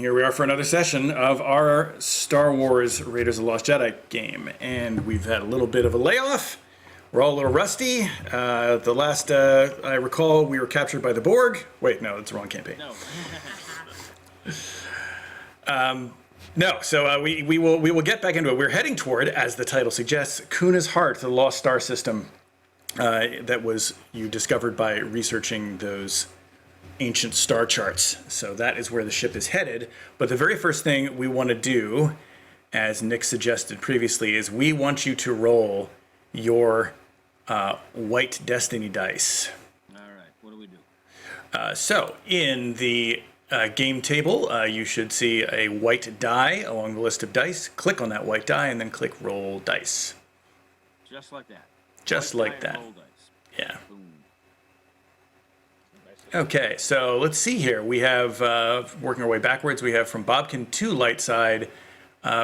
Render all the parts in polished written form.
here we are for another session of our Star Wars Raiders of the Lost Jedi game. And we've had a little bit of a layoff. We're all a little rusty. The last I recall, we were captured by the Borg. Wait, no, that's the wrong campaign. No. No, so we will get back into it. We're heading toward, as the title suggests, Kuna's Heart, the lost star system that was you discovered by researching those ancient star charts. So that is where the ship is headed. But the very first thing we want to do, as Nick suggested previously, is we want you to roll your white destiny dice. All right. What do we do? So in the game table, you should see a white die along the list of dice. Click on that white die and then click roll dice. Just like that. Just White like die and that. roll dice. Yeah. Boom. Okay, so let's see here. We have, working our way backwards, we have from Bobkin 2 light side,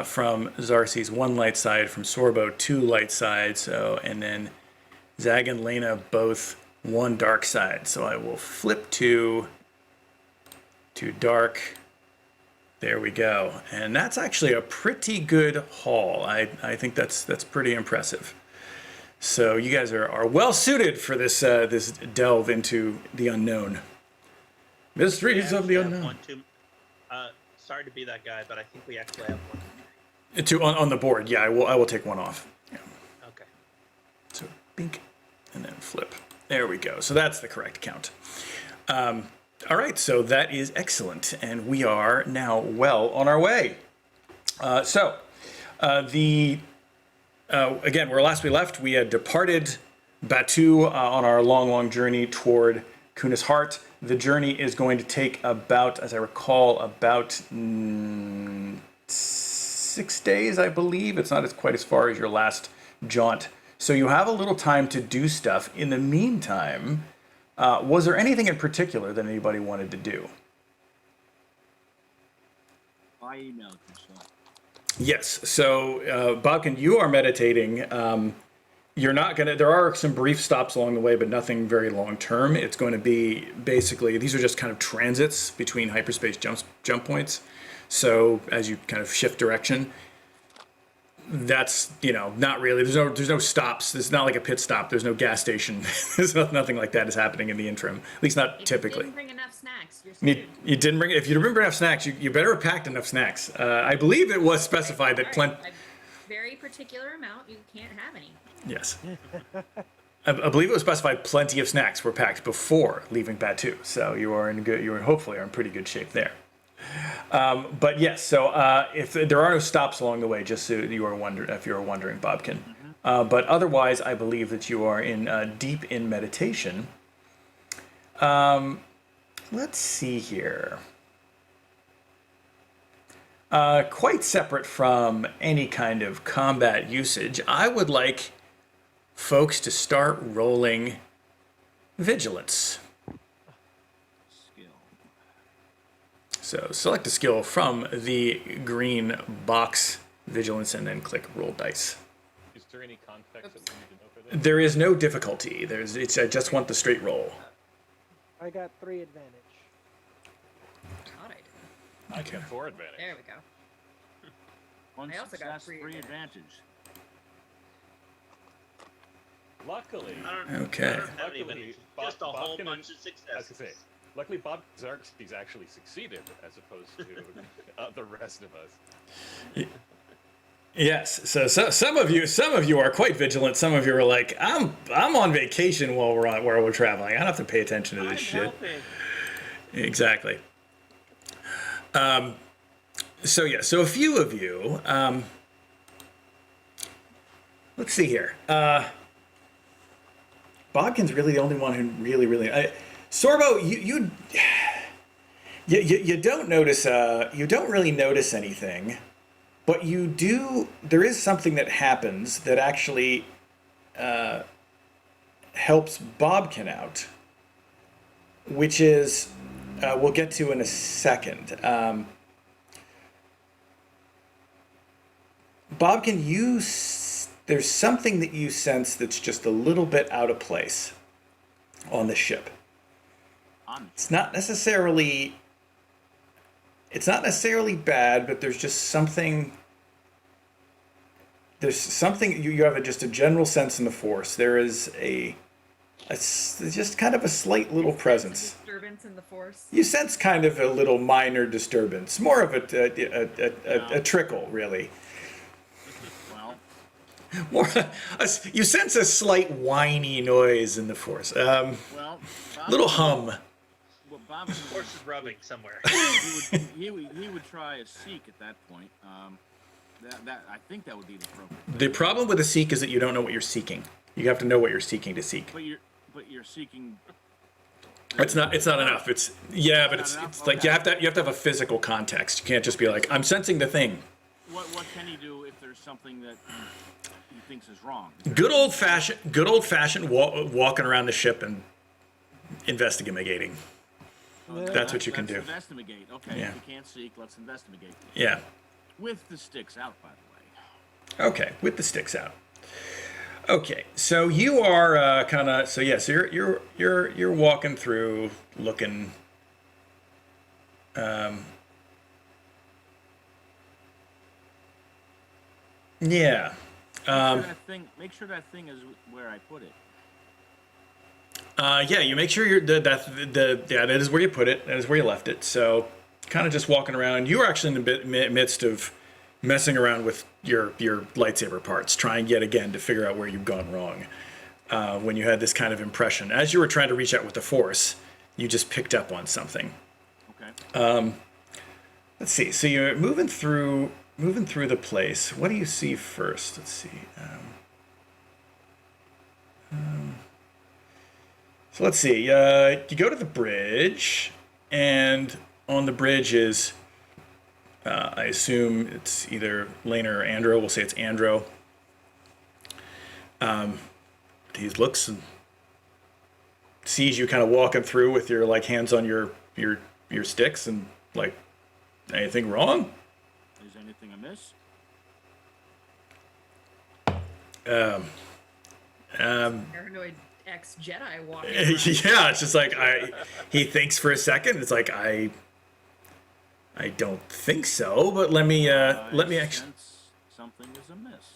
from Zarcy's 1 light side, from Sorbo 2 light side, so, and then Zag and Lena both 1 dark side. So I will flip to dark. There we go. And that's actually a pretty good haul. I think that's pretty impressive. So you guys are well suited for this this delve into the unknown. Mysteries of the unknown. Sorry to be that guy, but I think we actually have one. On the board, yeah, I will take 1 off. Yeah. Okay. So bink, and then flip. There we go. So that's the correct count. All right, so that is excellent, and we are now well on our way. Again, where last we left, we had departed Batuu on our long journey toward Kuna's Heart. The journey is going to take about, as I recall, about 6 days, I believe. It's not quite as far as your last jaunt. So you have a little time to do stuff. In the meantime, was there anything in particular that anybody wanted to do? I emailed you, so. Yes. So, Bobkin, you are meditating. You're not going to, there are some brief stops along the way, but nothing very long term. It's going to be basically, these are just kind of transits between hyperspace jump points. So as you kind of shift direction, that's, not really, there's no stops. It's not like a pit stop. There's no gas station. There's nothing like that is happening in the interim, at least not typically. You didn't bring enough snacks. You're screwed. You didn't bring, if you didn't bring enough snacks, you better have packed enough snacks. I believe it was specified that plenty. A very particular amount. You can't have any. Yes. I believe it was specified plenty of snacks were packed before leaving Batuu. So you are hopefully in pretty good shape there. But yes, so if there are no stops along the way, just so you are if you're wondering, Bobkin. But otherwise, I believe that you are in deep in meditation. Let's see here. Quite separate from any kind of combat usage, I would like folks to start rolling vigilance. Skill. So select a skill from the green box, vigilance, and then click roll dice. Is there any context that we need to know for this? There is no difficulty. I just want the straight roll. I got 3 advantage. Thought I did. I got 4 advantage. There we go. 1 I also got success, 3 3 advantage. Luckily, I don't Okay. I don't have any Luckily, advantage. Just a whole Bobkin bunch of I was gonna successes. say, luckily Bob Xerxes actually succeeded as opposed to the rest of us. Yes. So some of you are quite vigilant. Some of you are like, I'm on vacation while we're traveling. I don't have to pay attention to this I'm shit. helping. Exactly. So yeah, so a few of you, let's see here. Bobkin's really the only one who really, Sorbo, you don't notice, you don't really notice anything, but you do, there is something that happens that actually helps Bobkin out, which is, we'll get to in a second. Bobkin, there's something that you sense that's just a little bit out of place on the ship. It's not necessarily it's not necessarily bad, but there's just something. There's something you have just a general sense in the force. There is just kind of a slight little presence. Disturbance in the force. You sense kind of a little minor disturbance, more of a trickle, really. Well, More, you sense a slight whiny noise in the force. well, Bob, Little hum. Well, Bob, Horse is rubbing somewhere. he would try a seek at that point. That I think that would be the problem. The problem with a seek is that you don't know what you're seeking. You have to know what you're seeking to seek. But you're seeking. It's not enough. It's yeah, but It's not it's enough? like Okay. you have to have a physical context. You can't just be like, I'm sensing the thing. What can he do if there's something that he thinks is wrong? Good old fashioned walking around the ship and investigating. That's what you can do. Investigate. Okay, Yeah. if you can't seek, let's investigate. Yeah. With the sticks out, by the way. Okay, with the sticks out. Okay, so you are kind of so you're walking through, looking. Yeah. Make sure that thing is where I put it. Yeah, you make sure that is where you put it. That is where you left it. So, kind of just walking around. You were actually in the midst of messing around with your lightsaber parts, trying yet again to figure out where you've gone wrong. When you had this kind of impression, as you were trying to reach out with the Force, you just picked up on something. Okay. Let's see. So you're moving through the place. What do you see first? Let's see. So let's see. You go to the bridge, and on the bridge is, I assume it's either Lena or Andro. We'll say it's Andro. He looks and sees you kind of walking through with your like hands on your sticks and like, anything wrong? Is anything amiss? Paranoid ex-Jedi walking Yeah, around. it's just like he thinks for a second. It's like I don't think so, but let me actually. Sense something is amiss.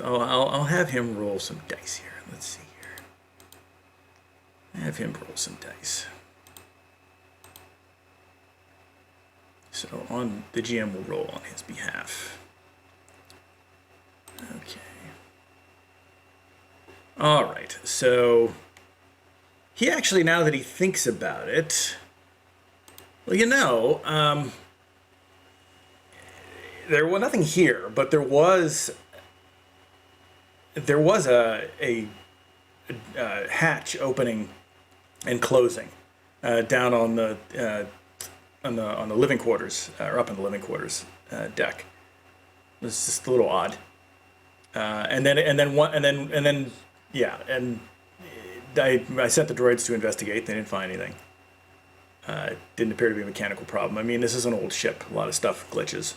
I'll have him roll some dice here. Let's see here. Have him roll some dice. So on the GM will roll on his behalf. Okay. All right. So he actually, now that he thinks about it, well, there was nothing here, but there was a hatch opening and closing down on the living quarters, or up in the living quarters deck. It was just a little odd. And then I sent the droids to investigate. They didn't find anything. It didn't appear to be a mechanical problem. I mean, this is an old ship. A lot of stuff glitches.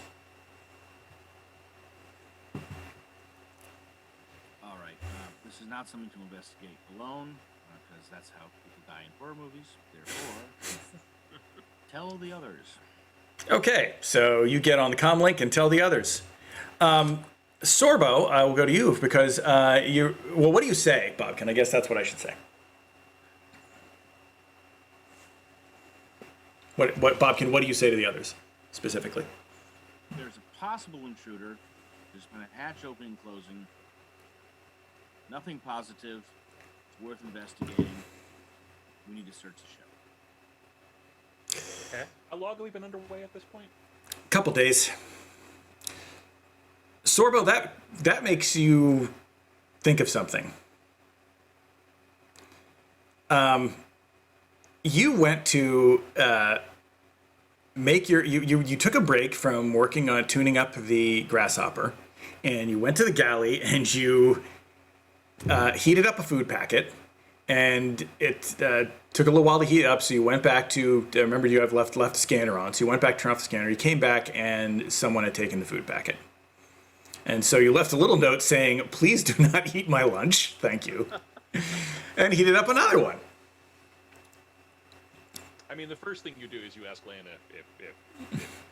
All right. This is not something to investigate alone, because that's how people die in horror movies. Therefore, tell the others. Okay, so you get on the comm link and tell the others. Sorbo, I will go to you because well, what do you say, Bobkin? I guess that's what I should say. What Bobkin, what do you say to the others, specifically? There's a possible intruder. There's been a hatch opening and closing. Nothing positive. Worth investigating. We need to search the ship. Okay. How long have we been underway at this point? Couple days. Sorbo, that makes you think of something. You went to make you took a break from working on tuning up the grasshopper, and you went to the galley and you heated up a food packet, and it took a little while to heat up. So you went back to remember you have left the scanner on. So you went back to turn off the scanner. You came back and someone had taken the food packet. And so you left a little note saying, "Please do not eat my lunch. Thank you." And heated up another one. I mean, the first thing you do is you ask Lana if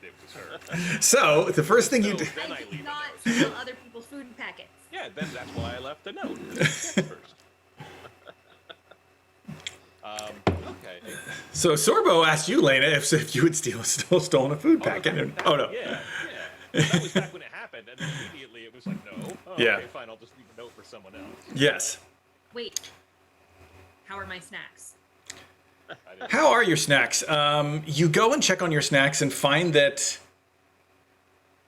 it was her. So the first thing you So do. then I I did leave a not note. steal other people's food packets. Yeah, then that's why I left a note first. Okay. So Sorbo asked you, Lena, if you would still stolen a food packet. And, oh no. Yeah. That was back when it happened, and immediately it was like, no. Oh, Yeah. Okay, fine. I'll just leave a note for someone else. Yes. Wait. How are my snacks? I didn't- How are your snacks? You go and check on your snacks and find that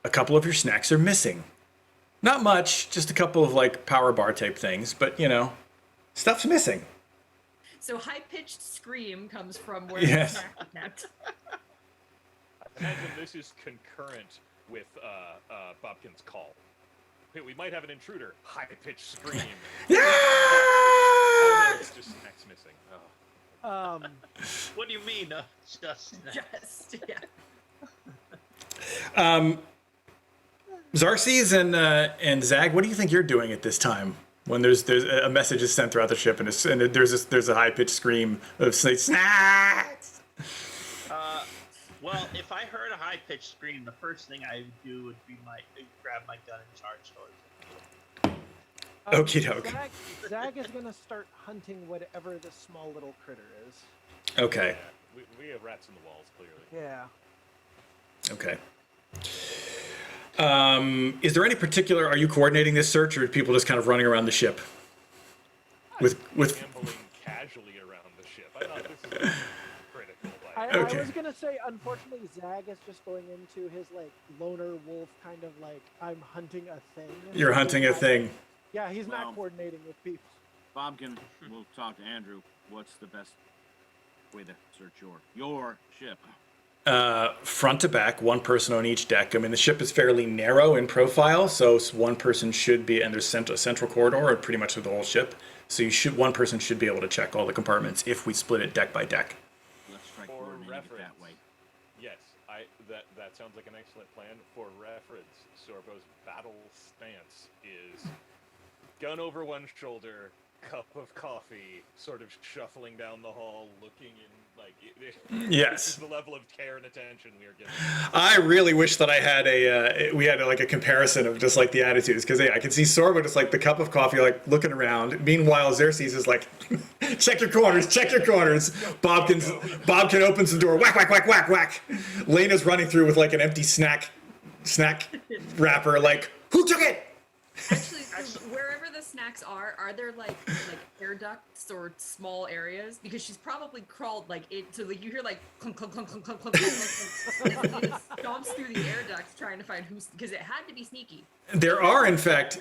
a couple of your snacks are missing. Not much, just a couple of like power bar type things, but you know, stuff's missing. So high-pitched scream comes from where Yes. the snack is kept. I imagine this is concurrent with Bobkin's call. Hey, we might have an intruder. High-pitched scream. Yeah! Oh, no, it's just snacks missing. Oh. What do you mean? Just Just, yeah. Xerxes and Zag, what do you think you're doing at this time when there's a message is sent throughout the ship and there's a high pitched scream of snacks? Well, if I heard a high-pitched scream, the first thing I would do would be grab my gun and charge towards it. Okie doke. Zag is gonna start hunting whatever this small little critter is. Okay. Yeah, we have rats in the walls, clearly. Yeah. Okay. Is there any particular? Are you coordinating this search, or are people just kind of running around the ship? With Ambling casually around the ship. I thought this is critical. I Okay. was gonna say, unfortunately, Zag is just going into his like loner wolf kind of like I'm hunting a thing. you're hunting a thing. Yeah, he's Well- not coordinating with people. Bobkin, we'll talk to Andrew. What's the best way to search your ship? Front to back, one person on each deck. I mean, the ship is fairly narrow in profile, so one person should be, and there's a central corridor, pretty much with the whole ship. So one person should be able to check all the compartments if we split it deck by deck. Let's try For coordinating it reference. that way. Yes, that sounds like an excellent plan. For reference, Sorbo's battle stance is gun over one shoulder, cup of coffee, sort of shuffling down the hall, looking in like. This Yes. is the level of care and attention we are giving. I really wish that I had we had like a comparison of just like the attitudes, because I can see Sorbo just like the cup of coffee, like looking around. Meanwhile, Xerxes is like, check your corners, check your corners. Bobkin opens the door, whack, whack, whack, whack, whack. Lena's running through with like an empty snack wrapper, like, who took it? Actually, so wherever the snacks are there like air ducts or small areas? Because she's probably crawled like it, so like you hear like clunk clunk clunk clunk clunk clunk clunk, clunk, and it stomps through the air ducts trying to find who's, because it had to be sneaky. There are in fact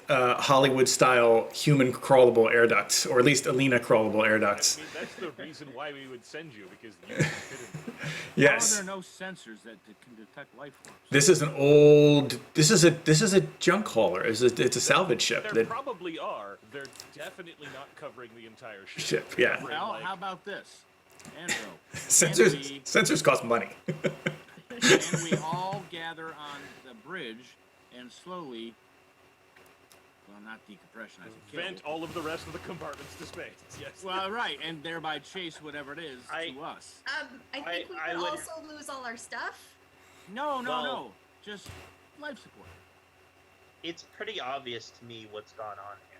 Hollywood-style human crawlable air ducts, or at least Alina crawlable air I ducts. mean, that's the reason why we would send you, because you can fit in them. How Yes. are there no sensors that can detect life forms? This is an old. This is a junk hauler. It's a salvage ship. There That probably are. They're definitely not covering the entire ship. ship. Yeah. Covering, Well, like- how about this? Andrew, Sensors cost money. can we all gather on the bridge and slowly, well, not decompression, I think vent kill. all of the rest of the compartments to space. Yes. Well, right, and thereby chase whatever it is to us. I think we I would would- also lose all our stuff. No, Well- no, just life support. It's pretty obvious to me what's gone on here.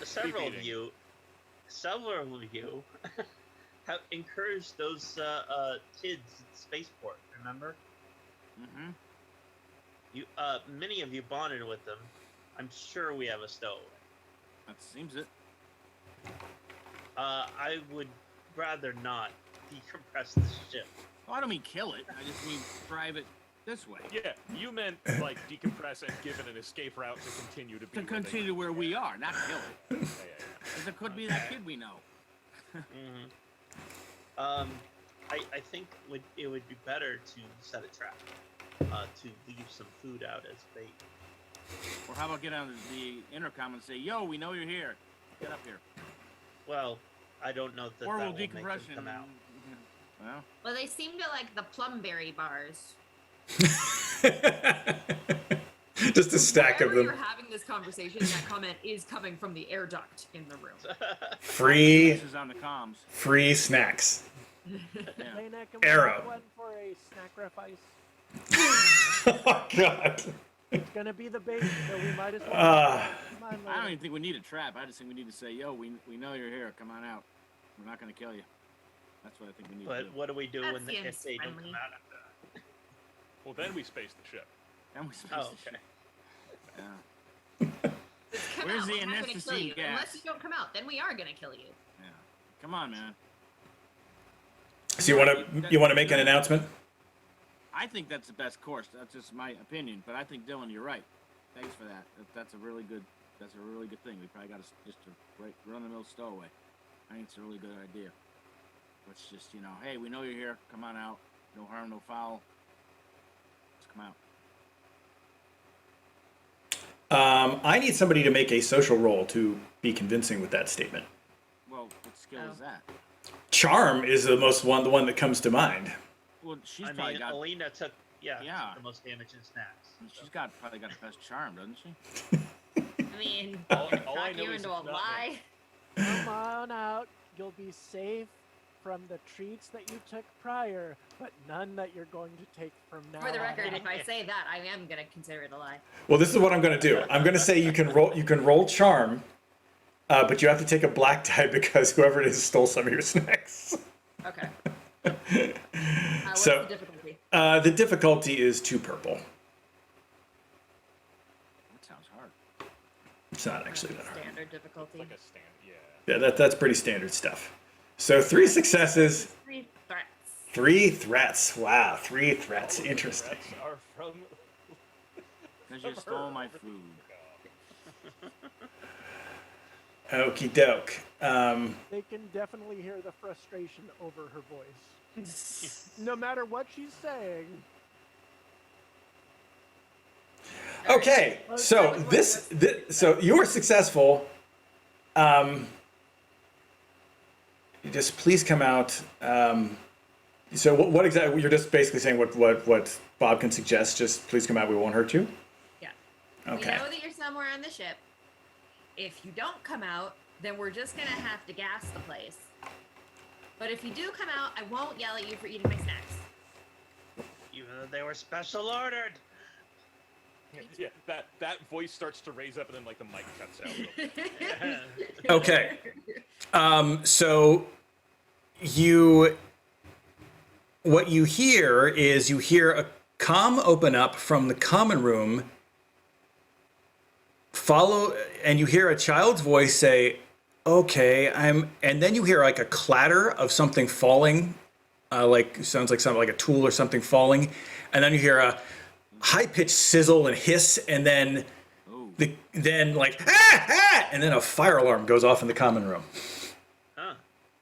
Several of eating. you have encouraged those kids at spaceport. Remember? Mm-hmm. Many of you bonded with them. I'm sure we have a stowaway. That seems it. I would rather not decompress the ship. Oh, I don't mean kill it. I just mean drive it this way. Yeah, you meant like decompress and give it an escape route to continue to be. To where they- continue where we are, not kill it. Yeah. Because it could be that kid we know. I think it would be better to set a trap, to leave some food out as bait. Or how about get on the intercom and say, "Yo, we know you're here. Get up here." Well, I don't know that Or that we'll will make them decompression. come out. Well, Well, they seem to like the plumberry bars. Just a stack of Wherever them. you're having this conversation, that comment is coming from the air duct in the room. Free, This is on the comms. free snacks. Yeah. Lena, can we Arrow. have one for a snack ref ice? Oh God. It's gonna be the bait, so we might as well. Come on, I don't Lena. even think we need a trap. I just think we need to say, yo, we know you're here. Come on out. We're not going to kill you. That's what I think we need to But do. what do we do That when seems if they don't friendly. come out after that? Well, then we space the ship. And we space Oh, the okay. ship. Yeah. Just come Where's out, the we're not gonna kill anesthetizing you. gas? Unless you don't come out, then we are gonna kill you. Yeah. Come on, man. So you want to make an announcement? I think that's the best course. That's just my opinion, but I think Dylan, you're right. Thanks for that. That's a really good. That's a really good thing. We probably got to just a run-of-the-mill stowaway. I think it's a really good idea. Let's just hey, we know you're here. Come on out. No harm, no foul. Let's come out. I need somebody to make a social roll to be convincing with that statement. Well, what skill is that? Charm is the one that comes to mind. Well, she's I probably mean, got. Alina took Yeah. the most damage in snacks. She's probably got the best charm, doesn't she? I mean, All I talk know you is into a it's not lie. Come on out. You'll be safe from the treats that you took prior, but none that you're going to take from now For the on. record, if I say that, I am gonna consider it a lie. Well, this is what I'm going to do. I'm going to say you can roll charm, but you have to take a black die because whoever it is stole some of your snacks. Okay. What's So- the difficulty? The difficulty is 2 purple. That sounds hard. It's not actually that hard. Standard difficulty. Like a stand, yeah. Yeah, that's pretty standard stuff. So 3 successes, 3 threats. 3 threats. Wow, 3 threats. All of the Interesting. threats are from Because you stole my food. Okie doke. They can definitely hear the frustration over her voice. No matter what she's saying. Okay, so so you were successful. You just please come out. So what exactly? You're just basically saying what Bob can suggest. Just please come out. We won't hurt you. Yeah. Okay. We know that you're somewhere on the ship. If you don't come out, then we're just gonna have to gas the place. But if you do come out, I won't yell at you for eating my snacks. Even though they were special ordered. Yeah, that voice starts to raise up and then like the mic cuts out. Okay. So what you hear is a comm open up from the common room. And you hear a child's voice say, "Okay, and then you hear like a clatter of something falling, sounds like something like a tool or something falling, and then you hear a high-pitched sizzle and hiss, and then Ooh. like ah, and then a fire alarm goes off in the common room. Huh.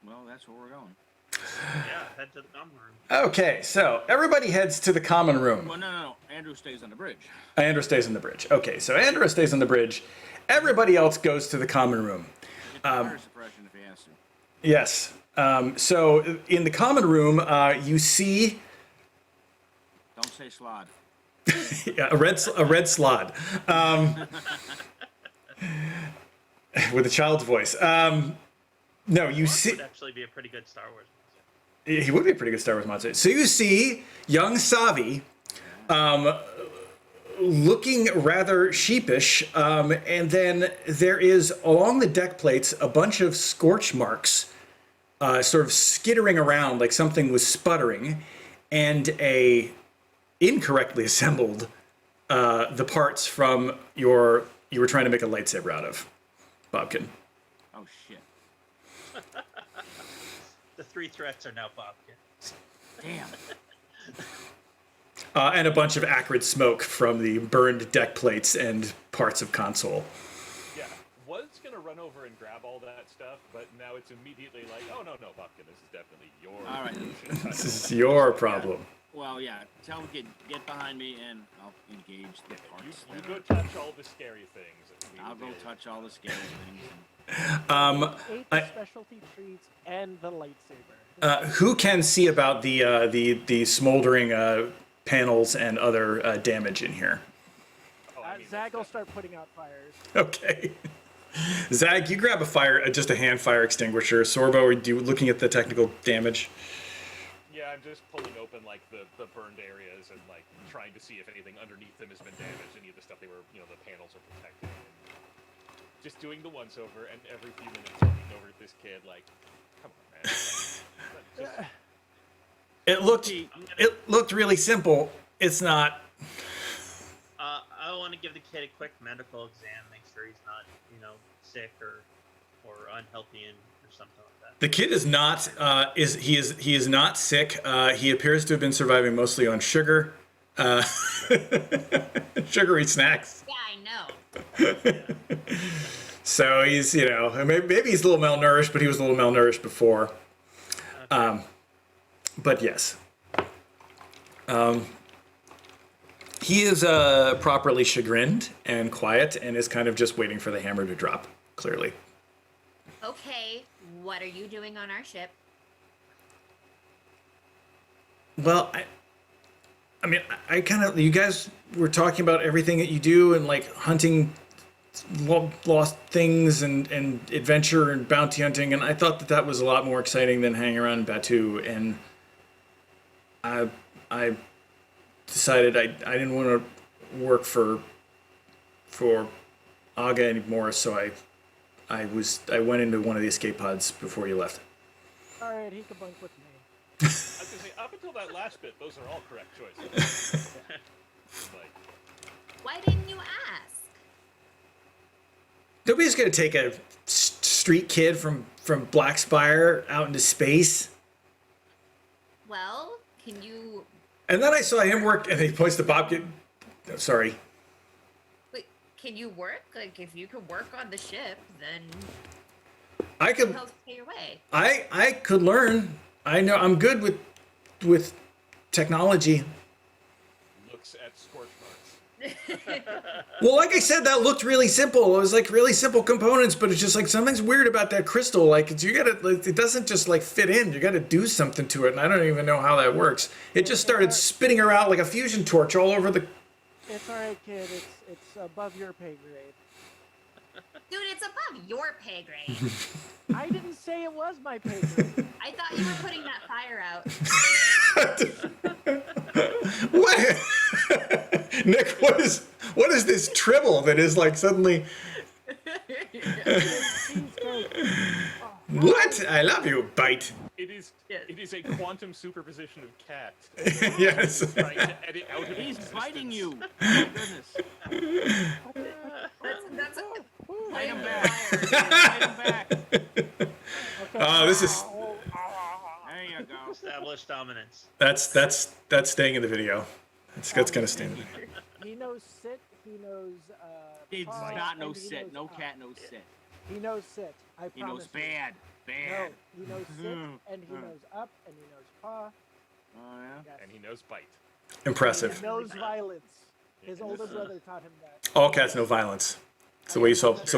Well, that's where we're going. Yeah, head to the common room. Okay, so everybody heads to the common room. Well, no. Andrew stays on the bridge. Andra stays on the bridge. Okay, so Andra stays on the bridge. Everybody else goes to the common room. Get the fire suppression if he has to. Yes. So in the common room, you see Don't say slod. a red slod with a child's voice. No, you That see. would actually be a pretty good Star Wars monster. He would be a pretty good Star Wars monster. So you see young Savi looking rather sheepish, and then there is along the deck plates a bunch of scorch marks sort of skittering around like something was sputtering, and a incorrectly assembled the parts from you were trying to make a lightsaber out of, Bobkin. Oh shit. The 3 threats are now Bobkin. Damn. And a bunch of acrid smoke from the burned deck plates and parts of console. Yeah, was gonna run over and grab all that stuff, but now it's immediately like, oh no, Bobkin, this is definitely your. All right. This is your problem. Well, yeah. Tell him get behind me and I'll engage the parts. You that go are- touch all the scary things. I'll go touch all the scary things. Ate the specialty treats and the lightsaber. Who can see about the smoldering panels and other damage in here? Oh, I As mean, Zag will start putting out fires. Okay. Zag, you grab a fire, just a hand fire extinguisher. Sorbo, are you looking at the technical damage? Yeah, I'm just pulling open like the burned areas and like trying to see if anything underneath them has been damaged. Any of the stuff they were, the panels are protecting. And just doing the once over, and every few minutes looking over at this kid like, come on, man. Just, It looked really simple. It's not. I want to give the kid a quick medical exam, make sure he's not, sick or unhealthy or something like that. The kid is not. He is not sick. He appears to have been surviving mostly on sugar, sugary snacks. Yeah, I know. So he's, maybe he's a little malnourished, but he was a little malnourished before. Okay. But yes. He is properly chagrined and quiet and is kind of just waiting for the hammer to drop, clearly. Okay, what are you doing on our ship? Well, I kind of, you guys were talking about everything that you do and like hunting lost things and adventure and bounty hunting, and I thought that was a lot more exciting than hanging around in Batu, and I decided I didn't want to work for Aga anymore, so I went into one of the escape pods before you left. All right, he can bunk with me. I was gonna say, up until that last bit, those are all correct choices. Like, Why didn't you ask? Nobody's gonna take a street kid from Black Spire out into space. Well, can you... And then I saw him work, and he points to Bob. Sorry. Wait, can you work? Like, if you could work on the ship, then I could. help pay your way. I could learn. I know I'm good with technology. looks at scorch marks. Well, like I said, that looked really simple. It was like really simple components, but it's just like something's weird about that crystal. Like it doesn't just like fit in. You gotta do something to it, and I don't even know how that works. It just started spinning around like a fusion torch all over the. It's all right, kid. It's above your pay grade. Dude, it's above your pay grade. I didn't say it was my pay grade. I thought you were putting that fire out. What? Nick, what is this tribble that is like suddenly? What? I love you, bite. It is. Yes. It is a quantum superposition of cat. Yes. Trying to edit out of He's existence. biting you. Oh, goodness. That's Bite him back. Bite him back. Oh, this is There you go. Established dominance. that's staying in the video. That's gonna stay in the video. He knows sit. He knows. He's paw, not no and he sit. knows No up. cat knows sit. He knows sit. I He promise. knows you. bad. No, Bad. he knows sit, and he knows up, and he knows paw. Oh, yeah? Yes. And he knows bite. Impressive. He knows violence. His older brother taught him that. All cats know violence. It's the way you solve. It's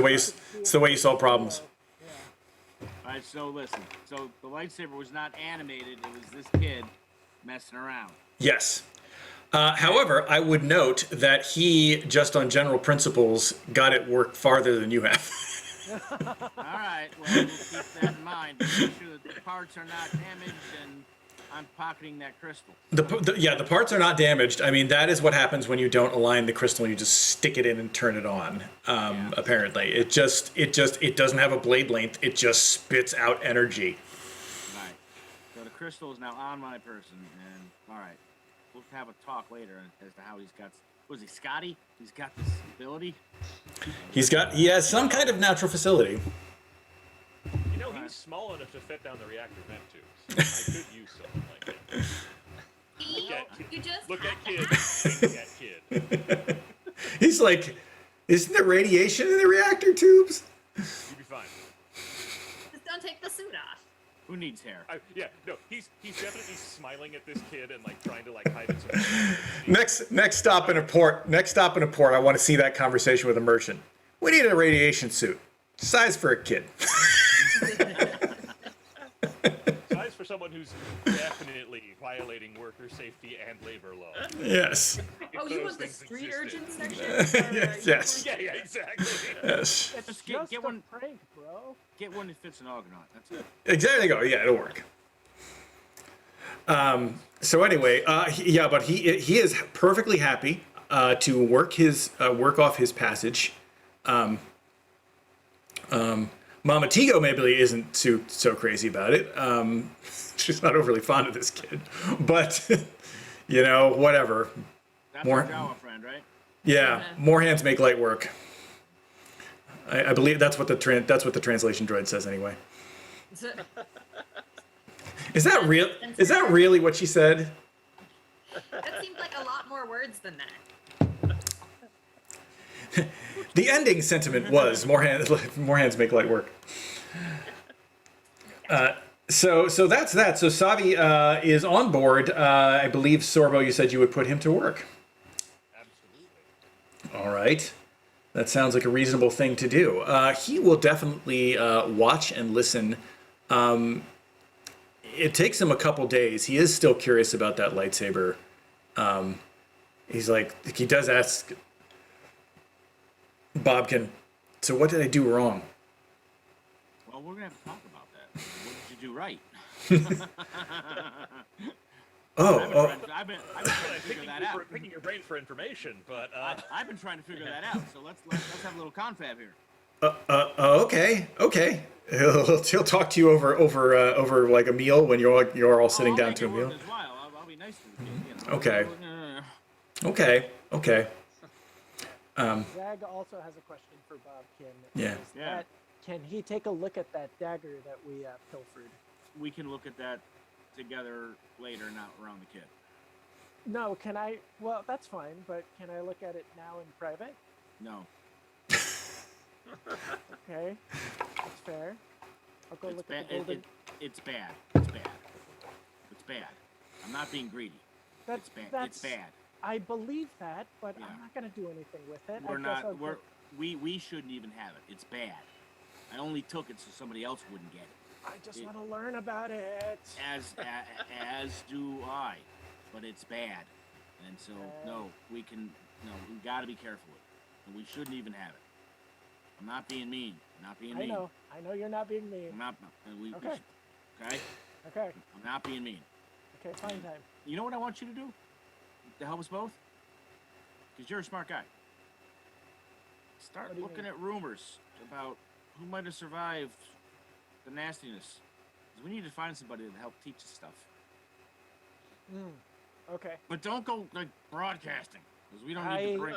the way you solve problems. Yeah. All right, so listen. So the lightsaber was not animated. It was this kid messing around. Yes. However, I would note that he, just on general principles, got it work farther than you have. All right, well, we'll keep that in mind. Make sure that the parts are not damaged, and I'm pocketing that crystal. The parts are not damaged. I mean, that is what happens when you don't align the crystal and you just stick it in and turn it on. Apparently, it doesn't have a blade length. It just spits out energy. Right. So the crystal is now on my person, and all right, we'll have a talk later as to how he's got. Was he Scotty? He's got this ability. He has some kind of natural facility. You know, he's small enough to fit down the reactor vent tubes. I could use something like that. See? You just Look have at to kid. ask. Think at kid. He's like, isn't there radiation in the reactor tubes? You'll be fine. Just don't take the suit off. Who needs hair? Yeah, no, he's definitely smiling at this kid and like trying to like hide it. Next stop in a port. I want to see that conversation with a merchant. We need a radiation suit, size for a kid. Size for someone who's definitely violating worker safety and labor law. Yes. Oh, If you those want the things street existed. urchin section? Yes. Yeah, exactly. Yes. It's Just just get a one- prank, bro. Get one that fits an Argonaut. That's it. Exactly. Go. Yeah, it'll work. So anyway, but he is perfectly happy to work off his passage. Mama Tigo maybe isn't so crazy about it. She's not overly fond of this kid, but whatever. That's More- our Jawa friend, right? Yeah, more hands make light work. I believe that's what the translation droid says anyway. Is that real? Is that really what she said? That seemed like a lot more words than that. The ending sentiment was more hands make light work. So that's that. So Savi is on board. I believe Sorbo, you said you would put him to work. Absolutely. All right. That sounds like a reasonable thing to do. He will definitely watch and listen. It takes him a couple days. He is still curious about that lightsaber. He's like, he does ask Bobkin, so what did I do wrong? Well, we're gonna have to talk about that. What did you do right? I've been trying to figure that out. Picking your brain for information, but I've been trying to figure that out. So let's have a little confab here. Okay. He'll talk to you over like a meal when you're all sitting I'll down make to a it work meal. as well. I'll be nice to the kid. Okay. Okay. Zag also has a question for Bobkin. Yeah. Can he take a look at that dagger that we pilfered? We can look at that together later, not around the kid. No, can I? Well, that's fine, but can I look at it now in private? No. Okay, that's fair. I'll go It's look bad. at the golden. It's bad. It's bad. It's bad. I'm not being greedy. That's It's bad. that's. It's bad. I believe that, but Yeah. I'm not gonna do anything with it. We're I guess not. I'll We're go- we shouldn't even have it. It's bad. I only took it so somebody else wouldn't get it. I just want to learn about it. As do I. But it's bad. And so we got to be careful with it. And we shouldn't even have it. I'm not being mean. Not being mean. I know you're not being mean. I'm not. We Okay. okay. Okay. I'm not being mean. Okay, fine time. You know what I want you to do to help us both? Because you're a smart guy. Start What do you looking mean? at rumors about who might have survived the nastiness. 'Cause we need to find somebody to help teach us stuff. Okay. But don't go like broadcasting, because we don't need to bring.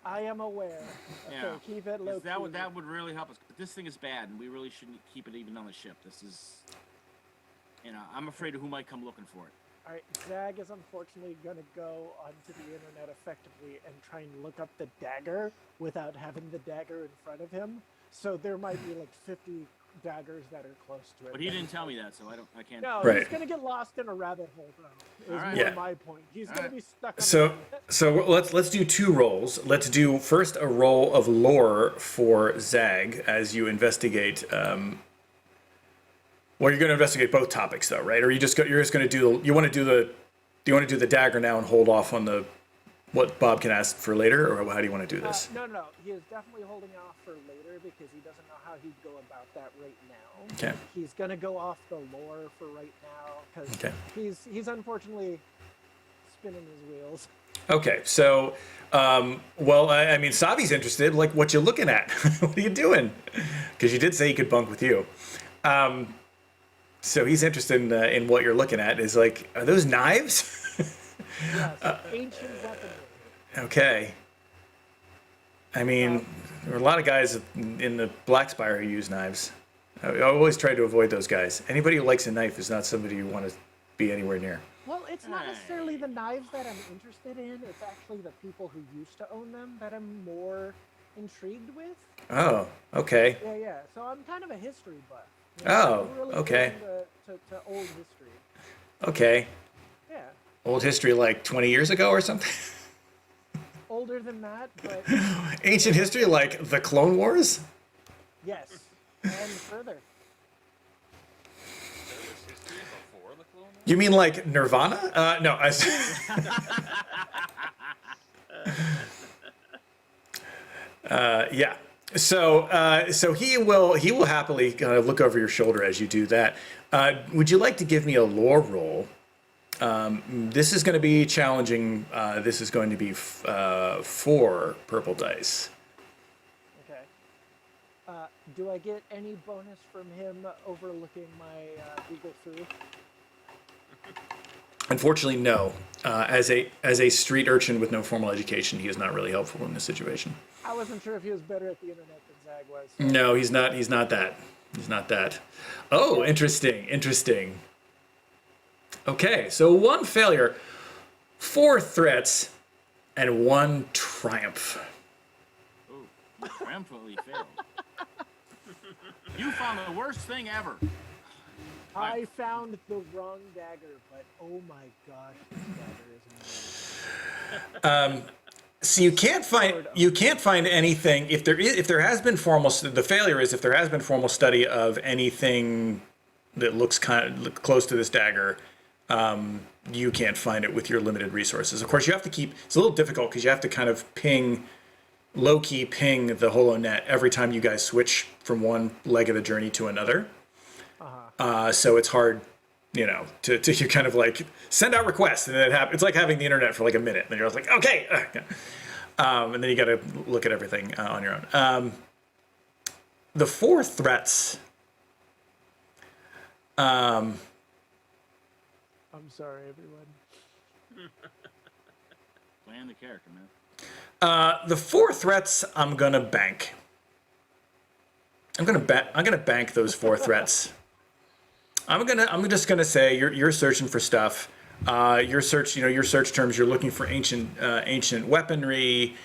I am aware. Okay, Yeah. keep it low. 'Cause that would really help us. But this thing is bad, and we really shouldn't keep it even on the ship. This is, I'm afraid of who might come looking for it. All right, Zag is unfortunately going to go onto the internet effectively and try and look up the dagger without having the dagger in front of him. So there might be like 50 daggers that are close to it. But he didn't tell me that, so I can't. No, Right. he's going to get lost in a rabbit hole, though. Is Alright. more Yeah. my point. He's going to Alright. be stuck on So the so let's do two rolls. Let's do first a roll of lore for Zag as you investigate. Well, you're going to investigate both topics, though, right? Or you're just going to do you want to do the dagger now and hold off on the what Bob can ask for later, or how do you want to do this? No. He is definitely holding off for later because he doesn't know how he'd go about that right now. Okay. He's gonna go off the lore for right now because Okay. he's unfortunately spinning his wheels. Okay, so, well, I mean, Savi's interested. Like, what you looking at? What are you doing? Because you did say he could bunk with you. So he's interested in what you're looking at. Is like, are those knives? Yes, ancient weaponry. Okay. I mean, there are a lot of guys in the Black Spire who use knives. I always try to avoid those guys. Anybody who likes a knife is not somebody you want to be anywhere near. Well, it's not necessarily the knives that I'm interested in. It's actually the people who used to own them that I'm more intrigued with. Oh, okay. Yeah. So I'm kind of a history buff. Oh, I'm really okay. into to old history. Okay. Yeah. Old history like 20 years ago or something? Older than that, but Ancient history like the Clone Wars? yes, and further. There was history before You mean like Nirvana? No. Yeah. So he will happily look over your shoulder as you do that. Would you like to give me a lore roll? This is going to be challenging. This is going to be 4 purple dice. Okay. Do I get any bonus from him overlooking my legal foo? Unfortunately, no. As a street urchin with no formal education, he is not really helpful in this situation. I wasn't sure if he was better at the internet than Zag was. So. No, he's not. He's not that. He's not that. Oh, interesting. Interesting. Okay, so 1 failure, 4 threats, and 1 triumph. Ooh, you triumphantly failed. You found the worst thing ever. I found the wrong dagger, but oh my gosh, this dagger is amazing. So you can't find anything if there has been formal. The failure is if there has been formal study of anything that looks kind of close to this dagger. You can't find it with your limited resources. Of course, you have to keep. It's a little difficult because you have to kind of low-key ping the HoloNet every time you guys switch from one leg of the journey to another. So it's hard, to you kind of like send out requests and then it happens. It's like having the internet for like a minute. And then you're like, okay. And then you got to look at everything on your own. The 4 threats. I'm sorry, everyone. Playing the character, man. The 4 threats I'm gonna bank. I'm gonna bank those 4 threats. I'm just gonna say you're searching for stuff. Your search terms. You're looking for ancient weaponry.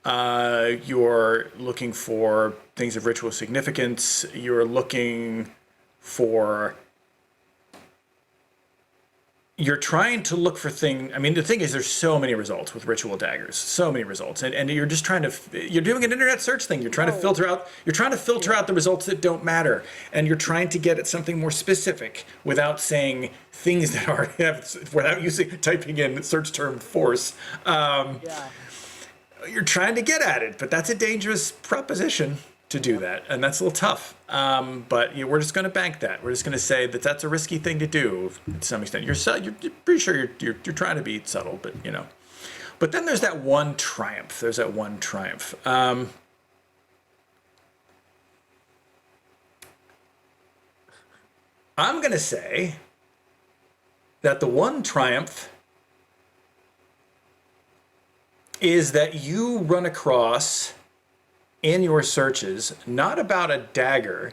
You're looking for things of ritual significance. You're looking for. You're trying to look for things. I mean, the thing is, there's so many results with ritual daggers. So many results, and you're just trying to. You're doing an internet search thing. You're trying to filter out. You're trying to filter out the results that don't matter, and you're trying to get at something more specific without saying things that are without typing in search term force. You're trying to get at it, but that's a dangerous proposition to do that, and that's a little tough. But we're just going to bank that. We're just going to say that that's a risky thing to do to some extent. You're pretty sure you're trying to be subtle, but But then there's that 1 triumph. I'm going to say that the 1 triumph is that you run across in your searches, not about a dagger,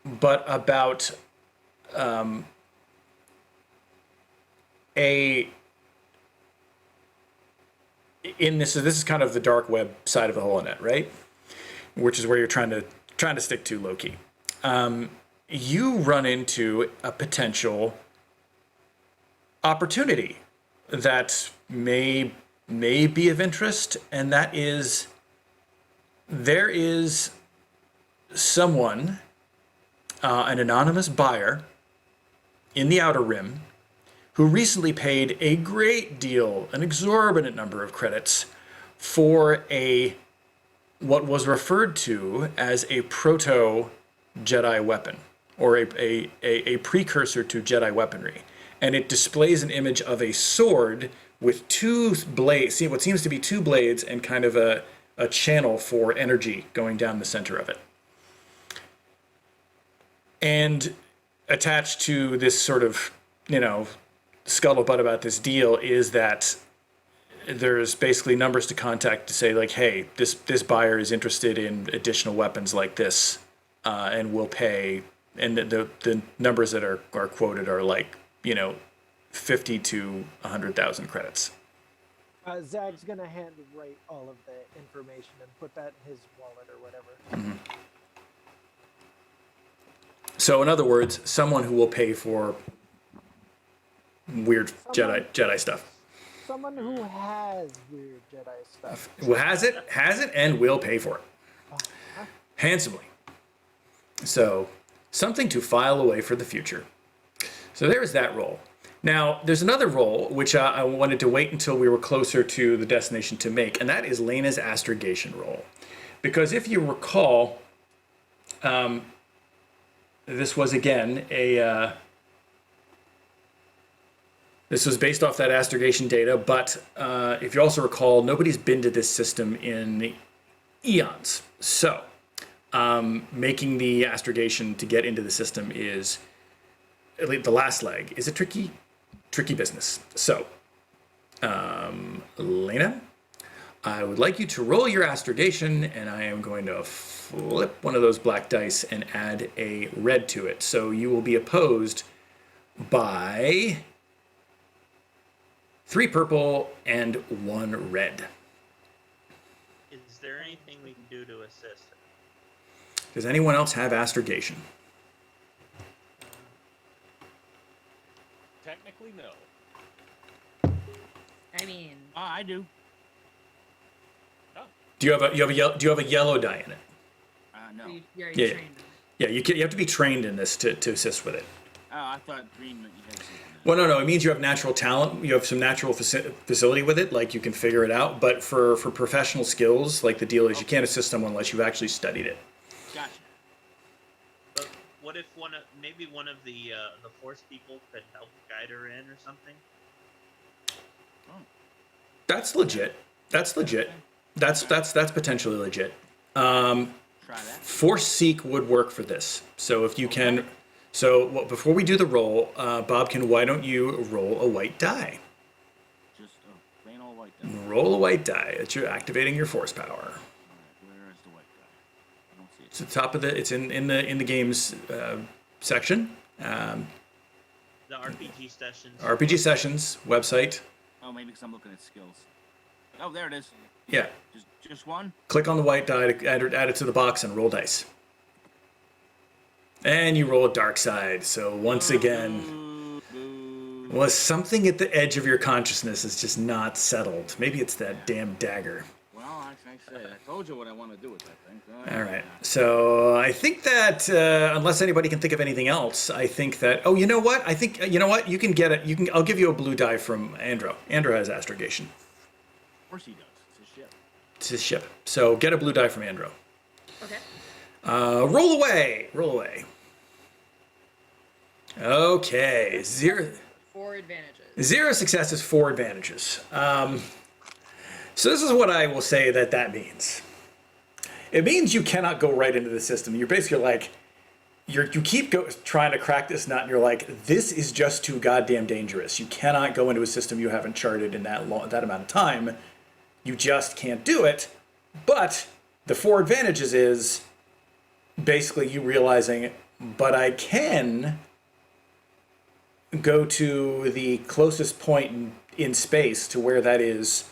but about this is kind of the dark web side of the HoloNet, right? Which is where you're trying to stick to low key. You run into a potential opportunity that may be of interest, and that is. There is someone, an anonymous buyer in the Outer Rim, who recently paid a great deal, an exorbitant number of credits for what was referred to as a proto-Jedi weapon, or a precursor to Jedi weaponry. And it displays an image of a sword with 2 blades, what seems to be 2 blades and kind of a channel for energy going down the center of it. And attached to this sort of, scuttlebutt about this deal is that there's basically numbers to contact to say like, hey, this buyer is interested in additional weapons like this, and will pay. And the numbers that are quoted are like, 50 to 100,000 credits. Zag's gonna handwrite all of the information and put that in his wallet or whatever. Mm-hmm. So, in other words, someone who will pay for weird Jedi stuff. Someone who has weird Jedi stuff. Who has it, and will pay for it handsomely. So, something to file away for the future. So there's that roll. Now, there's another roll, which I wanted to wait until we were closer to the destination to make, and that is Lena's astrogation roll. Because if you recall, this was, again, this was based off that astrogation data, but if you also recall, nobody's been to this system in eons. So, making the astrogation to get into the system is, at least the last leg, is a tricky business. So, Lena, I would like you to roll your astrogation, and I am going to flip one of those black dice and add a red to it. So you will be opposed by 3 purple and 1 red. Is there anything we can do to assist? Does anyone else have astrogation? Technically, no. I mean, I do. Do you have a yellow die in it? No. You're Yeah. trained. Yeah, you have to be trained in this to assist with it. Oh, I thought green meant you had something. Well, no, it means you have natural talent. You have some natural facility with it, like you can figure it out. But for professional skills, like the deal is, you can't assist someone unless you've actually studied it. Gotcha. But what if maybe one of the force people could help guide her in or something? That's legit. That's potentially legit. Try that. Force Seek would work for this. So if you can, before we do the roll, Bobkin, why don't you roll a white die? Just plain old white die. Roll a white die. That you're activating your force power. All right, where is the white die? I don't see it. It's at the top of it's in the games section. The RPG sessions. RPG sessions website. Oh, maybe because I'm looking at skills. Oh, there it is. Yeah. Just one. Click on the white die to add it to the box and roll dice. And you roll a dark side. So once again, well, something at the edge of your consciousness is just not settled. Maybe it's that damn dagger. Well, I said, I told you what I want to do with that thing. All right. So I think that unless anybody can think of anything else, I think that. Oh, you know what? I think you know what. You can get it. I'll give you a blue die from Andro. Andro has astrogation. Of course he does. It's his ship. It's his ship. So get a blue die from Andro. okay. Roll away. Roll away. Okay. 4 advantages. 0 successes, 4 advantages. So this is what I will say that means. It means you cannot go right into the system. You're basically like, you keep trying to crack this nut, and you're like, this is just too goddamn dangerous. You cannot go into a system you haven't charted in that amount of time. You just can't do it. But the 4 advantages is basically you realizing, but I can go to the closest point in space to where that is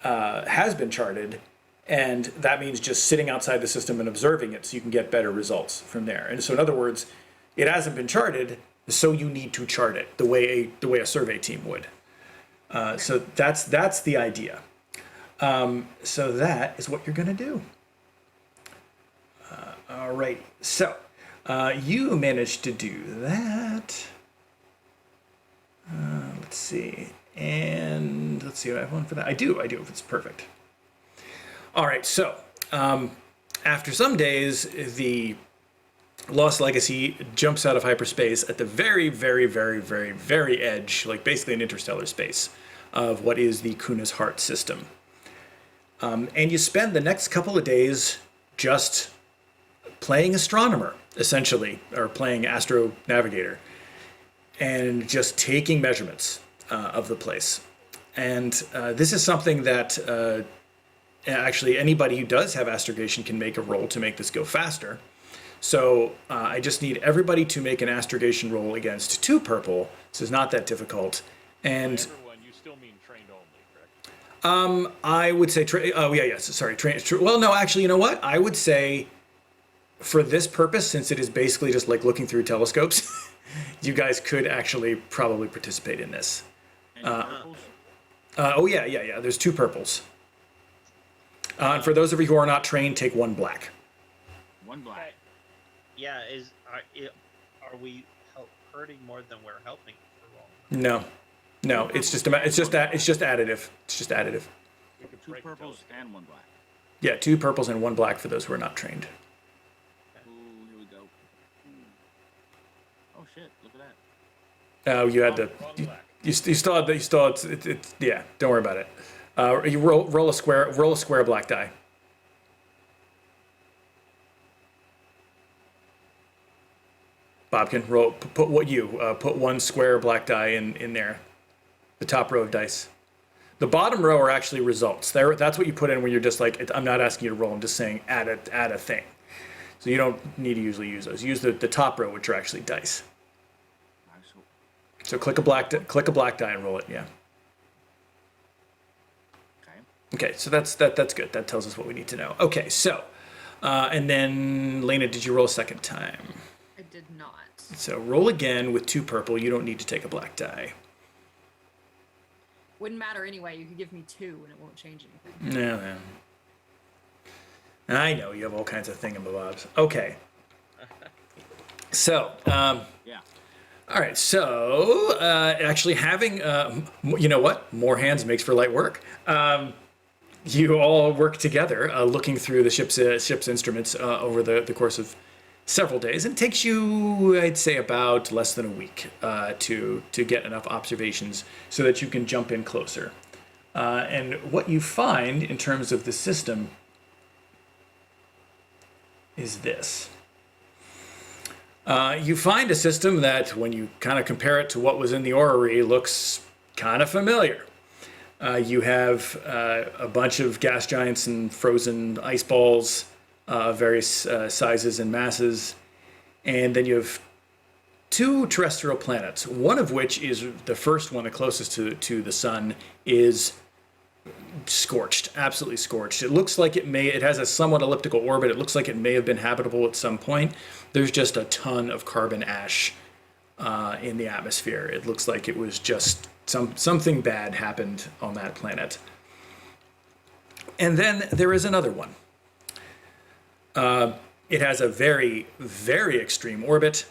has been charted, and that means just sitting outside the system and observing it, so you can get better results from there. And so, in other words, it hasn't been charted, so you need to chart it the way a survey team would. So that's the idea. So that is what you're going to do. All right. So you managed to do that. Let's see. And let's see what I have one for that. I do. It's perfect. All right. So after some days, the Lost Legacy jumps out of hyperspace at the very, very, very, very, very edge, like basically an interstellar space of what is the Kuna's Heart system. And you spend the next couple of days just playing astronomer, essentially, or playing astro navigator, and just taking measurements of the place. And this is something that actually anybody who does have astrogation can make a roll to make this go faster. So I just need everybody to make an astrogation roll against 2 purple. This is not that difficult. And Everyone, you still mean trained only, correct? I would say, well, no, actually, you know what? I would say for this purpose, since it is basically just like looking through telescopes, you guys could actually probably participate in this. Any purples? Yeah. There's 2 purples. And for those of you who are not trained, take 1 black. One black. Yeah, are we hurting more than we're helping for rolling. No. It's just additive. It's just additive. We could Two break the purples telescope. and one black. Yeah, 2 purples and 1 black for those who are not trained. Ooh, here we go. Oh shit! Look at that. Oh, you had Wrong the black. you still had it's yeah. Don't worry about it. You roll a square black die. Bobkin, put 1 square black die in there, the top row of dice. The bottom row are actually results. That's what you put in when you're just like, I'm not asking you to roll. I'm just saying add a thing. So you don't need to usually use those. Use the top row, which are actually dice. Alright, So click a black die and roll it. Yeah. okay. Okay, so that's good. That tells us what we need to know. Okay, so and then Lena, did you roll a second time? I did not. So roll again with 2 purple. You don't need to take a black die. Wouldn't matter anyway. You could give me 2 and it won't change anything. No. I know you have all kinds of thingamabobs. Okay. So, Yeah. all right. So, actually having, you know what? More hands makes for light work. You all work together, looking through the ship's instruments over the course of several days. And it takes you, I'd say, about less than a week to get enough observations so that you can jump in closer. And what you find in terms of the system is this. You find a system that, when you kind of compare it to what was in the orrery, looks kind of familiar. You have a bunch of gas giants and frozen ice balls of various sizes and masses. And then you have 2 terrestrial planets, one of which is the first one, the closest to the sun, is scorched, absolutely scorched. It looks like it has a somewhat elliptical orbit. It looks like it may have been habitable at some point. There's just a ton of carbon ash in the atmosphere. It looks like it was just something bad happened on that planet. And then there is another one. It has a very, very extreme orbit.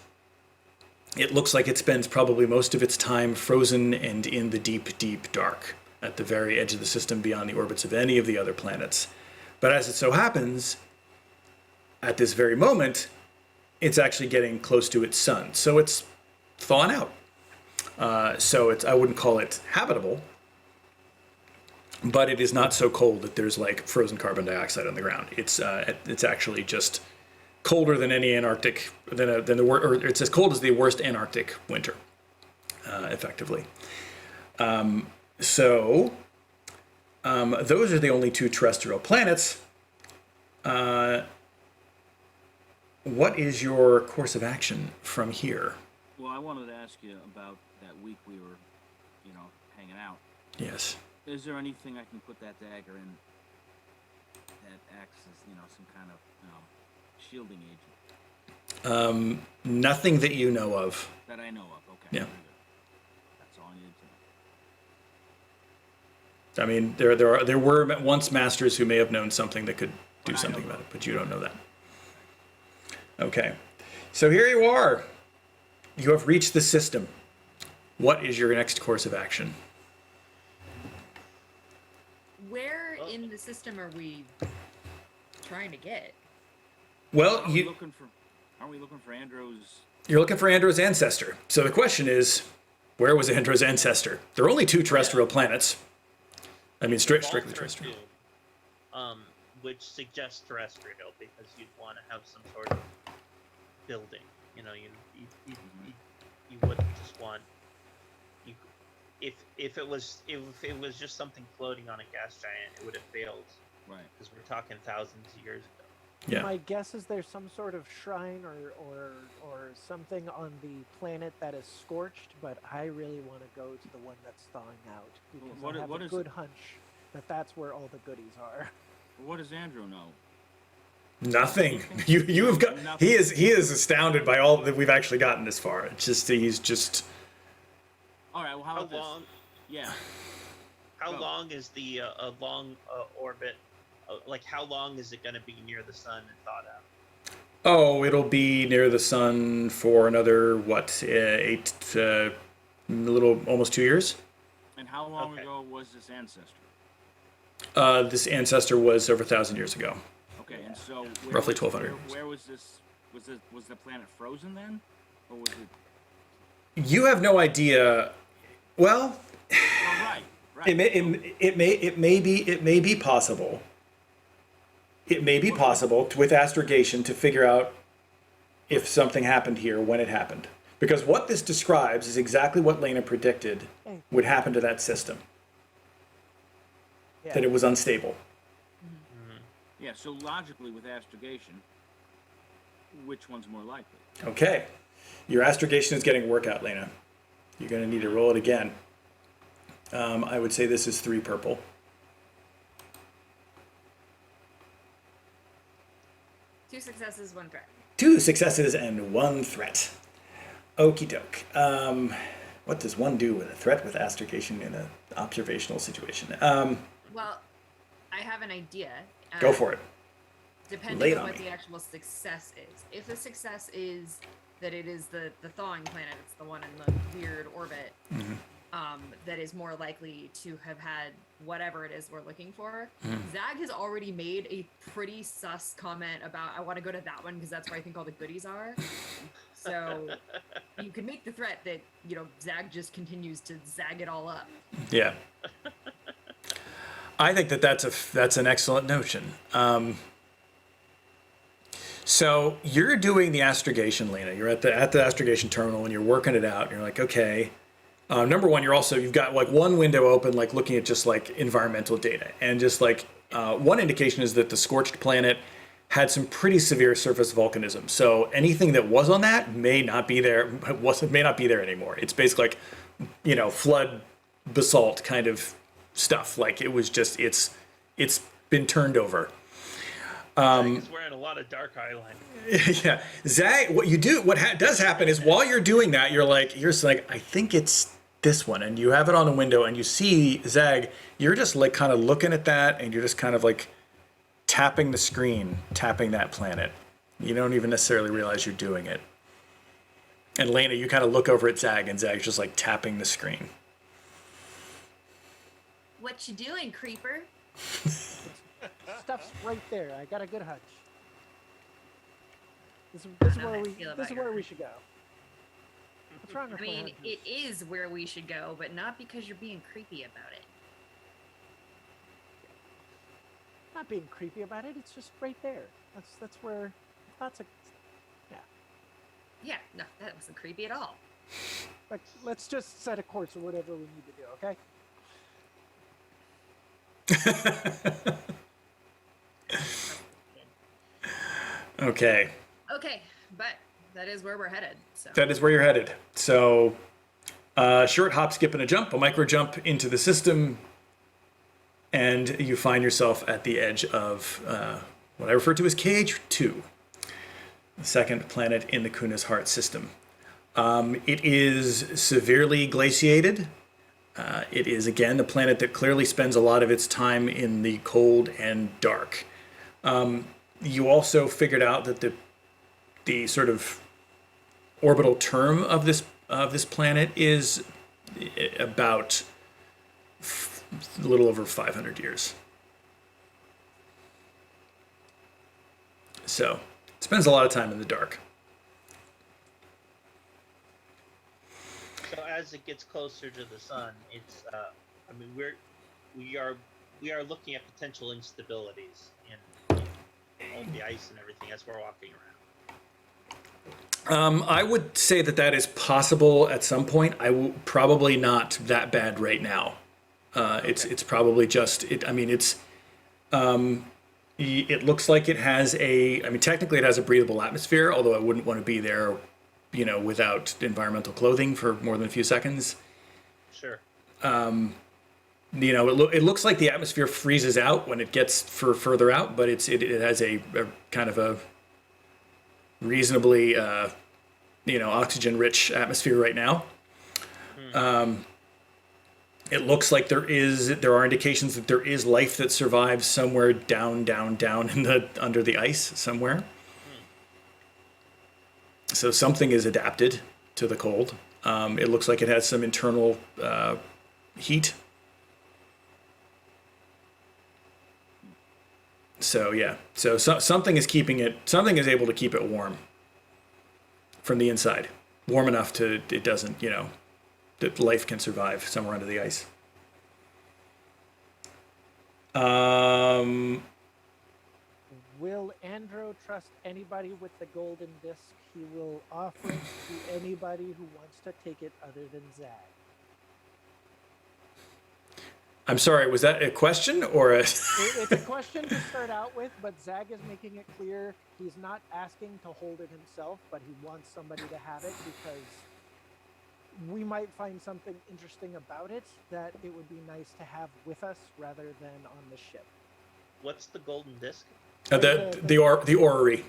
It looks like it spends probably most of its time frozen and in the deep, deep dark, at the very edge of the system beyond the orbits of any of the other planets. But as it so happens, at this very moment, it's actually getting close to its sun. So it's thawing out. I wouldn't call it habitable, but it is not so cold that there's like frozen carbon dioxide on the ground. It's actually just colder than any Antarctic, it's as cold as the worst Antarctic winter, effectively. Those are the only 2 terrestrial planets. What is your course of action from here? Well, I wanted to ask you about that week we were, hanging out. Yes. Is there anything I can put that dagger in that acts as, some kind of, shielding agent? Nothing that you know of. That I know of. Okay. Yeah. Very good. That's all I needed to know. I mean, there were once masters who may have known something that could do something about it, but you don't know that. Okay. So here you are. You have reached the system. What is your next course of action? Where in the system are we trying to get? Well, Aren't we looking for Andro's? You're looking for Andro's ancestor. So the question is, where was Andro's ancestor? There are only 2 terrestrial planets. I mean, strictly terrestrial. Which suggests terrestrial because you'd want to have some sort of building. You wouldn't just want. If it was just something floating on a gas giant, it would have failed. Right. Because we're talking thousands of years ago. Yeah. My guess is there's some sort of shrine or something on the planet that is scorched, but I really want to go to the one that's thawing out because I have a good hunch that that's where all the goodies are. What does Andrew know? Nothing. You have got. Nothing. He is astounded by all that we've actually gotten this far. It's just he's just. All right. Well, how about long? this? Yeah. How Go. long is the long orbit? Like how long is it going to be near the sun and thawed out? Oh, it'll be near the sun for another what, a little almost 2 years. And how long Okay. ago was this ancestor? This ancestor was over 1,000 years ago. Okay, and so Roughly was- 1200 Where, where was this? Was the planet frozen then, or was it? You have no idea. Well, Oh, right, right. it may be possible. It may be possible with astrogation to figure out if something happened here when it happened. Because what this describes is exactly what Lena predicted would happen to that system. Yeah. That it was unstable. Yeah. So logically, with astrogation, which one's more likely? Okay. Your astrogation is getting workout, Lena. You're going to need to roll it again. I would say this is 3 purple. Two successes, one threat. 2 successes and 1 threat. Okie doke. What does one do with a threat with astrogation in an observational situation? Well, I have an idea. Go for it. Lay Depending it on on what me. the actual success is. If the success is that it is the thawing planet, it's the one in the weird orbit, that is more likely to have had whatever it is we're looking for. Zag has already made a pretty sus comment about, I want to go to that one because that's where I think all the goodies are. So you can make the threat that, Zag just continues to zag it all up. Yeah. I think that's an excellent notion. So you're doing the astrogation, Lena. You're at the astrogation terminal and you're working it out. You're like, okay. Number one, you've got like one window open, like looking at just like environmental data, and just like one indication is that the scorched planet had some pretty severe surface volcanism. So anything that was on that may not be there. May not be there anymore. It's basically like, flood basalt kind of stuff. Like it was just it's been turned over. He's wearing a lot of dark eyeliner. Yeah, Zag. What you do, does happen is while you're doing that, you're just like, I think it's this one, and you have it on the window, and you see Zag. You're just like kind of looking at that, and you're just kind of like tapping the screen, tapping that planet. You don't even necessarily realize you're doing it. And Lena, you kind of look over at Zag, and Zag's just like tapping the screen. What you doing, creeper? Stuff's right there. I got a good hunch. This is know how where I we. feel This is about your where we hunches. should go. What's wrong I with my mean, hunches? it is where we should go, but not because you're being creepy about it. Not being creepy about it. It's just right there. That's where lots of. Yeah. Yeah, no, that wasn't creepy at all. Like, let's just set a course or whatever we need to do. Okay. Okay. Okay, but that is where we're headed. So That is where you're headed. So, short hop, skip, and a jump, a micro jump into the system, and you find yourself at the edge of what I refer to as KH2, the second planet in the Kuna's Heart system. It is severely glaciated. It is, again, a planet that clearly spends a lot of its time in the cold and dark. You also figured out that the sort of orbital term of this planet is about a little over 500 years. So it spends a lot of time in the dark. So as it gets closer to the sun, it's I mean we are looking at potential instabilities in all the ice and everything as we're walking around. I would say that is possible at some point. Probably not that bad right now. It's probably just it. I mean, it looks like it has technically it has a breathable atmosphere. Although I wouldn't want to be there, without environmental clothing for more than a few seconds. Sure. It looks like the atmosphere freezes out when it gets further out, but it has a kind of a reasonably oxygen-rich atmosphere right now. It looks like there are indications that there is life that survives somewhere down in under the ice somewhere. So something is adapted to the cold. It looks like it has some internal heat. So yeah, so something is keeping it. Something is able to keep it warm from the inside, warm enough to it doesn't, that life can survive somewhere under the ice. Will Andro trust anybody with the golden disc? He will offer it to anybody who wants to take it other than Zag. I'm sorry, was that a question or a? It's a question to start out with, but Zag is making it clear he's not asking to hold it himself, but he wants somebody to have it because we might find something interesting about it that it would be nice to have with us rather than on the ship. What's the golden disc? The orrery.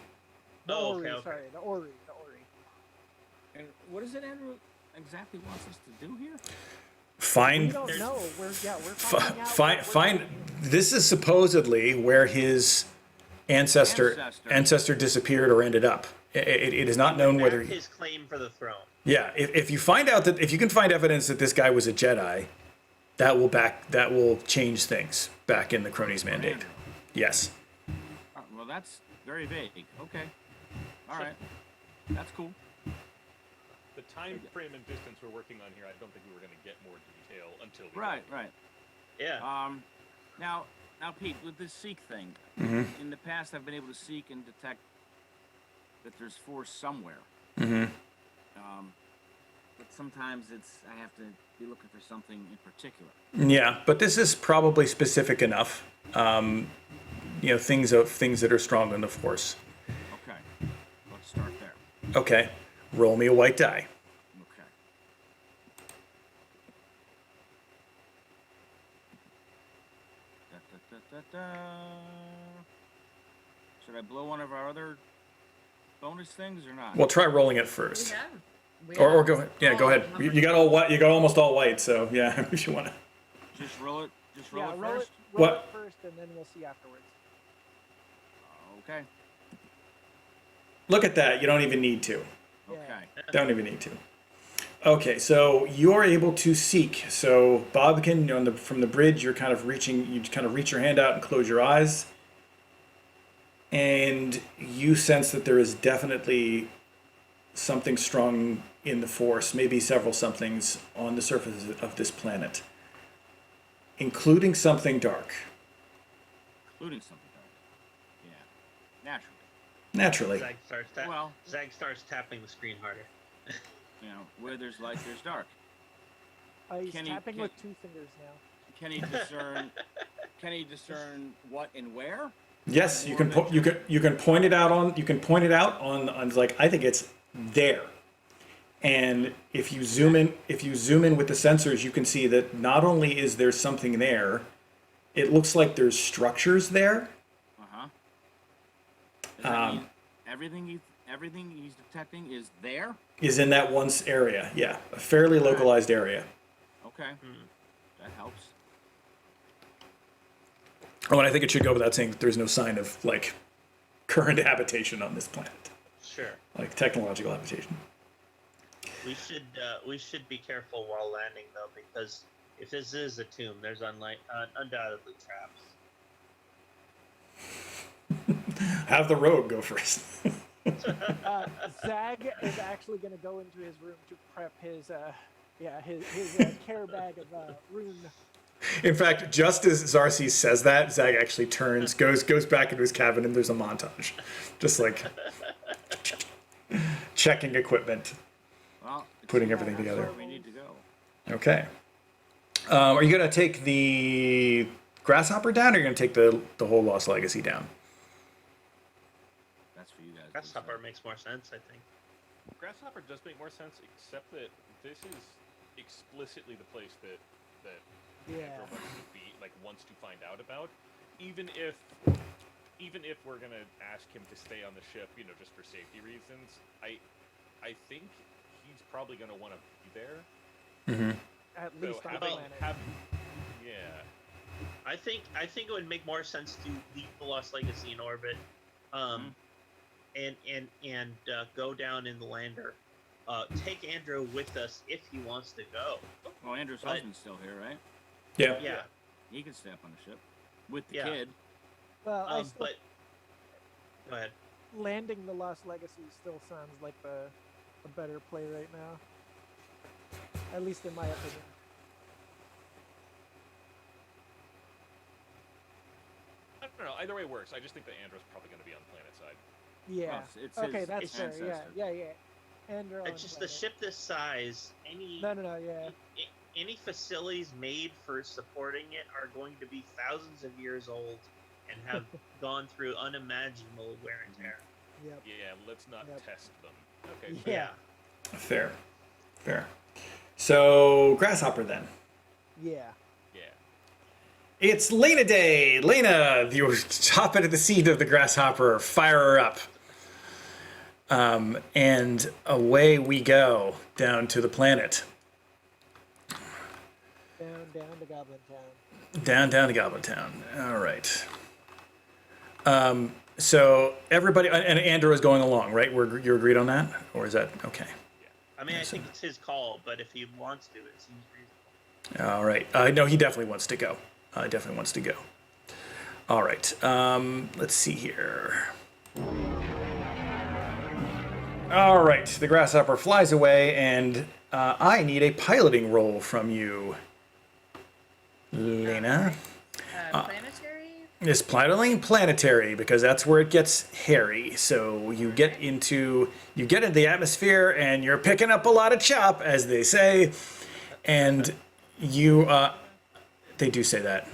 The Oh, orrery, okay. sorry, the orrery. And what is it Andrew exactly wants us to do here? We Find don't know. We're finding out. find. This is supposedly where his ancestor disappeared or ended up. It is not known whether his claim for the throne. Yeah, if you find out that if you can find evidence that this guy was a Jedi, that will change things back in the Cronies mandate. Yes. Well, that's very vague. Okay. All right. That's cool. The time frame and distance we're working on here, I don't think we were going to get more detail until we Right. Right. Yeah. Now, Pete, with this seek thing, Mm-hmm. in the past, I've been able to seek and detect that there's force somewhere. Mm-hmm. But sometimes I have to be looking for something in particular. Yeah, but this is probably specific enough. Things that are strong in the Force. Okay. Let's start there. Okay, roll me a white die. Okay. Should I blow one of our other bonus things or not? Well, try rolling it We first, have. We or have go ahead. Yeah, go ahead. You got all white. You got almost all white. So yeah, if you want to. Just roll it. Just roll Yeah, it roll first. it, roll What? it first, and then we'll see afterwards. Okay. Look at that. You don't even need to. Yeah. Okay. Don't even need to. Okay, so you're able to seek. So Bobkin, from the bridge, you're kind of reaching. You kind of reach your hand out and close your eyes, and you sense that there is definitely something strong in the Force. Maybe several somethings on the surface of this planet, including something dark. Including something dark. Yeah. Naturally. Naturally. Zag starts tapping the screen harder. Where there's light, there's dark. He's Can he- tapping can- with 2 fingers now. Can he discern? Can he discern what and where? Yes, you can point it out on like I think it's there. And if you zoom in with the sensors, you can see that not only is there something there, it looks like there's structures there. Uh huh. Does that mean everything he's detecting is there? Is in that one area. Yeah, a fairly localized area. Okay. That helps. Oh, and I think it should go without saying that there's no sign of like current habitation on this planet, Sure. like technological habitation. We should be careful while landing though, because if this is a tomb, there's undoubtedly traps. Have the rogue go first. Zag is actually going to go into his room to prep his care bag of rune. In fact, just as Zarcy says that, Zag actually turns, goes back into his cabin, and there's a montage, just like checking equipment, Well, putting everything together. where we need to go. Okay. Are you gonna take the grasshopper down, or are you gonna take the whole Lost Legacy down? That's for you guys. to Grasshopper decide. makes more sense, I think. Grasshopper does make more sense, except that this is explicitly the place that Yeah. Andrew wants to find out about. Even if we're gonna ask him to stay on the ship, just for safety reasons, I think he's probably gonna want to be there. Mm-hmm. At So least on the having, planet. yeah. I think it would make more sense to leave the Lost Legacy in orbit, and go down in the lander. Take Andrew with us if he wants to go. Well, Andrew's But- husband's still here, right? Yeah. Yeah. He can stay up on the ship with the Yeah. kid. Well, I still, But go ahead. landing the Lost Legacy still sounds like a better play right now. At least in my opinion. I don't know. Either way works. I just think that Andrew's probably going to be on the planet side. Yeah. Well, it's Okay, his that's fair. ancestor. Yeah. Andrew. It's just the ship this size. Any No, yeah. any facilities made for supporting it are going to be thousands of years old and have gone through unimaginable wear and tear. Yep. Yeah, let's not Yep. test them. Okay. Yeah. Fair. So Grasshopper then. Yeah. Yeah. It's Lena Day. Lena, you hop into the seat of the Grasshopper, fire her up. And away we go down to the planet. Down to Goblin Town. Down to Goblin Town. All right. So everybody, and Andrew is going along, right? You agreed on that? Or is that, okay. I mean, I think it's his call, but if he wants to, it seems reasonable. All right. No, he definitely wants to go. All right. Let's see here. All right. The Grasshopper flies away, and I need a piloting roll from you, Lena. Planetary? It's piloting planetary because that's where it gets hairy. So you get into the atmosphere, and you're picking up a lot of chop, as they say, and you. They do say that.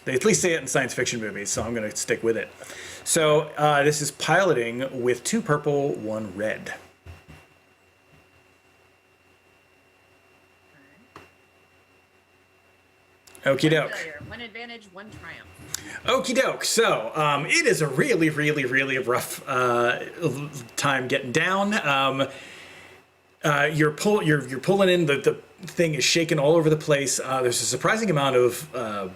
They at least say it in science fiction movies, so I'm going to stick with it. So this is piloting with 2 purple, 1 red. Okie doke. Failure. 1 advantage, 1 triumph. Okie doke. So it is a really, really, really rough time getting down. You're pulling in. The thing is shaking all over the place. There's a surprising amount of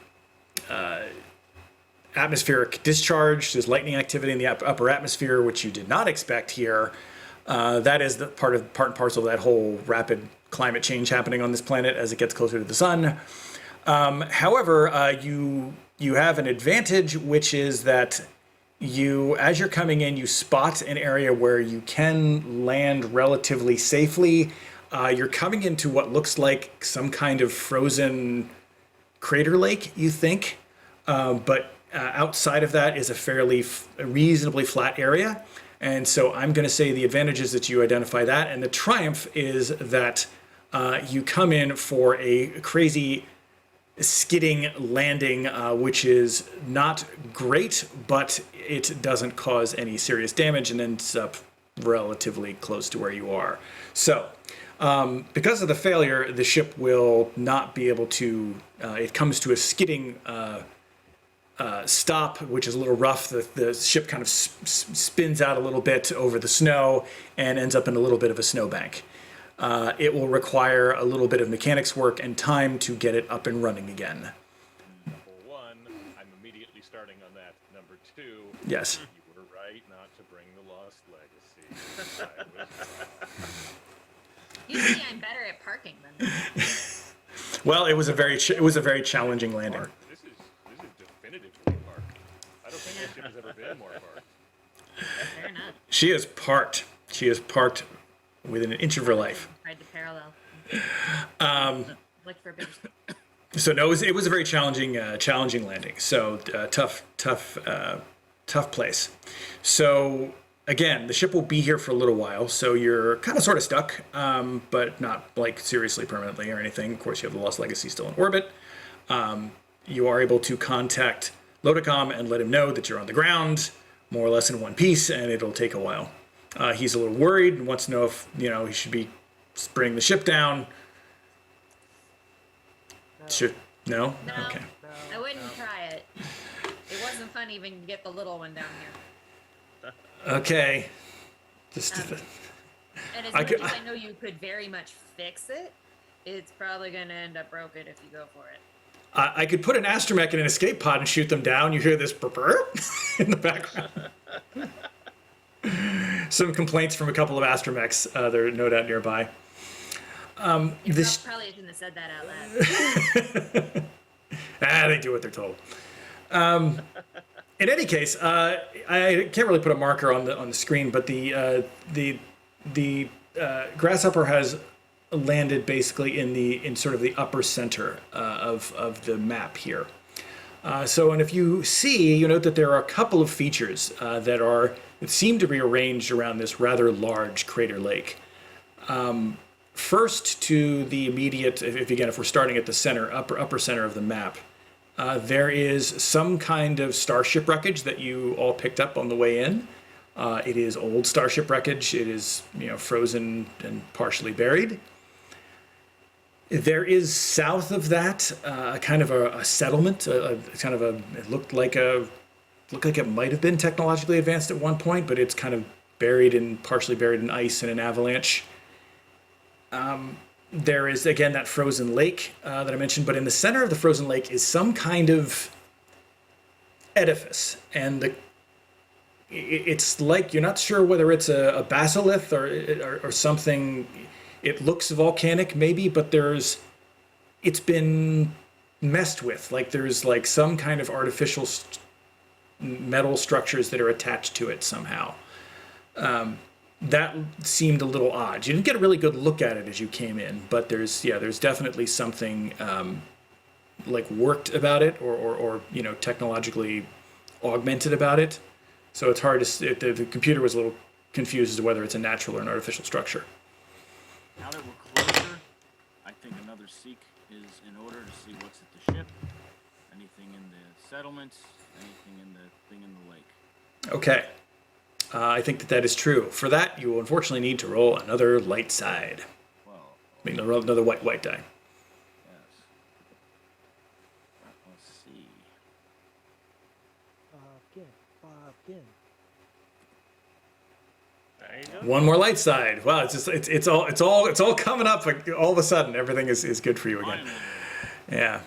atmospheric discharge. There's lightning activity in the upper atmosphere, which you did not expect here. That is the part and parcel of that whole rapid climate change happening on this planet as it gets closer to the sun. However, you have an advantage, which is that as you're coming in, you spot an area where you can land relatively safely. You're coming into what looks like some kind of frozen crater lake, you think, but outside of that is a fairly reasonably flat area. And so I'm going to say the advantage is that you identify that, and the triumph is that you come in for a crazy skidding landing, which is not great, but it doesn't cause any serious damage and ends up relatively close to where you are. So because of the failure, the ship will not be able to, it comes to a skidding stop, which is a little rough. The ship kind of spins out a little bit over the snow and ends up in a little bit of a snowbank. It will require a little bit of mechanics work and time to get it up and running again. Number 1, I'm immediately starting on that. Number 2, Yes. you were right not to bring the Lost Legacy. I was Usually I'm better at parking than Well, it was a very challenging landing. parked. This is definitively parked. I don't think that ship has ever been more parked. fair enough. She is parked. She is parked within an inch of her life. Tried to parallel. Looked for a bigger. So no, it was a very challenging landing. So tough place. So again, the ship will be here for a little while. So you're kind of sort of stuck, but not like seriously permanently or anything. Of course, you have the Lost Legacy still in orbit. You are able to contact Lodicom and let him know that you're on the ground, more or less in one piece, and it'll take a while. He's a little worried and wants to know if he should be bringing the ship down. No? No. Okay. I wouldn't try it. It wasn't fun even to get the little one down here. Okay. Just And as I much could- as I know you could very much fix it, it's probably going to end up broken if you go for it. I could put an astromech in an escape pod and shoot them down. You hear this burr in the background. Some complaints from a couple of astromechs. They're no doubt nearby. This Probably shouldn't have said that out loud. they do what they're told. In any case, I can't really put a marker on the screen, but the grasshopper has landed basically in sort of the upper center of the map here. And if you see, you note that there are a couple of features that seem to be arranged around this rather large crater lake. First, to the immediate, if we're starting at the center, upper center of the map, there is some kind of starship wreckage that you all picked up on the way in. It is old starship wreckage. It is frozen and partially buried. There is south of that kind of a settlement, it looked like it might have been technologically advanced at one point, but it's kind of partially buried in ice and an avalanche. There is, again, that frozen lake that I mentioned, but in the center of the frozen lake is some kind of edifice, and it's like you're not sure whether it's a basilisk or something. It looks volcanic, maybe, but it's been messed with. Like there's like some kind of artificial metal structures that are attached to it somehow. That seemed a little odd. You didn't get a really good look at it as you came in, but there's definitely something like worked about it or technologically augmented about it. So it's hard to. The computer was a little confused as to whether it's a natural or an artificial structure. Now that we're closer, I think another seek is in order to see what's at the ship, anything in the settlements, anything in the thing in the lake. Okay. I think that is true. For that, you will unfortunately need to roll another light side. Well, Another white die. yes. Let's see. Again. There you go. One more light side. Wow, it's all coming up. Like all of a sudden, everything is good for you again. Finally.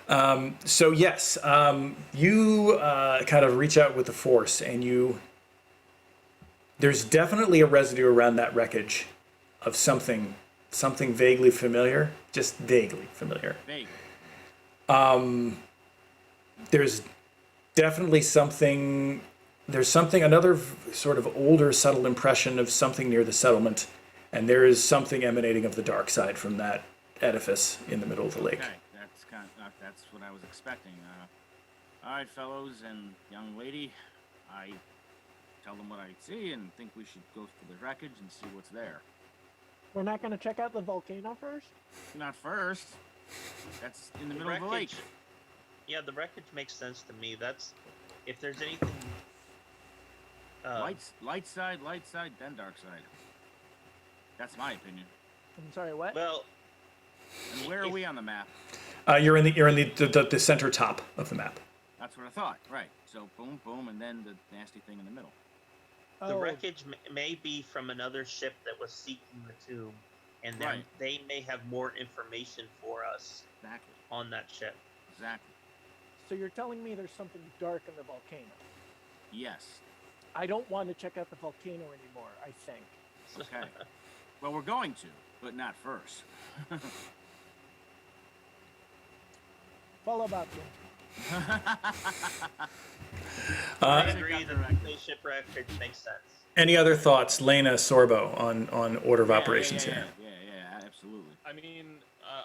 Yeah. So yes, you kind of reach out with the force, and there's definitely a residue around that wreckage of something vaguely familiar, just vaguely familiar. Vague. There's definitely another sort of older, subtle impression of something near the settlement, and there is something emanating of the dark side from that edifice in the middle of the lake. Okay, that's what I was expecting. All right, fellows and young lady, I tell them what I see and think we should go to the wreckage and see what's there. We're not going to check out the volcano first? Not first. That's in the middle of the lake. Yeah, the wreckage makes sense to me. That's if there's anything. Light side, then dark side. That's my opinion. I'm sorry, what? Well, And where are we on the map? You're in the center top of the map. That's what I thought. Right. So boom, boom, and then the nasty thing in the middle. the Oh, wreckage may be from another ship that was seeking the tomb, and then Right. they may have more information for us Exactly. on that ship. Exactly. so you're telling me there's something dark in the volcano? Yes. I don't want to check out the volcano anymore, I think. Okay. Well, we're going to, but not first. Follow about you. I Uh, agree that Correct. the ship wreckage makes sense. any other thoughts, Lena, Sorbo, on order of operations yeah, here? Yeah, absolutely. I mean,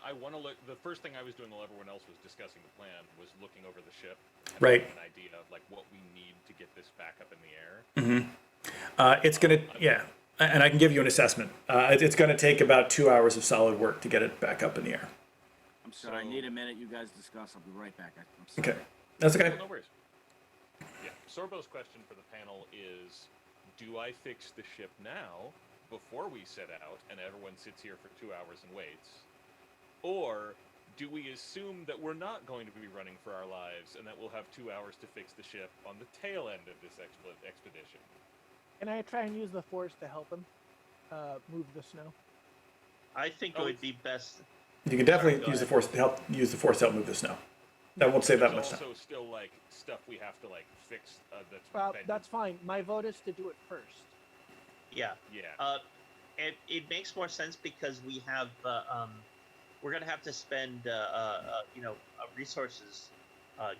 I want to look. The first thing I was doing while everyone else was discussing the plan was looking over the ship. And Right. having an idea of like what we need to get this back up in the air. It's gonna, and I can give you an assessment. It's gonna take about 2 hours of solid work to get it back up in the air. I'm sorry. I So- need a minute. You guys discuss. I'll be right back. I'm sorry. Okay, that's okay. No worries. Yeah. Sorbo's question for the panel is: do I fix the ship now before we set out, and everyone sits here for 2 hours and waits, or do we assume that we're not going to be running for our lives and that we'll have 2 hours to fix the ship on the tail end of this expedition? Can I try and use the force to help him move the snow? I think it Oh, would be best. You can definitely Sorry, go use the ahead. force to help move the snow. That won't save that There's much time. also still like stuff we have to like fix. That's Well, pending. that's fine. My vote is to do it first. Yeah. Yeah. It makes more sense because we have we're gonna have to spend resources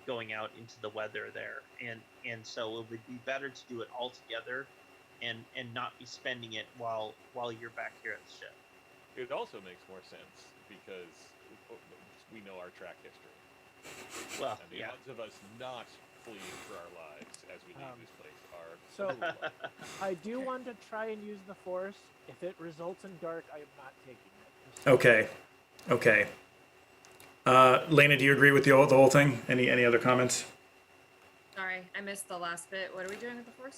going out into the weather there, and so it would be better to do it all together, and not be spending it while you're back here at the ship. It also makes more sense because we know our track history. Well, And the yeah. odds of us not fleeing for our lives as we leave this place are So a little low. I do want to try and use the Force. If it results in dark, I am not taking it. Just- Okay. Okay. Lena, do you agree with the whole thing? Any other comments? Sorry, I missed the last bit. What are we doing with the force?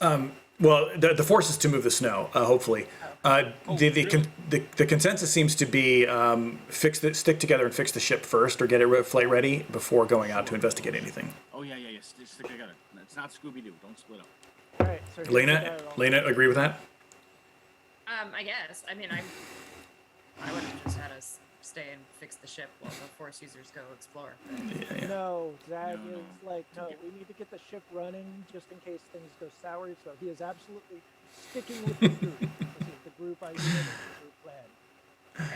Well, the force is to move the snow, hopefully. The consensus seems to be stick together and fix the ship first, or get it flight ready before going out to investigate anything. Oh yeah. Stick together. It's not Scooby Doo. Don't split up. All right. So here's the Lena, barrel. Lena, agree with that? I guess. I mean, I would have just had us stay and fix the ship while the force users go explore. But Yeah. No, Zag No. is like, no, we need to get the ship running just in case things go sour. So he is absolutely sticking with the group. This is the group idea, this is the group plan.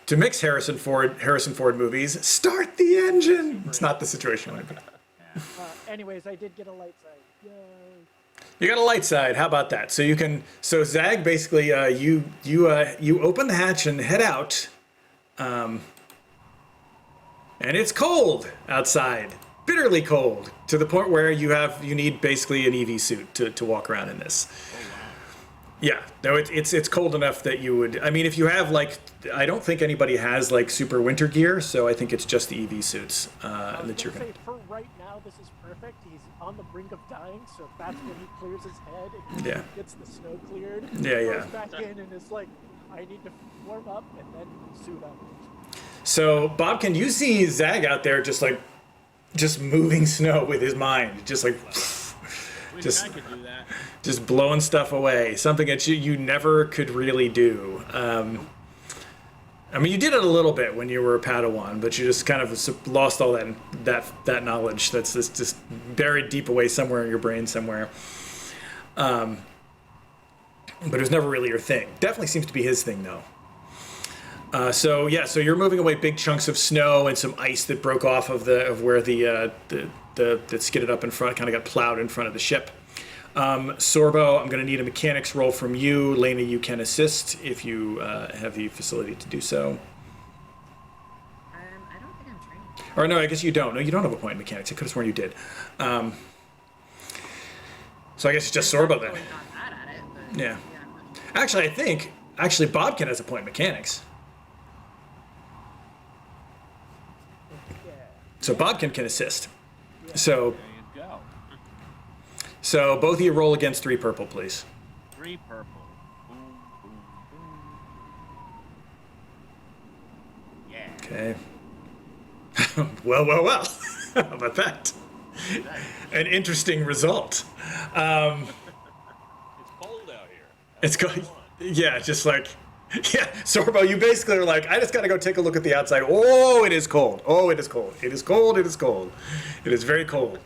To mix Harrison Ford movies, start the engine. It's not the situation. Anyways, I did get a light side. Yay. You got a light side. How about that? So you can. So Zag, basically, you open the hatch and head out, and it's cold outside, bitterly cold, to the point where you need basically an EV suit to walk around in this. Yeah, no, it's cold enough that you would. I mean, if you have I don't think anybody has super winter gear, so I think it's just the EV suits I was that you're gonna gonna. say, for right now, this is perfect. He's on the brink of dying, so that's when he clears his head and Yeah. gets the snow cleared. Yeah, goes yeah. back in and is like, I need to warm up and then suit up. So Bob, can you see Zag out there just moving snow with his mind, just Wish Just- I could do that. just blowing stuff away, something that you never could really do. I mean, you did it a little bit when you were a Padawan, but you just kind of lost all that knowledge that's just buried deep away somewhere in your brain somewhere. But it was never really your thing. Definitely seems to be his thing, though. So you're moving away big chunks of snow and some ice that broke off of where that skidded up in front, kind of got plowed in front of the ship. Sorbo, I'm going to need a mechanics roll from you. Lena, you can assist if you have the facility to do so. I don't think I'm trained. Or no, I guess you don't. No, you don't have a point in mechanics. I could have sworn you did. So I guess it's just Sorbo then. Really not bad at it, but Yeah. I'm Actually, I think Bobkin has a point in mechanics. Yeah. So Bobkin can assist. So There you go. both of you roll against 3 purple, please. 3 purple. Boom, boom, boom. Yeah. Okay. well. How about that? An interesting result. It's cold out here. It's That's what going. I want. Yeah, just Sorbo, you basically are like, I just gotta go take a look at the outside. Oh, it is cold. Oh, it is cold. It is cold. It is cold. It is very cold.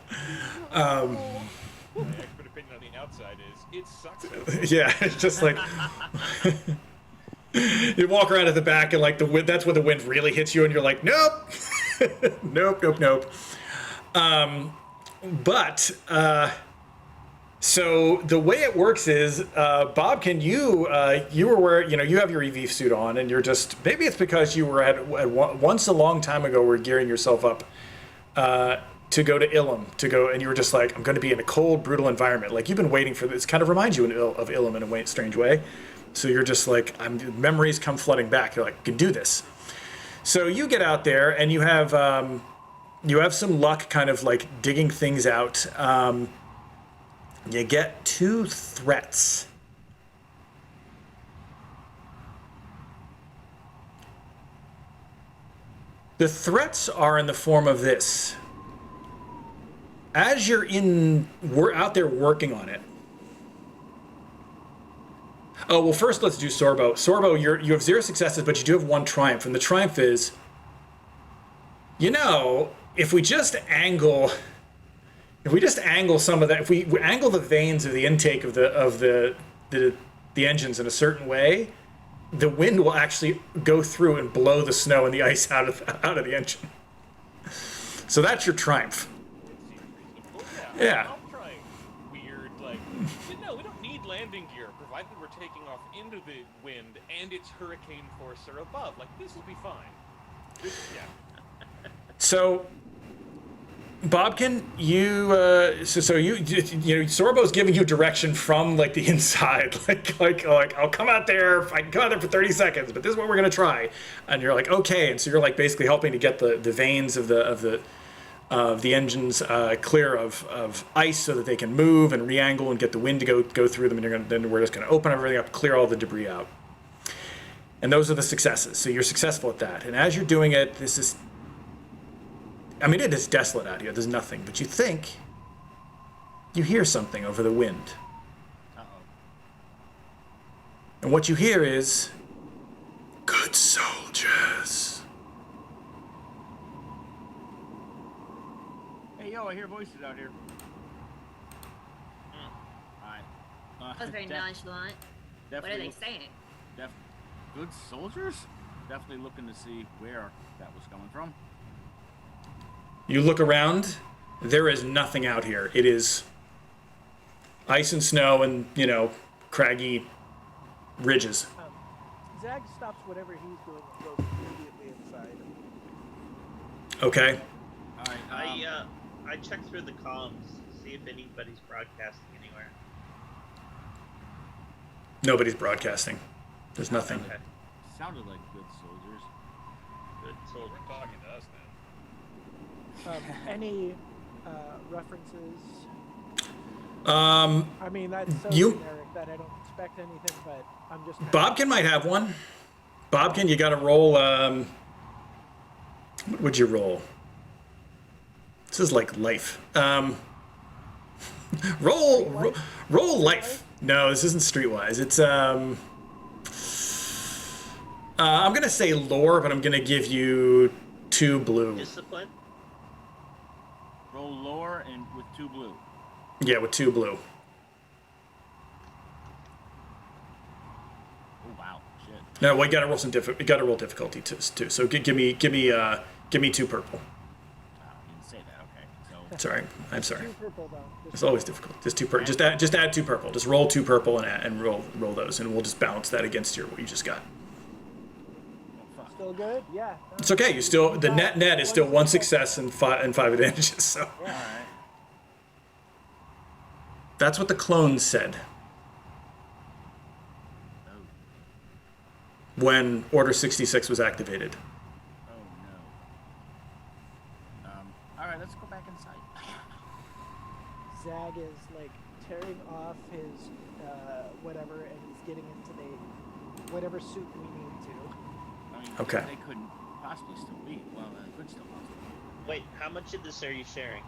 My expert opinion on the outside is it sucks out there. Yeah, it's just like you walk around at the back and the wind. That's when the wind really hits you, and you're like, nope, nope. So the way it works is, Bob, can you were where you have your EV suit on, and you're just, maybe it's because you were once a long time ago were gearing yourself up to go to Ilum and you were just like, I'm going to be in a cold, brutal environment. Like you've been waiting for this. Kind of reminds you of Ilum in a strange way. So you're just like, memories come flooding back. You're like, you can do this. So you get out there and you have some luck, kind of digging things out. You get 2 threats. The threats are in the form of this. As we're out there working on it. Oh, well, first let's do Sorbo. Sorbo, you have 0 successes, but you do have 1 triumph. And the triumph is you know, if we just angle some of that, if we angle the vanes of the intake of the engines in a certain way, the wind will actually go through and blow the snow and the ice out of the engine. So that's your triumph. It seems reasonable. Yeah. I'm trying weird, like, no, we don't need landing gear, provided we're taking off into the wind and it's hurricane force or above. Like, this will be fine. Yeah. So, Bobkin, you Sorbo's giving you direction from like the inside, like I'll come out there. I can come out there for 30 seconds, but this is what we're gonna try. And you're like, okay. And so you're like basically helping to get the vanes of the engines clear of ice so that they can move and re-angle and get the wind to go through them. And then we're just gonna open everything up, clear all the debris out. And those are the successes. So you're successful at that. And as you're doing it, it is desolate out here. There's nothing. But you think you hear something over the wind. Uh-oh. And what you hear is, good soldiers. Hey, yo, I hear voices out here. Alright. That was very nonchalant. What are they saying? Good soldiers? Definitely looking to see where that was coming from. You look around, there is nothing out here. It is ice and snow and, craggy ridges. Zag stops whatever he's doing and goes immediately inside. Okay? Alright, I checked through the comms, see if anybody's broadcasting anywhere. Nobody's broadcasting. There's nothing. Okay. sounded like good soldiers. Good soldier. We're talking to us now. Any references? Um, I mean, that's so you- generic that I don't expect anything, but I'm just. Bobkin might have one. Bobkin, you got to roll. What would you roll? This is like life. Roll life. No, this isn't streetwise. It's I'm gonna say lore, but I'm gonna give you 2 blue. Discipline? Roll lore and with 2 blue. Yeah, with 2 blue. Oh wow, shit. No, well, you gotta roll some you gotta roll difficulty too. So give me 2 purple. You didn't say that. Okay, so Sorry, I'm sorry. Two purple though. It's always difficult. Just 2 purple. Just add 2 purple. Just roll 2 purple and roll those, and we'll just balance that against what you just got. oh, fuck. Still good? Yeah. No. It's okay. You still the net is still 1 success and 5 advantages. So All right. that's what the clones said Oh, when Order 66 was activated. oh no. All right, let's go back inside. Zag is like tearing off his whatever, and he's getting into the whatever suit we need to. I mean, Okay. They couldn't possibly still be. Well, they could still possibly. Wait, how much of this are you sharing?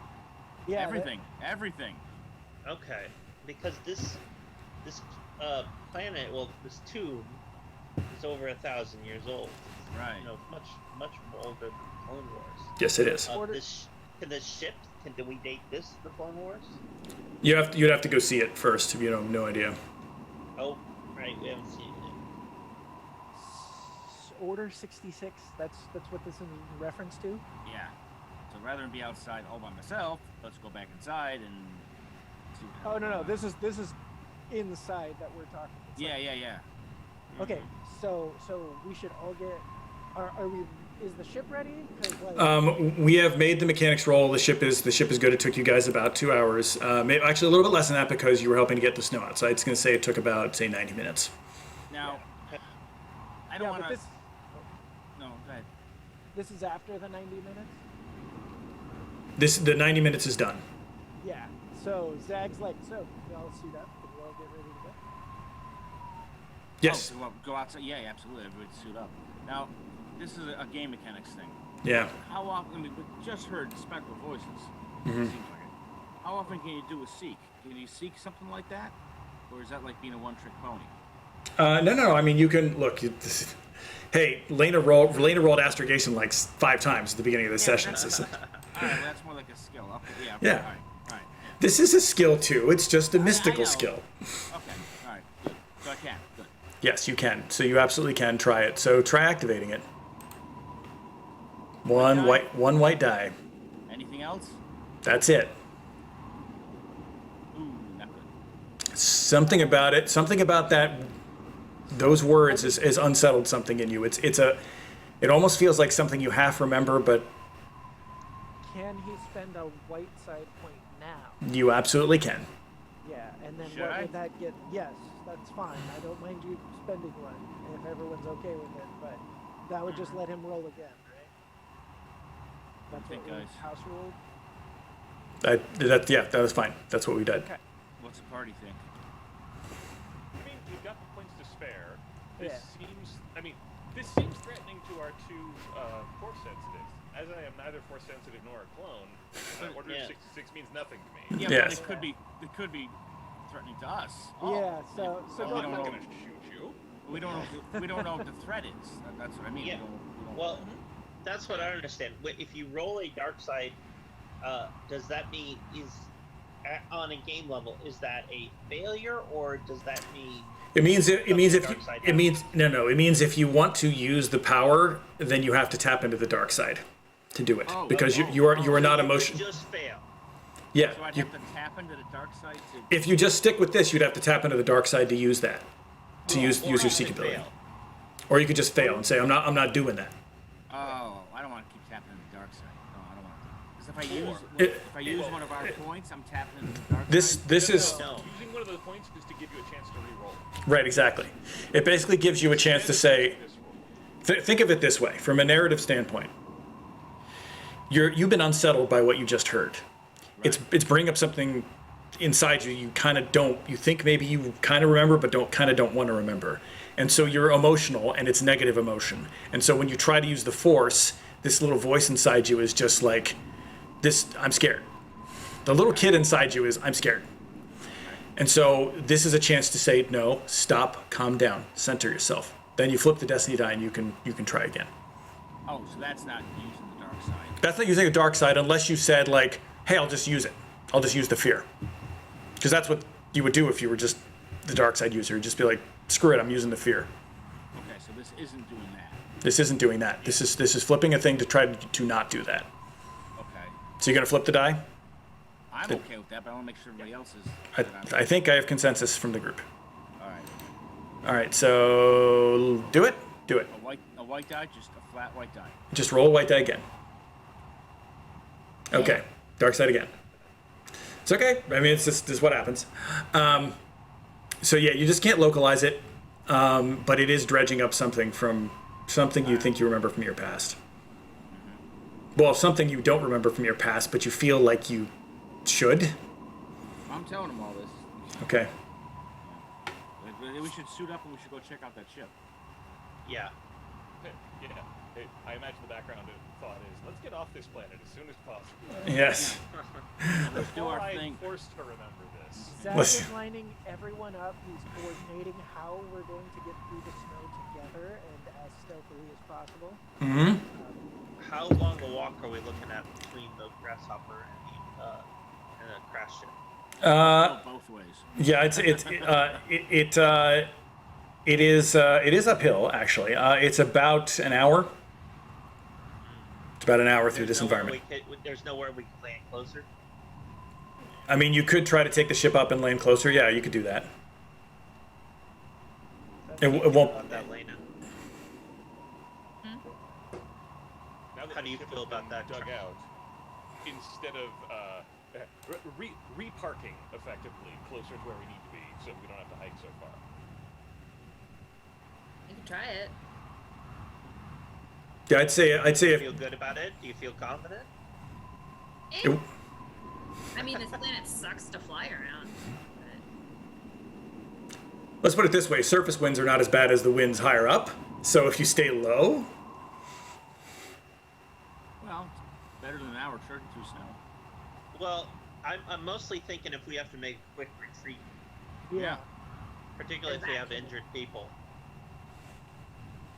Yeah. Everything. Everything. Okay, because this planet, well, this tube is over 1,000 years old. Right. You know, much older than Clone Wars. Yes, it is. Order- Can this ship? Can we date this the Clone Wars? You'd have to go see it first if you don't have no idea. Oh, right, we haven't seen it. Order 66. That's what this is in reference to. Yeah. So rather than be outside all by myself, let's go back inside and see what the Oh hell's no, going no. on. This is inside that we're talking. It's Yeah, like- yeah, yeah. Okay, so we should all get. Are we? Is the ship ready? 'Cause, like, We have made the mechanics roll. The ship is good. It took you guys about 2 hours. Actually, a little bit less than that because you were helping to get the snow outside. It's going to say it took about 90 minutes. Now, I yeah, don't but want to. this No, go ahead. this is after the 90 minutes. The 90 minutes is done. Yeah. So Zag's like, so we all suit up and we all get ready to go. Yes. Oh, well, go outside. Yeah, yeah, absolutely. Everybody suit up. Now, this is a game mechanics thing. Yeah. How often? I mean, we just heard spectral voices. Mm-hmm. Seems like it. How often can you do a seek? Can you seek something like that, or is that like being a one-trick pony? No. I mean, you can look. Hey, Lena rolled astrogation like 5 times at the beginning of the session. So, All right, well, that's more like a skill. Okay, yeah. Yeah. All right. All right. this is a skill too. It's just a I mystical know. skill. Okay. All right. Good. So I can. Good. Yes, you can. So you absolutely can try it. So try activating it. One white die. Anything else? That's it. Ooh, not good. Something about it. Something about that. Those words is unsettled something in you. It almost feels like something you half remember, but Can he spend a white side point now? you absolutely can. Yeah, and then Should what I? would that get? Yes, that's fine. I don't mind you spending one if everyone's okay with it, but that would just let him roll again, right? That's think, what we guys? house ruled. That was fine. That's what we did. Okay. What's the party think? I mean, you've got the points to spare. This Yeah. seems threatening to our 2 force sensitives. As I am neither force sensitive nor a clone, Order Yeah. of 66 means nothing to me. Yeah, Yes. but it could be threatening to us. Yeah, so we don't don't I'm know. not gonna shoot you. We don't know what the threat is. That's what I mean. Yeah. We don't, Well, that's what I understand. If you roll a dark side, does that mean on a game level is that a failure or does that mean It means if dark side it means no. It means if you want to use the power, then you have to tap into the dark side to do it Oh, because oh, you are not you would emotion. just fail? Yeah. so I'd You, have to tap into the dark side to. if you just stick with this, you'd have to tap into the dark side to use that. To use Or your have seek it ability. fail. Or you could just fail and say I'm not doing that. Oh, I don't want to keep tapping into the dark side. No, I don't want to. Because It- if I use one of our points, I'm tapping into the dark This side. this is No. Using one of those points is to give you a chance to re-roll. right exactly. It basically gives you a chance to say think of it this way from a narrative standpoint. You've been unsettled by what you just heard. It's bringing up something inside you you think maybe you kind of remember but don't want to remember, and so you're emotional and it's negative emotion, and so when you try to use the force, this little voice inside you is just like this. I'm scared. The little kid inside you is I'm scared, and so this is a chance to say no, stop, calm down, center yourself. Then you flip the destiny die and you can try again. Oh, so that's not using the dark side. That's not using a dark side unless you said like, hey, I'll just use it. I'll just use the fear. Because that's what you would do if you were just the dark side user. You'd just be like, screw it, I'm using the fear. Okay, so this isn't doing that. This isn't doing that. This is flipping a thing to try to not do that. Okay. So you're gonna flip the die? I'm okay with that, but I want to make sure everybody else is. I, that I'm- I think I have consensus from the group. All right. All right, so do it. Do it. A white die, just a flat white die. Just roll a white die again. Okay, dark side again. It's okay. I mean, it's just this is what happens. So yeah, you just can't localize it, but it is dredging up something from something you think you remember from your past. Well, something you don't remember from your past, but you feel like you should. I'm telling them all this. Okay. We should suit up and we should go check out that ship. Yeah. Yeah. I imagine the background of thought is, let's get off this planet as soon as possible. Yes. Let's do our I'm thing. forced to remember this. Zach Listen. is lining everyone up. He's coordinating how we're going to get through the snow together and as stealthily as possible. Hmm. How long a walk are we looking at between the grasshopper and the crash ship? Uh, Go both ways. yeah, it is uphill actually. It's about an hour. It's about an hour through this environment. There's nowhere we can land closer. I mean, you could try to take the ship up and land closer. Yeah, you could do that. It won't. About that, Lena. Now that How the do you ship feel has about been that, dug Chuck? out, instead of reparking effectively closer to where we need to be, so we don't have to hike so far. You can try it. Yeah, I'd say Do you if feel good about it? Do you feel confident? it, I mean, this planet sucks to fly around. But let's put it this way: surface winds are not as bad as the winds higher up. So if you stay low, Well, it's better than an hour trudging through snow. Well, I'm mostly thinking if we have to make a quick retreat, Yeah. particularly if we have injured people.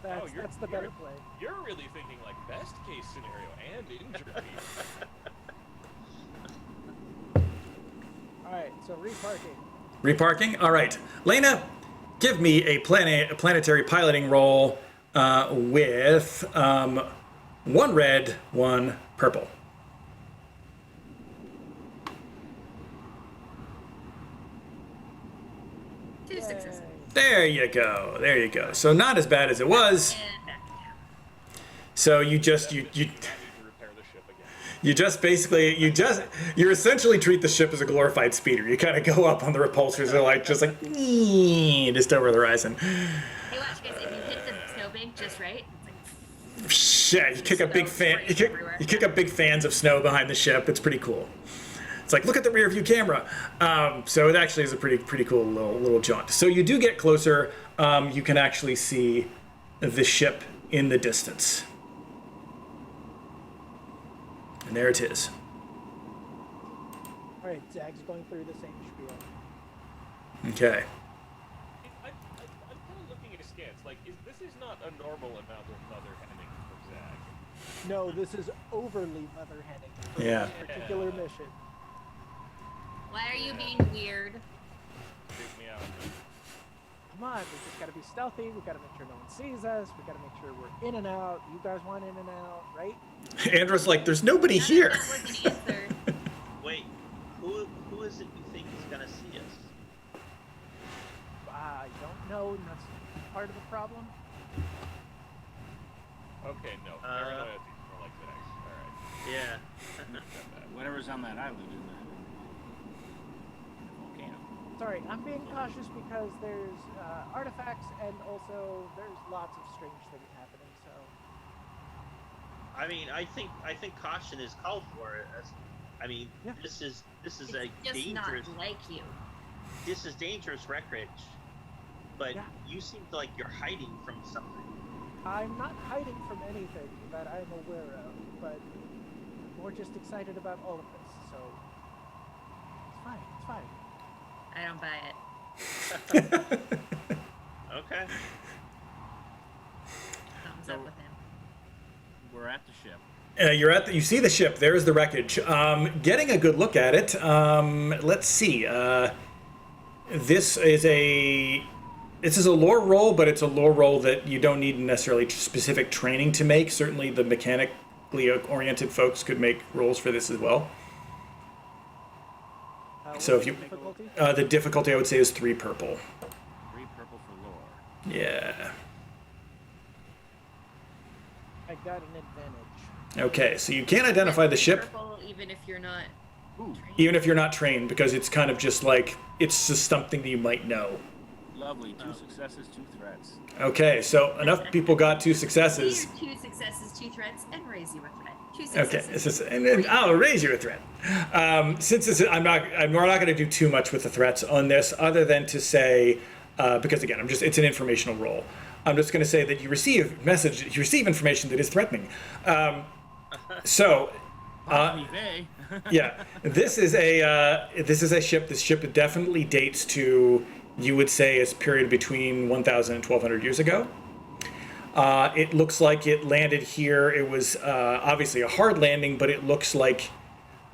That's the better play. You're really thinking like best case scenario and injury. All right, so reparking. Reparking? All right. Lena, give me a planetary piloting roll with 1 red, 1 purple. Two successes. There you go. There you go. So not as bad as it was. And back down. So you just I need to repair the ship again. you essentially treat the ship as a glorified speeder. You kind of go up on the repulsors and like just over the horizon. Hey, watch, guys. If you hit the snowbank just right, it's like Shit, you kick up big fan. You kick up big fans of snow behind the ship. It's pretty cool. It's like, look at the rear view camera. So it actually is a pretty cool little jaunt. So you do get closer. You can actually see the ship in the distance. And there it is. All right, Zag's going through the same spiel. Okay. I'm kind of looking at his scans. Like, this is not a normal amount of mother henning for Zag. No, this is overly mother-henning for Yeah. this particular mission. why are you being weird? Freak me out. Come on, we just gotta be stealthy. We gotta make sure no one sees us. We gotta make sure we're in and out. You guys want in and out, right? Andrew's like, there's nobody None of here. that was an answer. Wait, who is it you think is gonna see us? I don't know. And that's part of the problem. Okay, no. Paranoia seems more like Zag. Alright. Yeah. Whatever's on that island in the volcano. Sorry, I'm being cautious because there's artifacts and also there's lots of strange things happening. So I mean, I think caution is called for. I mean, Yeah. this is It's a just dangerous. not like you. This is dangerous wreckage. But Yeah. you seem like you're hiding from something. I'm not hiding from anything that I'm aware of, but we're just excited about all of this. So it's fine. It's fine. I don't buy it. Okay. Thumbs up with him. We're at the ship. You see the ship. There's the wreckage. Getting a good look at it. Let's see. This is a lore roll, but it's a lore roll that you don't need necessarily specific training to make. Certainly, the mechanically oriented folks could make rolls for this as well. So What's if you- the difficulty? The difficulty, I would say, is 3 purple. 3 purple for lore. Yeah. I got an advantage. Okay, so you can't identify the ship Purple, even if you're not. Ooh, trained. even if you're not trained, because it's kind of just like it's just something that you might know. lovely. 2 successes, 2 threats. Okay, so enough people got 2 successes. Here, 2 successes, 2 threats, and raise you a threat. 2 Okay, successes. this is, and then I'll raise you a threat. Since this is, we're not going to do too much with the threats on this, other than to say, because again, it's an informational role. I'm just going to say that you receive information that is threatening. So, Hey, yeah, this is a ship. This ship definitely dates to, you would say, is period between 1,000 and 1,200 years ago. It looks like it landed here. It was obviously a hard landing, but it looks like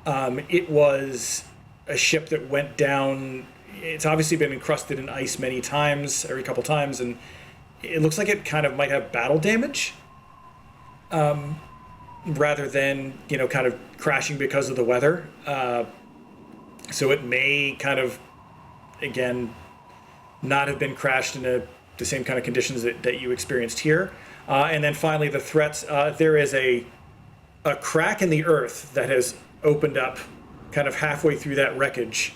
it was a ship that went down. It's obviously been encrusted in ice many times, every couple times, and it looks like it kind of might have battle damage, rather than kind of crashing because of the weather. So it may kind of, again, not have been crashed in the same kind of conditions that you experienced here. And then finally, the threats. There is a crack in the earth that has opened up kind of halfway through that wreckage,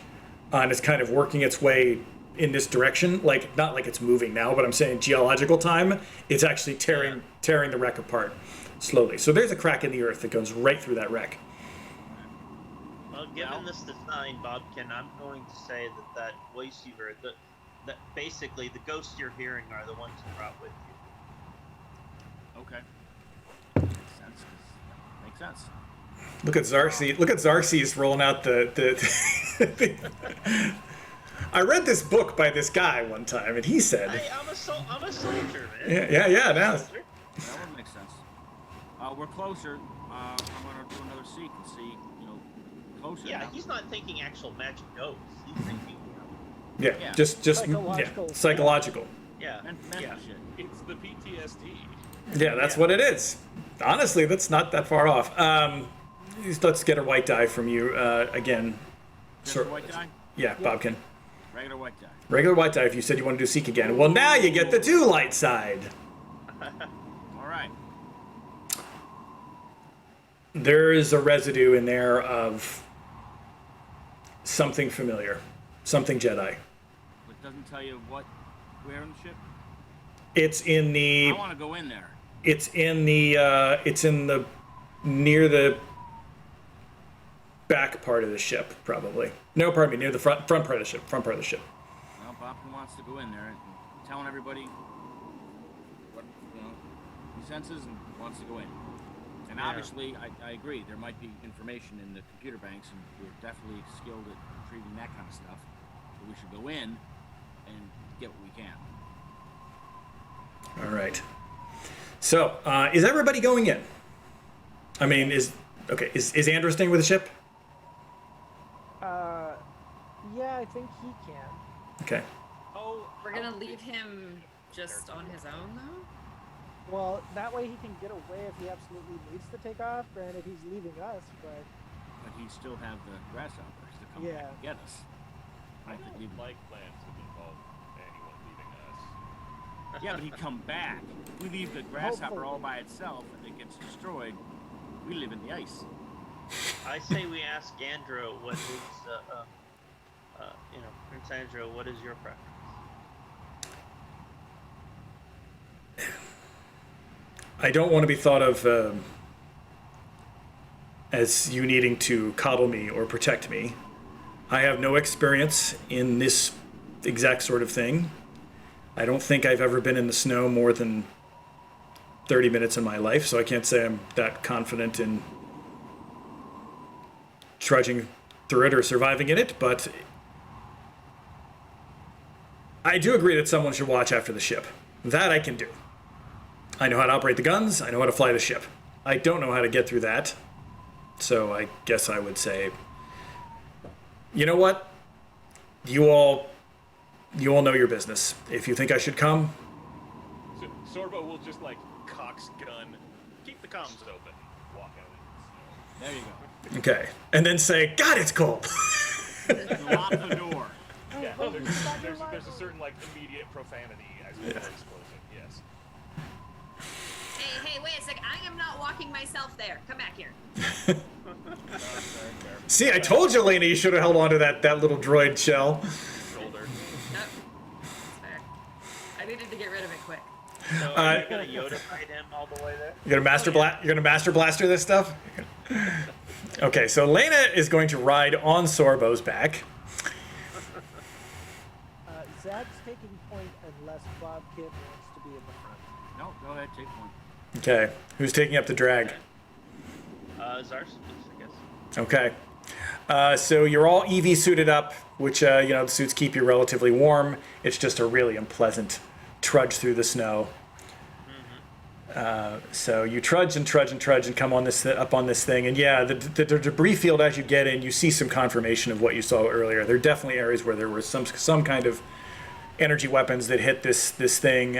and is kind of working its way in this direction. Like, not like it's moving now, but I'm saying geological time, it's actually tearing the wreck apart slowly. So there's a crack in the earth that goes right through that wreck. Well, given this design, Bobkin, I'm going to say that voice you heard, that basically the ghosts you're hearing are the ones you brought with you. Okay. Makes sense. Makes sense. Look at Xarxes rolling out the I read this book by this guy one time, and he said, I'm a soldier, man. yeah. Now, That would make sense. We're closer. I'm gonna do another seek and see, closer. Yeah, now. he's not thinking actual magic ghosts. He's thinking, yeah, Yeah. just Psychological. psychological. yeah, Mental yeah. shit. It's the PTSD. Yeah, that's Yeah. what it is. Honestly, that's not that far off. Let's get a white die from you again. Just Sort- a white die? Yeah, Bobkin. Regular white die. Regular white die if you said you want to do seek again. Well, now you get the 2 light side. All right. There is a residue in there of something familiar, something Jedi. But doesn't tell you where in the ship. It's in the. I want to go in there. It's in the. It's in the near the back part of the ship, probably. No, pardon me, near the front part of the ship. Front part of the ship. Well, Bobkin wants to go in there and telling everybody what he senses and wants to go in. And obviously, I agree. There might be information in the computer banks, and we're definitely skilled at retrieving that kind of stuff. But we should go in and get what we can. All right. So, is everybody going in? I mean, is Andrew staying with the ship? Yeah, I think he can. Okay. Oh, We're gonna leave him just on his own though. Well, that way he can get away if he absolutely needs to take off. Granted, he's leaving us, but But he still have the grasshoppers to come Yeah. back and get us. I I think don't even like plans that involve anyone leaving us. yeah, but he'd come back. We leave the grasshopper all by itself and it gets destroyed. We live in the ice. I say we ask Andrew what his, Prince Andrew, what is your preference? I don't want to be thought of as you needing to coddle me or protect me. I have no experience in this exact sort of thing. I don't think I've ever been in the snow more than 30 minutes in my life, so I can't say I'm that confident in trudging through it or surviving in it, but I do agree that someone should watch after the ship. That I can do. I know how to operate the guns, I know how to fly the ship. I don't know how to get through that, so I guess I would say, you know what? You all know your business. If you think I should come, So Sorbo will just cocks gun, keep the comms open, walk out. There you go. okay, and then say, God, it's cold. Lock the door. Yeah, Oh, there's a certain immediate profanity as the door is closing. Yes. Hey, wait a sec. I am not walking myself there. Come back here. Fair. See, I told you, Lena, you should have held on to that little droid shell. Shoulder. Nope. That's fair. I needed to get rid of it quick. So are you gonna Yoda fight him all the way there? You're gonna master blaster this stuff? Okay, so Lena is going to ride on Sorbo's back. Zad's taking point unless Bob Kid wants to be in the front. No, go ahead, take one. Okay, who's taking up the drag? Zarskus, I guess. Okay. So you're all EV suited up, which, the suits keep you relatively warm. It's just a really unpleasant trudge through the snow. So you trudge and trudge and trudge and come on up on this thing. And yeah, the debris field as you get in, you see some confirmation of what you saw earlier. There are definitely areas where there was some kind of energy weapons that hit this thing,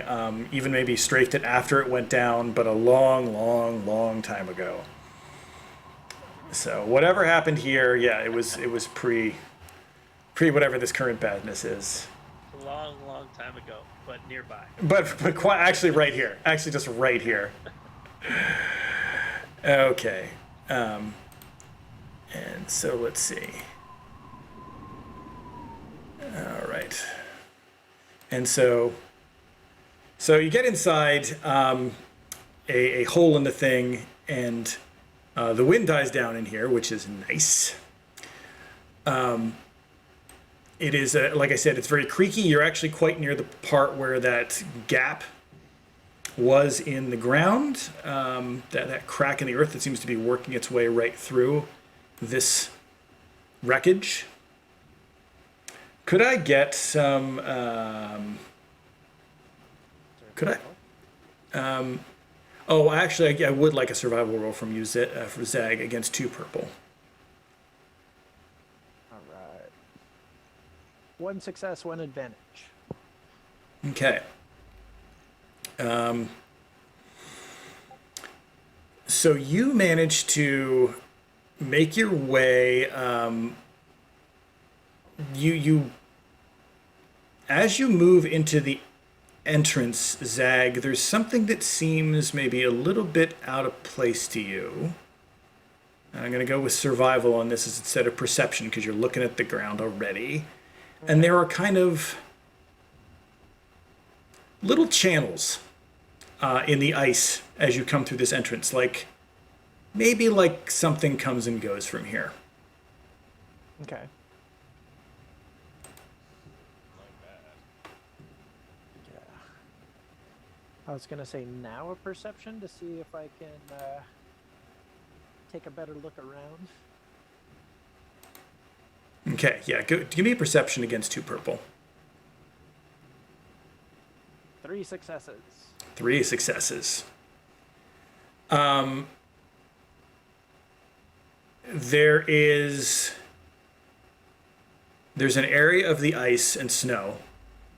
even maybe strafed it after it went down, but a long time ago. So whatever happened here, yeah, it was pre whatever this current badness is. It's a long time ago, but nearby. But quite actually right here. Actually just right here. Okay. And so let's see. All right. And so you get inside a hole in the thing, and the wind dies down in here, which is nice. It is, like I said, it's very creaky. You're actually quite near the part where that gap was in the ground, that crack in the earth that seems to be working its way right through this wreckage. Could I get some? Could I? Oh, actually, I would like a survival roll from you, for Zag, against 2 purple. All right. 1 success, 1 advantage. Okay. So you managed to make your way. You as you move into the entrance, Zag, there's something that seems maybe a little bit out of place to you. And I'm going to go with survival on this instead of perception because you're looking at the ground already. And there are kind of little channels in the ice as you come through this entrance. Like, maybe like something comes and goes from here. Okay. Yeah. I was gonna say now a perception to see if I can take a better look around. Okay, yeah, give me a perception against 2 purple. 3 successes. 3 successes. There's an area of the ice and snow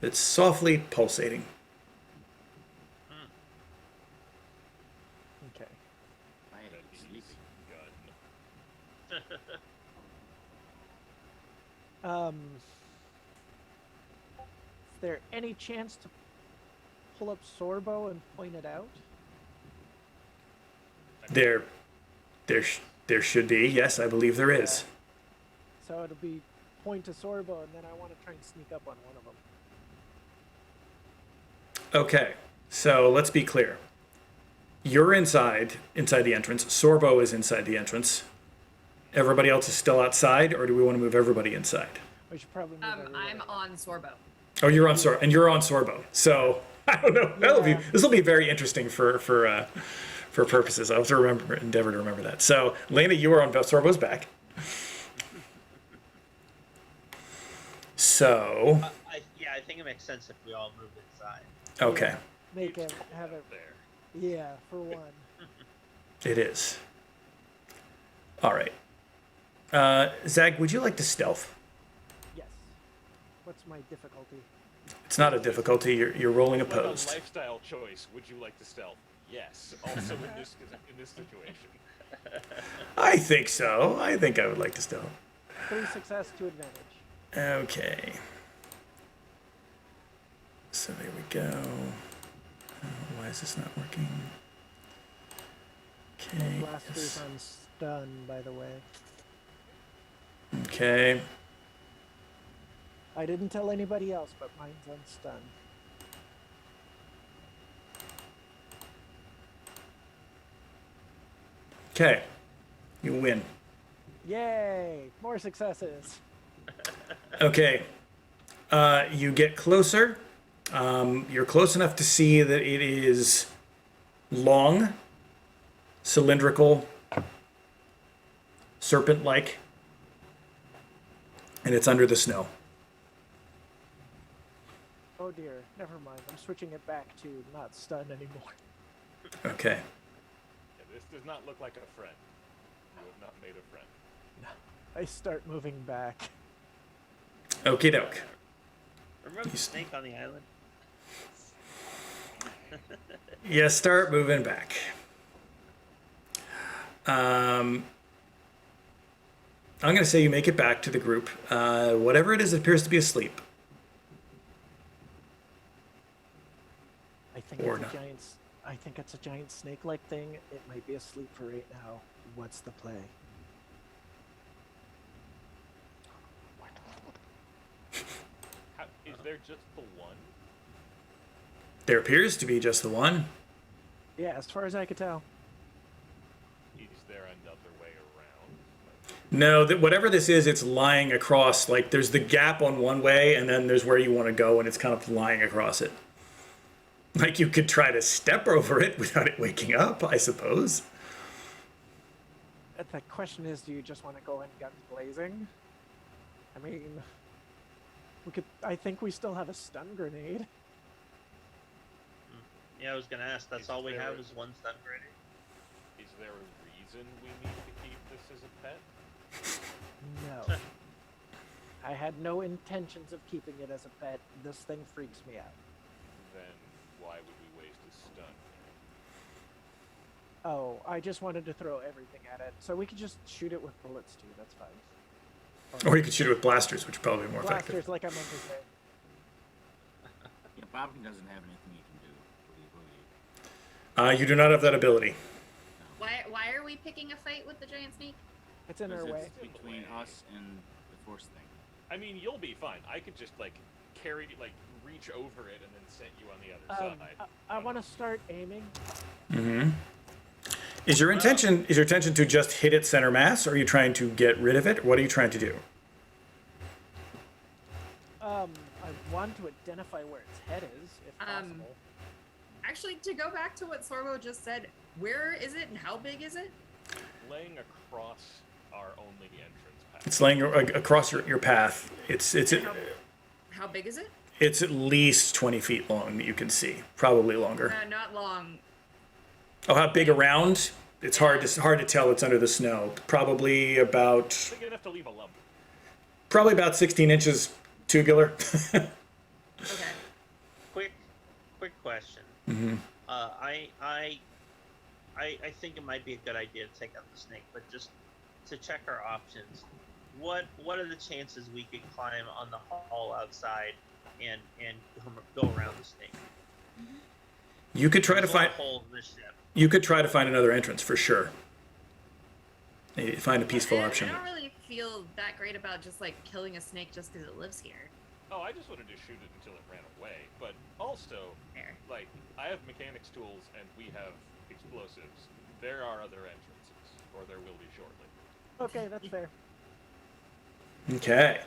that's softly pulsating. Okay. I hate sleeping. Is there any chance to pull up Sorbo and point it out? There should be. Yes, I believe there is. So it'll be point to Sorbo, and then I want to try and sneak up on one of them. Okay, so let's be clear. You're inside the entrance. Sorbo is inside the entrance. Everybody else is still outside, or do we want to move everybody inside? We should probably move everyone. I'm on Sorbo. Oh, you're on Sorbo, and you're on Sorbo. So I don't know. Yeah. This will be very interesting for purposes. I'll have to endeavor to remember that. So, Lena, you are on Sorbo's back. So, I think it makes sense if we all move inside. okay, Make it have it. There. Yeah, for one. it is. All right. Zag, would you like to stealth? Yes. What's my difficulty? It's not a difficulty. You're rolling Like opposed. a lifestyle choice. Would you like to stealth? Yes. Also in this situation. I think so. I think I would like to stealth. 3 success, 2 advantage. Okay. So there we go. Why is this not working? Okay. Blaster's on stun, by the way. Okay. I didn't tell anybody else, but mine's on stun. Okay. You win. Yay! More successes. Okay. You get closer. You're close enough to see that it is long, cylindrical, serpent-like, and it's under the snow. Oh dear, never mind. I'm switching it back to not stun anymore. Okay. Yeah, this does not look like a friend. You have not made a friend. I start moving back. Okie doke. Remember the snake on the island? You start moving back. I'm going to say you make it back to the group. Whatever it is, it appears to be asleep. I think Or it's not. a giant. I think it's a giant snake-like thing. It might be asleep for right now. What's the play? Is there just the one? There appears to be just the one. Yeah, as far as I could tell. Is there another way around? No, whatever this is, it's lying across. Like, there's the gap on one way, and then there's where you want to go, and it's kind of lying across it. Like, you could try to step over it without it waking up, I suppose. The question is, do you just want to go in guns blazing? I mean, We could. I think we still have a stun grenade. Yeah, I was gonna ask. That's Is all we there- have is one stun grenade. Is there a reason we need to keep this as a pet? No. I had no intentions of keeping it as a pet. This thing freaks me out. Then why would we waste a stun? Oh, I just wanted to throw everything at it. So we could just shoot it with bullets too. That's fine. Or you could shoot it with blasters, which are probably more effective. Blasters, like I meant to say. Yeah, Bobkin doesn't have anything he can do. What do you- You do not have that ability. Why are we picking a fight with the giant snake? It's in our Because way. it's between us and the force thing. I mean, you'll be fine. I could just like reach over it and then set you on the other side. I want to start aiming. Mm-hmm. Is your intention to just hit its center mass, or are you trying to get rid of it? What are you trying to do? I want to identify where its head is, if possible. Actually, to go back to what Sorbo just said, where is it and how big is it? Laying across our only entrance path. It's laying across your path. It's How big is it? it's at least 20 feet long that you can see, probably longer. Not long. Oh, how big around? It's hard to tell. It's under the snow. Probably about Big enough to leave a lump. 16 inches tubular. Okay. Quick question. Mm-hmm. I think it might be a good idea to take out the snake, but just to check our options, what are the chances we could climb on the hull outside and go around the snake? You could try to There's a find. hole in this ship. You could try to find another entrance for sure. Find a peaceful option. I don't really feel that great about just like killing a snake just because it lives here. Oh, I just wanted to shoot it until it ran away. But also, There. like, I have mechanics tools and we have explosives. There are other entrances, or there will be shortly. Okay, that's fair. Okay.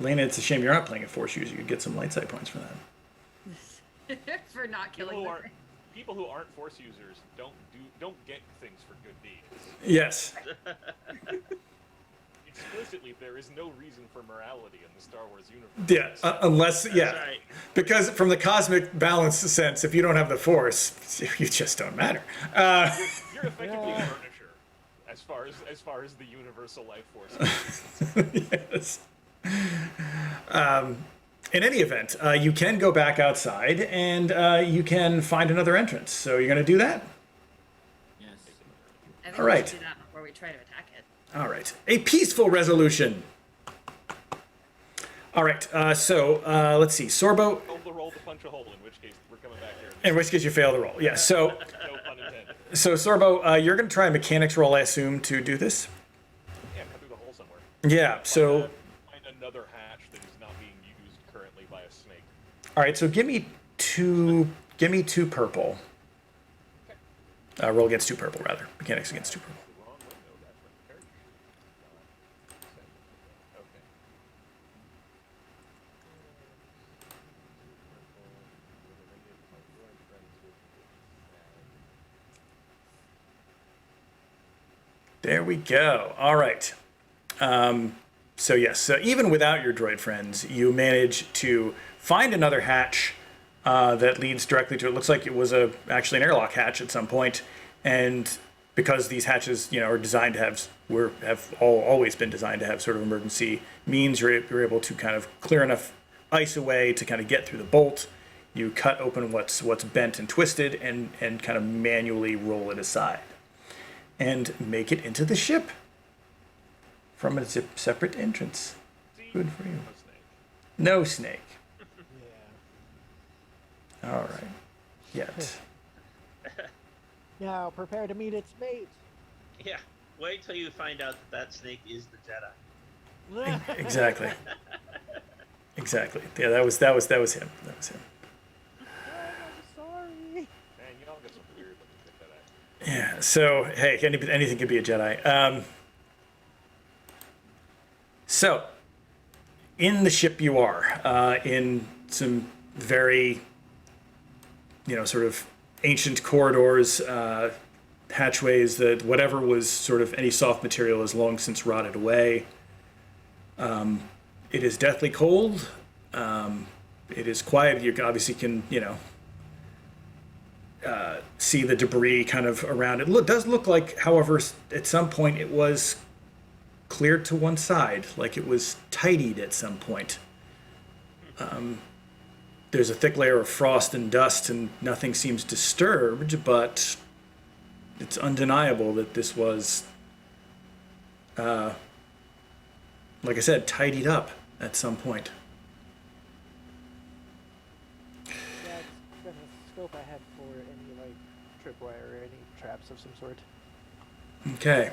Lena, it's a shame you're not playing a force user. You could get some light side points for that. For not killing the thing. People who aren't force users don't get things for good deeds. Yes. Explicitly, there is no reason for morality in the Star Wars universe. Yeah. Unless, yeah. That's right. Because from the cosmic balance sense, if you don't have the force, you just don't matter. You're effectively Yeah. furniture, as far as the universal life force. Yes. In any event, you can go back outside and you can find another entrance. So you're going to do that? Yes. I think All we right. should do that before we try to attack it. All right. A peaceful resolution. All right. So let's see. Sorbo, Roll the roll to punch a hole, in which case we're coming back here. in which case you fail the roll. Yeah. So, No pun intended. Sorbo, you're going to try a mechanics roll, I assume, to do this? Yeah, cut through the hole somewhere. Yeah. So, Find another hatch that is not being used currently by a snake. all right. So give me two purple. Roll against two purple, rather. Mechanics against two purple. The wrong window, that's what the character should have. Okay. There we go. All right. So yes, so even without your droid friends, you manage to find another hatch that leads directly to. It looks like it was actually an airlock hatch at some point, and because these hatches, are designed to have always been designed to have sort of emergency means, you're able to kind of clear enough ice away to kind of get through the bolt. You cut open what's bent and twisted, and kind of manually roll it aside, and make it into the ship from a separate entrance. See? Good for you. No snake. No snake. Yeah. All right. Yet. Now prepare to meet its mate. Yeah. Wait till you find out that snake is the Jedi. Exactly. Exactly. Yeah, that was him. That was him. I'm sorry. Man, y'all got some weird looking Jedi. Yeah. So hey, anything can be a Jedi. So, in the ship you are, in some very, sort of ancient corridors, hatchways that whatever was sort of any soft material has long since rotted away. It is deathly cold. It is quiet. You obviously can, see the debris kind of around it. It does look like, however, at some point it was cleared to one side, like it was tidied at some point. There's a thick layer of frost and dust, and nothing seems disturbed, but it's undeniable that this was, like I said, tidied up at some point. Yeah, it's gonna scope ahead for any like tripwire or any traps of some sort. Okay.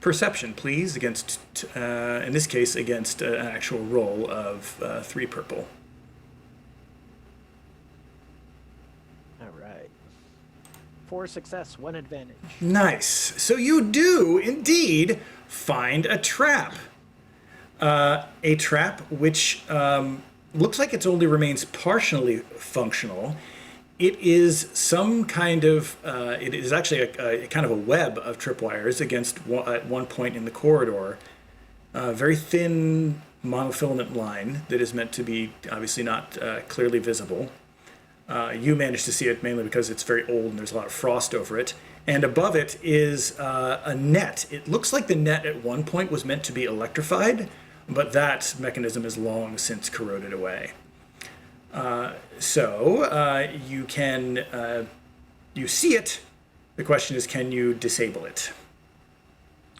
Perception, please, against, in this case, against an actual roll of 3 purple. All right. 4 success, 1 advantage. Nice. So you do indeed find a trap. A trap which looks like it only remains partially functional. It is some kind of, it is actually a kind of a web of tripwires at one point in the corridor. A very thin monofilament line that is meant to be obviously not clearly visible. You managed to see it mainly because it's very old and there's a lot of frost over it. And above it is a net. It looks like the net at one point was meant to be electrified, but that mechanism is long since corroded away. So you can, you see it. The question is, can you disable it?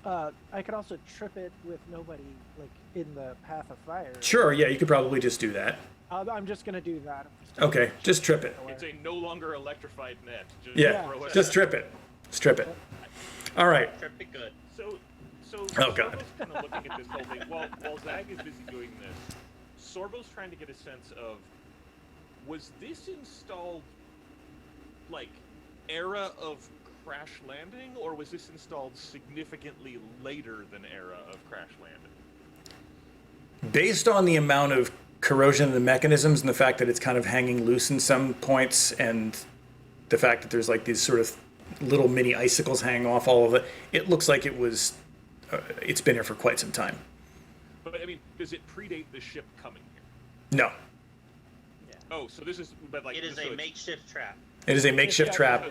I could also trip it with nobody like in the path of fire. Sure, yeah, you could probably just do that. I'm just gonna do that. Okay, just trip it. It's a no longer electrified net. Just Yeah, throw it just out. trip it. Strip it. All right. Trip it good. So Oh, God. Sorbo's kind of looking at this whole thing. While Zag is busy doing this, Sorbo's trying to get a sense of, was this installed, like, era of crash landing, or was this installed significantly later than era of crash landing? Based on the amount of corrosion in the mechanisms and the fact that it's kind of hanging loose in some points, and the fact that there's like these sort of little mini icicles hanging off all of it, it looks like it was, it's been here for quite some time. But, I mean, does it predate the ship coming here? No, Oh, so this is, but like... It is so a it's- makeshift trap. it is a makeshift trap.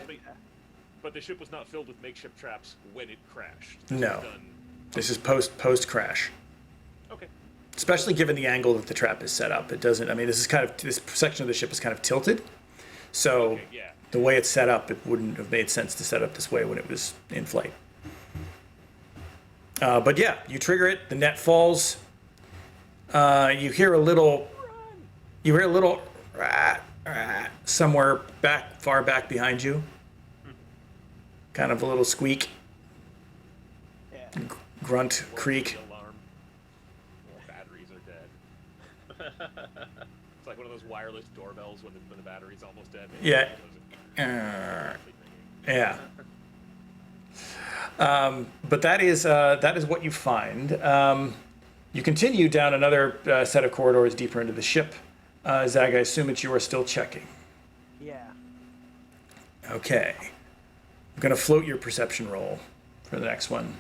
But the ship was not filled with makeshift traps when it crashed. No. Was done- This is post crash. Okay. Especially given the angle that the trap is set up. It doesn't, I mean, this section of the ship is kind of tilted. So Okay, yeah. the way it's set up, it wouldn't have made sense to set up this way when it was in flight. But yeah, you trigger it, the net falls. You hear a little somewhere far back behind you. Kind of a little squeak, Yeah. grunt, creak. The alarm. Batteries are dead. It's like one of those wireless doorbells when the battery's almost dead. Yeah. Yeah. But that is what you find. You continue down another set of corridors deeper into the ship. Zag, I assume that you are still checking. Yeah. Okay. I'm going to float your perception roll for the next one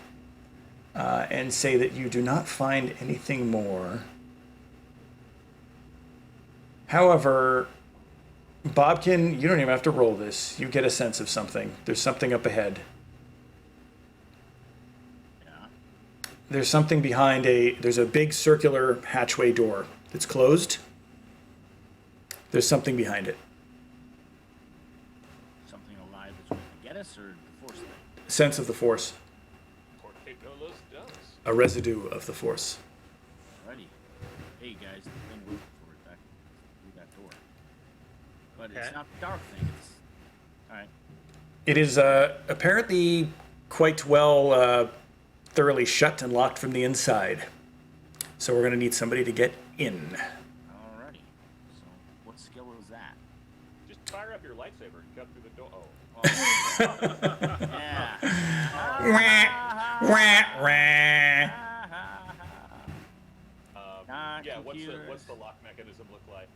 and say that you do not find anything more. However, Bobkin, you don't even have to roll this. You get a sense of something. There's something up ahead. Yeah. There's something behind there's a big circular hatchway door that's closed. There's something behind it. Something alive that's going to get us, or the force thing? Sense of the Force. Porque no los does. A residue of the Force. Alrighty. Hey guys, the thing we're looking for is back through that door. But Okay. it's not the dark thing. It's all right. It is apparently quite well thoroughly shut and locked from the inside. So we're going to need somebody to get in. Alrighty. So, what skill is that? Just fire up your lightsaber and cut through the door. Oh. Yeah. Wah, wah. Yeah, what's Computers. the lock mechanism look like?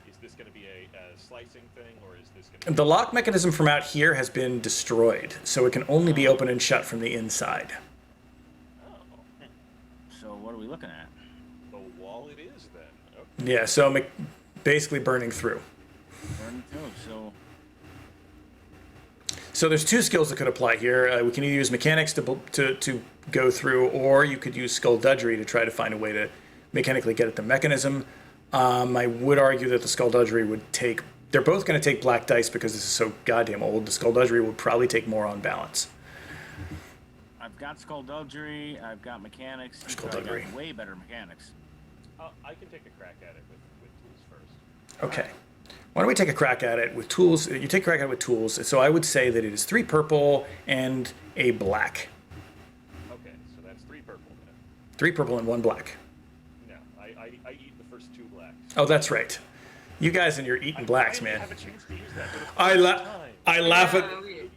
Is this going to be a slicing thing, or is this going to be... The lock mechanism from out here has been destroyed, so it can only be opened and shut from the inside. So what are we looking at? all it is then. Okay. Yeah, so basically burning through. Burn through. So So there's two skills that could apply here. We can either use mechanics to go through, or you could use skullduggery to try to find a way to mechanically get at the mechanism. I would argue that the skullduggery would take. They're both going to take black dice because this is so goddamn old. The skullduggery would probably take more on balance. I've got skullduggery. I've got mechanics. You've Skullduggery. got way better mechanics. I can take a crack at it with tools first. Okay. Why don't we take a crack at it with tools? You take a crack at it with tools. So I would say that it is 3 purple and a black. Okay, so that's 3 purple then. 3 purple and 1 black. No, I eat the first 2 blacks. Oh, that's right. You guys and your eating blacks, I man. didn't have a chance to use that for the I first la- time.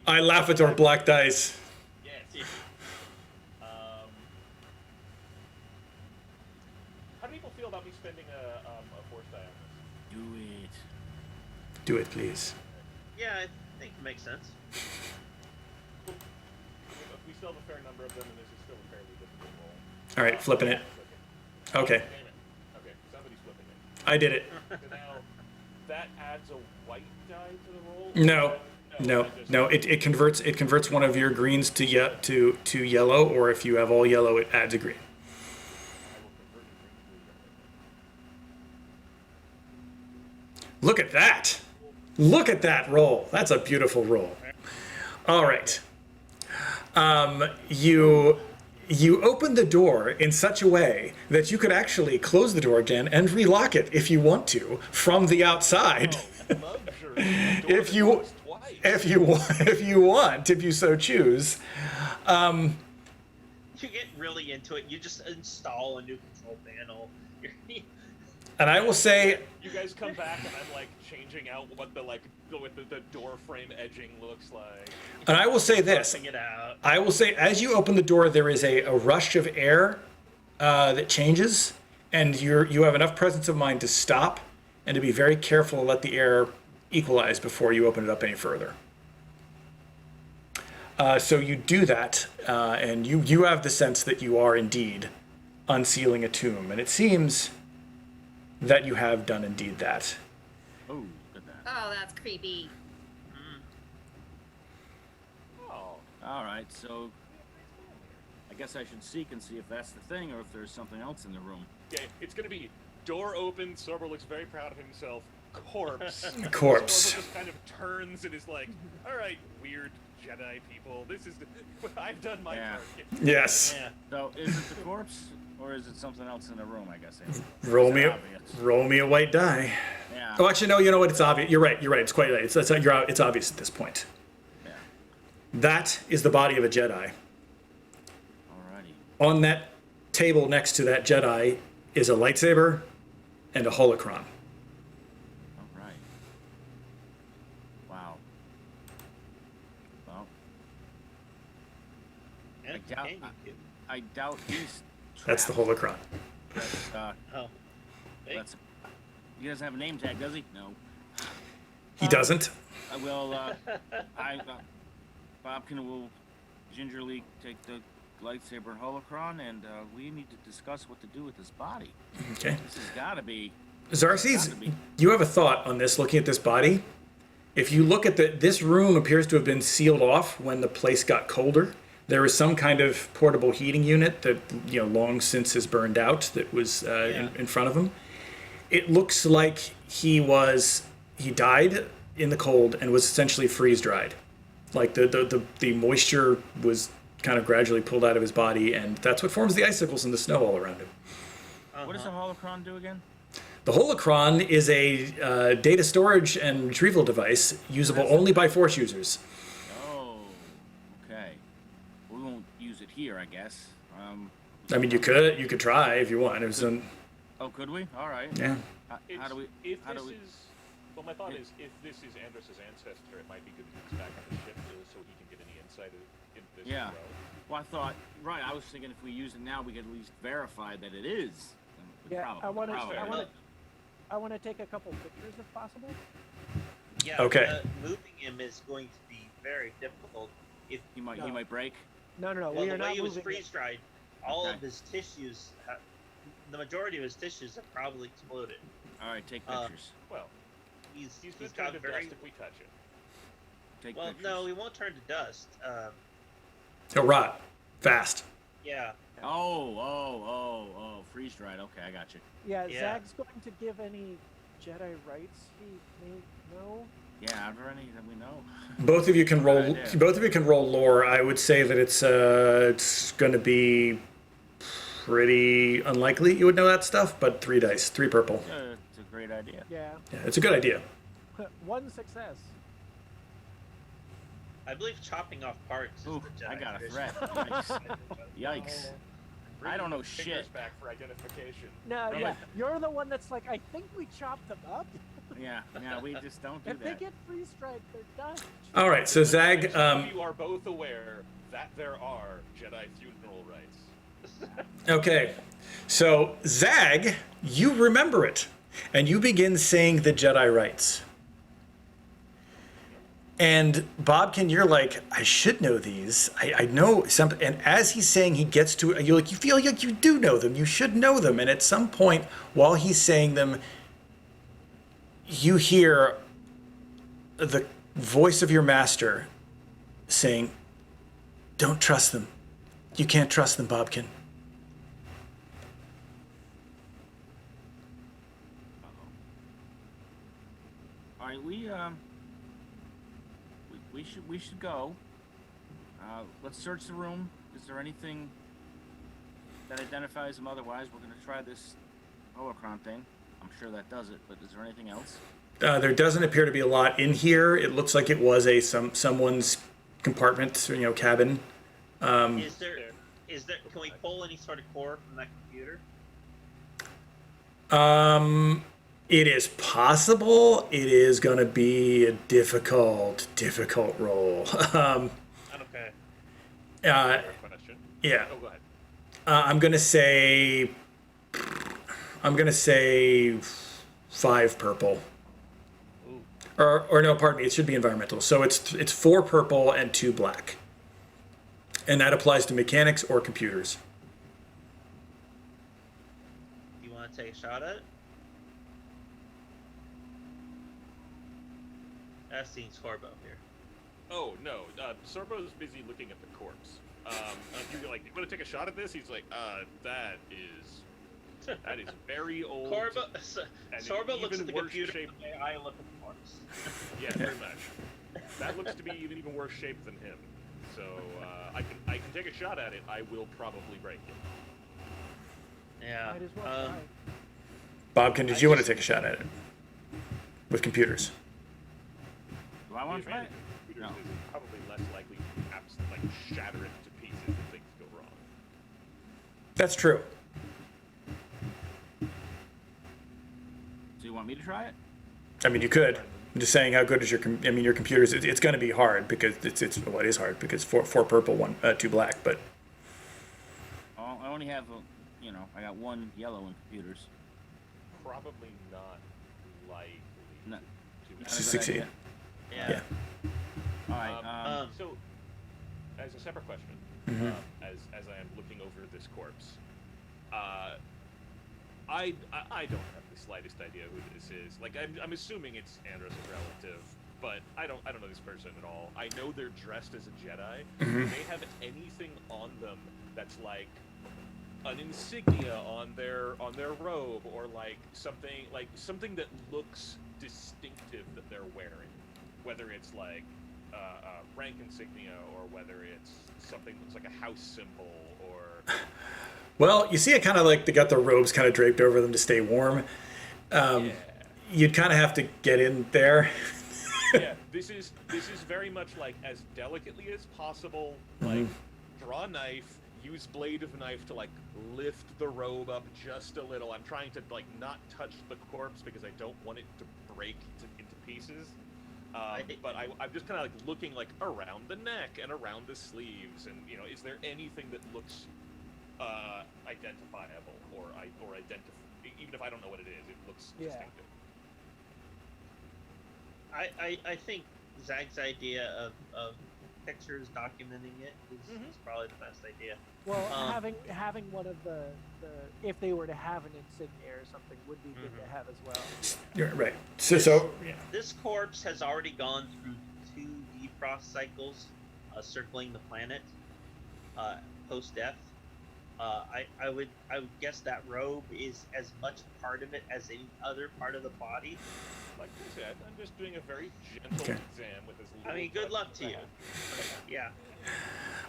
I laugh at our black dice. Yes. How do people feel about me spending a force die on Do it. Do it, please. Yeah, I think it makes sense. this? We still have a fair number of them, and this is still a fairly difficult roll. All right, flipping it. Okay, Damn it. Okay, somebody's flipping it. I did it. So now, that adds a white die to the roll? No, no, that just- no. It converts one of your greens to yellow, or if you have all yellow, it adds a green. I will convert your green to yellow. Look at that. Look at that roll. That's a beautiful roll. All right. You open the door in such a way that you could actually close the door again and relock it if you want to from the outside. Luxury. If you Twice. if you want, if you so choose. You get really into it. You just install a new control panel. And I will say, You guys come back and I'm like changing out what the door frame edging looks like. and I will say this. Flushing it out. I will say, as you open the door, there is a rush of air that changes, and you have enough presence of mind to stop and to be very careful to let the air equalize before you open it up any further. So you do that, and you have the sense that you are indeed unsealing a tomb, and it seems that you have done indeed that. Oh, look at that. Oh, that's creepy. Oh. All right, so I guess I should seek and see if that's the thing or if there's something else in the room. Okay, it's gonna be door open, Sorbo looks very proud of himself, corpse. Corpse. Sorbo just kind of turns and is like, alright, weird Jedi people, this is I've done my Yeah. part. Yes. Yeah. So is it the corpse or is it something else in the room? I guess. Roll It's me, obvious. roll me a white die. Yeah. Oh, actually, no. You know what? It's obvious. You're right. You're right. It's quite right. It's obvious at this point. Yeah. That is the body of a Jedi. Alrighty. On that table next to that Jedi is a lightsaber and a holocron. All right. Wow. Well, And I doubt- companion cube. I doubt he's. That's the trapped. holocron. Oh. Hey, That's. He doesn't have a name tag, does he? No. He doesn't. Bobkin will gingerly take the lightsaber and holocron, and we need to discuss what to do with this body. Okay. This has got to be. Xerxes, Gotta be. you have a thought on this. Looking at this body, if you look at this room appears to have been sealed off when the place got colder. There is some kind of portable heating unit that long since has burned out that was in front of him. It looks like he died in the cold and was essentially freeze dried. Like the moisture was kind of gradually pulled out of his body, and that's what forms the icicles and the snow all around him. What does the holocron do again? The holocron is a data storage and retrieval device usable only by Force users. Oh, okay. We won't use it here, I guess. I mean, you could try if you want. It was Oh, could we? All right. yeah. How do we? If How this do we? is, well, my thought is, if this is Andros's ancestor, it might be good to get this back on the ship so he can get any insight into this Yeah. as well. Well, I thought. Right. I was thinking if we use it now, we could at least verify that it is. Yeah, I want Probably. to take a couple pictures if possible. Yeah. Okay. Moving him is going to be very difficult. If He might. No. He might break. No, well, we the are way not he was moving. freeze dried, all Okay. of his tissues the majority of his dishes have probably exploded. All right, take Uh, pictures. Well, He's he's been got turned to very dust if we touch it. Take well. pictures. No, he won't turn to dust. He'll rot fast. Yeah. Oh, freeze dried. Okay, I got you. Yeah, Yeah. Zag's going to give any Jedi rights he may know. Yeah, are there any that we know? Both of you can roll. idea. Both of you can roll lore. I would say that it's going to be pretty unlikely you would know that stuff, but 3 dice, 3 purple. It's a great idea. Yeah, Yeah, it's a good idea. 1 success. I believe chopping off parts is Ooh, the Jedi I got a tradition. threat. Yikes. I don't know Fingers shit. back for identification. No, Really? yeah, you're the one that's like, I think we chopped them up. Yeah, we just don't do If they that. get freeze-dried, they're done. All right, so Zag, You are both aware that there are Jedi funeral rites. okay, so Zag, you remember it, and you begin saying the Jedi rites. And Bobkin, you're like, I should know these. I know something. And as he's saying, he gets to it. You're like, you feel like you do know them. You should know them. And at some point, while he's saying them, you hear the voice of your master saying, "Don't trust them. You can't trust them, Bobkin." All right, we should go. Let's search the room. Is there anything that identifies them? Otherwise, we're gonna try this holocron thing. I'm sure that does it. But is there anything else? There doesn't appear to be a lot in here. It looks like it was someone's compartment, cabin. Is there? Can we pull any sort of core from that computer? It is possible. It is going to be a difficult roll. Okay. Fair question. Yeah. Oh, go ahead. I'm gonna say 5 purple. Ooh. Or no, pardon me. It should be environmental. So it's 4 purple and 2 black, and that applies to mechanics or computers. Do you want to take a shot at it? I've seen Sorbo here. Oh no, Sorbo's busy looking at the corpse. You're like, you want to take a shot at this? He's like, that is very old. Sorbo and Sorbo in looks at even the worse computer shape. the way I look at the corpse. Yeah, pretty much. That looks to be even worse shape than him. So I can take a shot at it. I will probably break it. Yeah. Might as well try. Bobkin, did you want to take a shot at it with computers? Do I want The to try it? advantage of No. computers is probably less likely to shatter it to pieces if things go wrong. That's true. So you want me to try it? I mean, you could. I'm just saying, how good is your? Your computers. It's going to be hard because it is hard because 4 purple, 2 black. But Oh, I only have, I got 1 yellow in computers. Probably not likely No. to Not a good succeed. idea. Yeah. All right. So, as a separate question, Mhm. as I am looking over this corpse, I don't have the slightest idea who this is. Like, I'm assuming it's Andros' relative, but I don't know this person at all. I know they're dressed as a Jedi. Do they have anything on them that's like an insignia on their robe, or like something that looks distinctive that they're wearing, whether it's like a rank insignia or whether it's something that's like a house symbol or Well, you see it kind of like they got the robes kind of draped over them to stay warm. yeah. You'd kind of have to get in there. Yeah, this is very much like as delicately as possible. Like, draw a knife, use blade of knife to like lift the robe up just a little. I'm trying to like not touch the corpse because I don't want it to break into pieces. But I'm just kind of like looking like around the neck and around the sleeves, and is there anything that looks identifiable or even if I don't know what it is, it looks Yeah. distinctive. I think Zag's idea of pictures documenting it is probably the best idea. Well, Um, having one of the if they were to have an insignia or something would be good to have as well. You're right. So yeah. This corpse has already gone through 2 defrost cycles, circling the planet, post death. I would guess that robe is as much part of it as any other part of the body. Like I said, I'm just doing a very gentle Okay. exam with this little I mean, good touch luck of to you. that.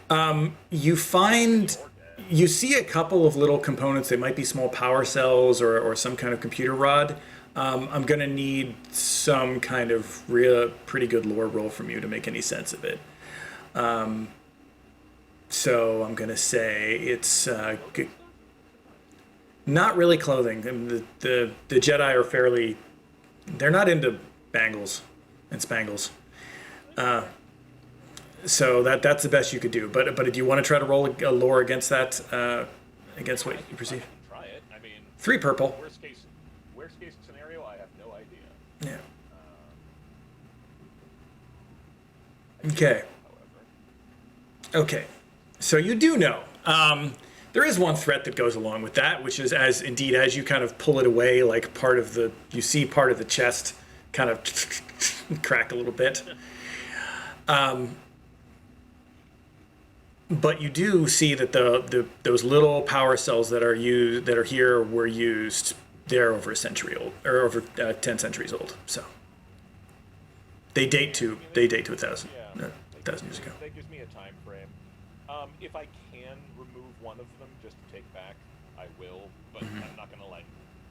Yeah. You find, Or dead. you see a couple of little components. They might be small power cells or some kind of computer rod. I'm going to need some kind of pretty good lore roll from you to make any sense of it. So I'm going to say it's not really clothing. I mean, the Jedi are fairly, they're not into bangles and spangles. So that's the best you could do. But do you want to try to roll a lore against that, against what you perceive? I can try it. I mean, 3 purple. worst case scenario, I have no idea. Yeah. I do, Okay. However, Okay. So you do know. There is one threat that goes along with that, which is as you kind of pull it away, like you see part of the chest kind of crack a little bit. But you do see that those little power cells that are here were used. They're over a century old, or over 10 centuries old. So they date to 1,000 years ago. that gives me a time frame. If I can remove one of them just to take back, I will. But I'm not gonna like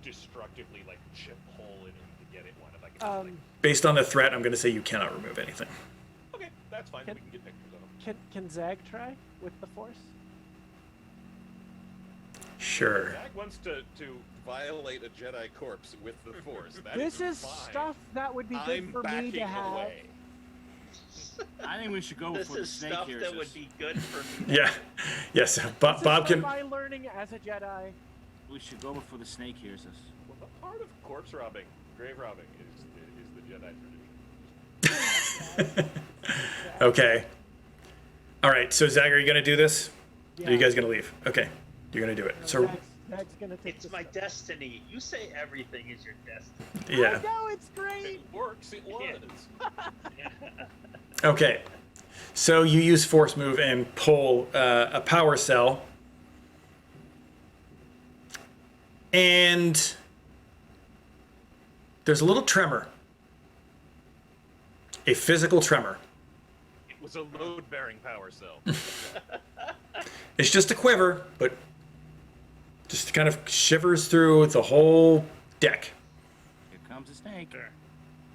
destructively like chip hole it in to get it one. If I can. Just, Based on the threat, I'm going to say you cannot remove anything. okay, that's fine. We can get pictures of them. Can Zag try with the Force? Sure. Zach wants to violate a Jedi corpse with the Force. That This is fine. stuff that would be good I'm for me backing to have. away. I think we should go This for the is snake stuff here. that would be good for me. Yeah. Yes. Bob This is can. my learning as a Jedi. We should go before the snake hears us. Well, the part of corpse robbing, grave robbing, is the Jedi tradition. Okay. All right. So Zag, are you going to do this? Yeah. Are you guys going to leave? Okay. You're going to do it. So Zag's gonna take It's this my stuff. destiny. You say everything is your destiny. yeah. I know it's If great. it works, it was. Okay. So you use force move and pull a power cell, and there's a little tremor, a physical tremor. It was a load-bearing power cell. It's just a quiver, but just kind of shivers through the whole deck. Here comes the snake.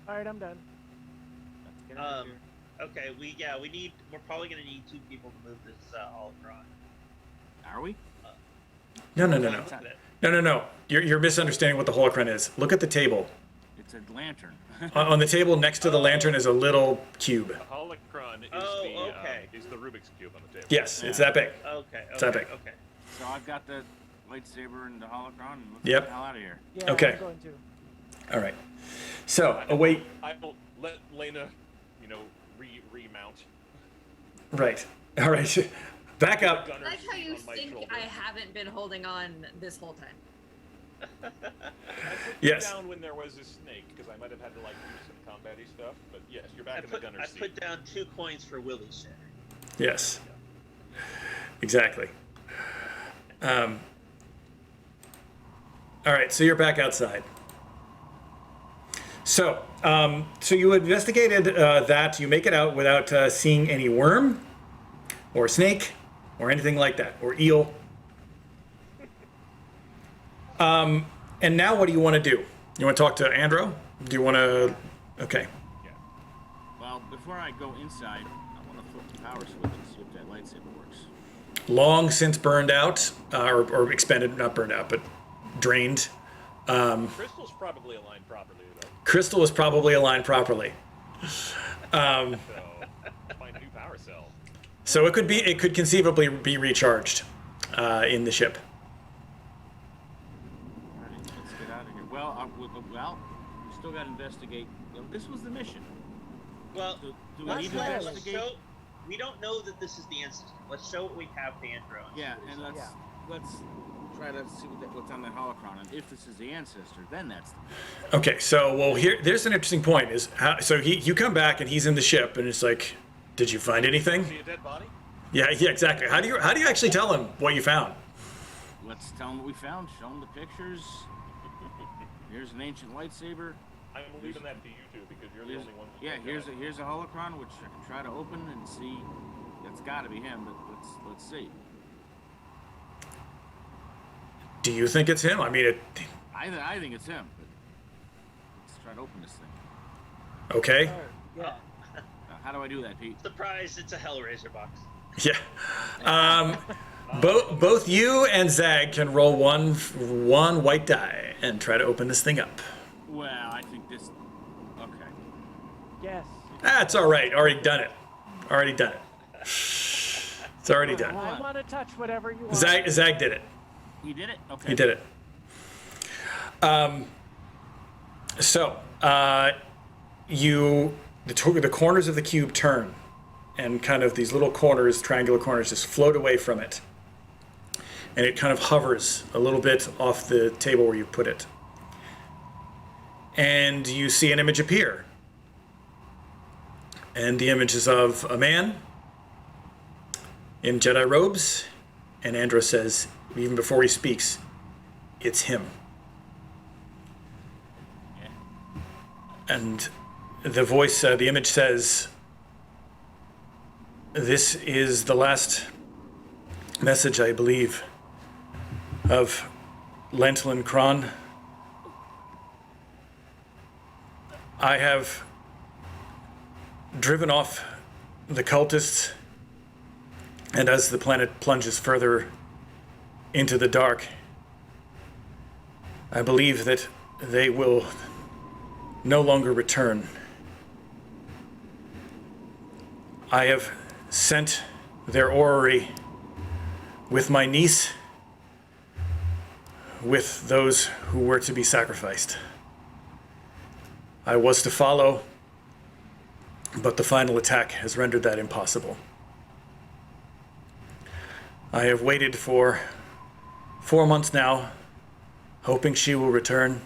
All right, I'm done. Let's get out of here. Okay, we're probably gonna need 2 people to move this holocron. Are we? No. You're misunderstanding what the holocron is. Look at the table. It's a lantern. On the table next to the lantern is a little cube. The holocron is is the Rubik's cube on the table. Yes, it's that big. Okay. It's that big. Okay. So I've got the lightsaber and the holocron. And let's Yep. get the hell out of here. Yeah, Okay. I'm going to. All right. So await. I will let Lena, remount. Right. All right. Back up. I like how you On my think shoulder. I haven't been holding on this whole time. I put Yes. you down when there was a snake because I might have had to do some combat-y stuff. But yes, you're back I in the put gunner's seat. put down 2 coins for Willie's share. Yes. Exactly. All right. So you're back outside. So, so you investigated that. You make it out without seeing any worm, or snake, or anything like that, or eel. And now, what do you want to do? You want to talk to Andro? Do you want to? Okay. Yeah. Well, before I go inside, I want to flip the power switch and see if that lightsaber works. Long since burned out, or expended, not burned out, but drained. Crystal's probably aligned properly though. Crystal is probably aligned properly. So my new power cell. So it could conceivably be recharged in the ship. All right, let's get out of here. Well, we still got to investigate. This was the mission. Well, Do we let's need to let investigate? we don't know that this is the ancestor. Let's show what we have to Andrew. Yeah, see and what he says. let's try to see what's on that holocron, and if this is the ancestor, then that's Okay, so well, there's an interesting point. Is how, so you come back and he's in the ship, and it's like, did you find anything? See a dead body? Yeah, exactly. How do you actually tell him what you found? Let's tell him what we found. Show him the pictures. Here's an ancient lightsaber. I'm leaving that to you two because you're the Here's, only one. yeah, here's a holocron which I can try to open and see. That's got to be him, but let's see. Do you think it's him? I mean, I think it's him. But let's try to open this thing. okay. Oh, yeah. How do I do that, Pete? Surprise! It's a Hellraiser box. Yeah. Both you and Zag can roll one white die and try to open this thing up. Well, I think this. Okay. Yes. It's all right. Already done it. It's already done. Hold I on. want to touch whatever you want. Zag did it. He did it. Okay. He did it. So, the corners of the cube turn, and kind of these little corners, triangular corners, just float away from it. And it kind of hovers a little bit off the table where you put it. And you see an image appear. And the image is of a man in Jedi robes. And Andros says, even before he speaks, it's him. Yeah. And the voice, the image says, this is the last message, I believe, of Lantelin Cron. I have driven off the cultists, and as the planet plunges further into the dark, I believe that they will no longer return. I have sent their orrery with my niece, with those who were to be sacrificed. I was to follow, but the final attack has rendered that impossible. I have waited for 4 months now, hoping she will return.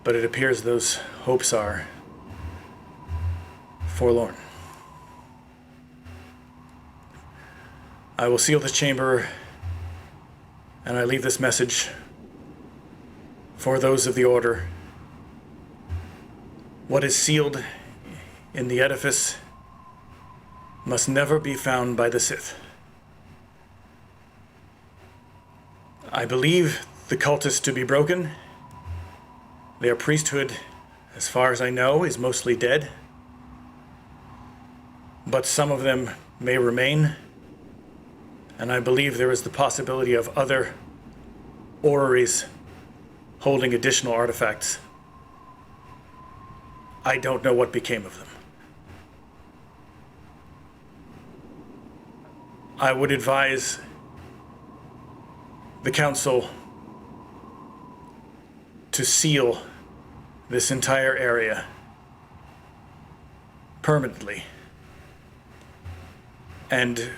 But it appears those hopes are forlorn. I will seal this chamber, and I leave this message for those of the Order. What is sealed in the edifice must never be found by the Sith. I believe the cultists to be broken. Their priesthood, as far as I know, is mostly dead. But some of them may remain, and I believe there is the possibility of other orreries holding additional artifacts. I don't know what became of them. I would advise the Council to seal this entire area permanently and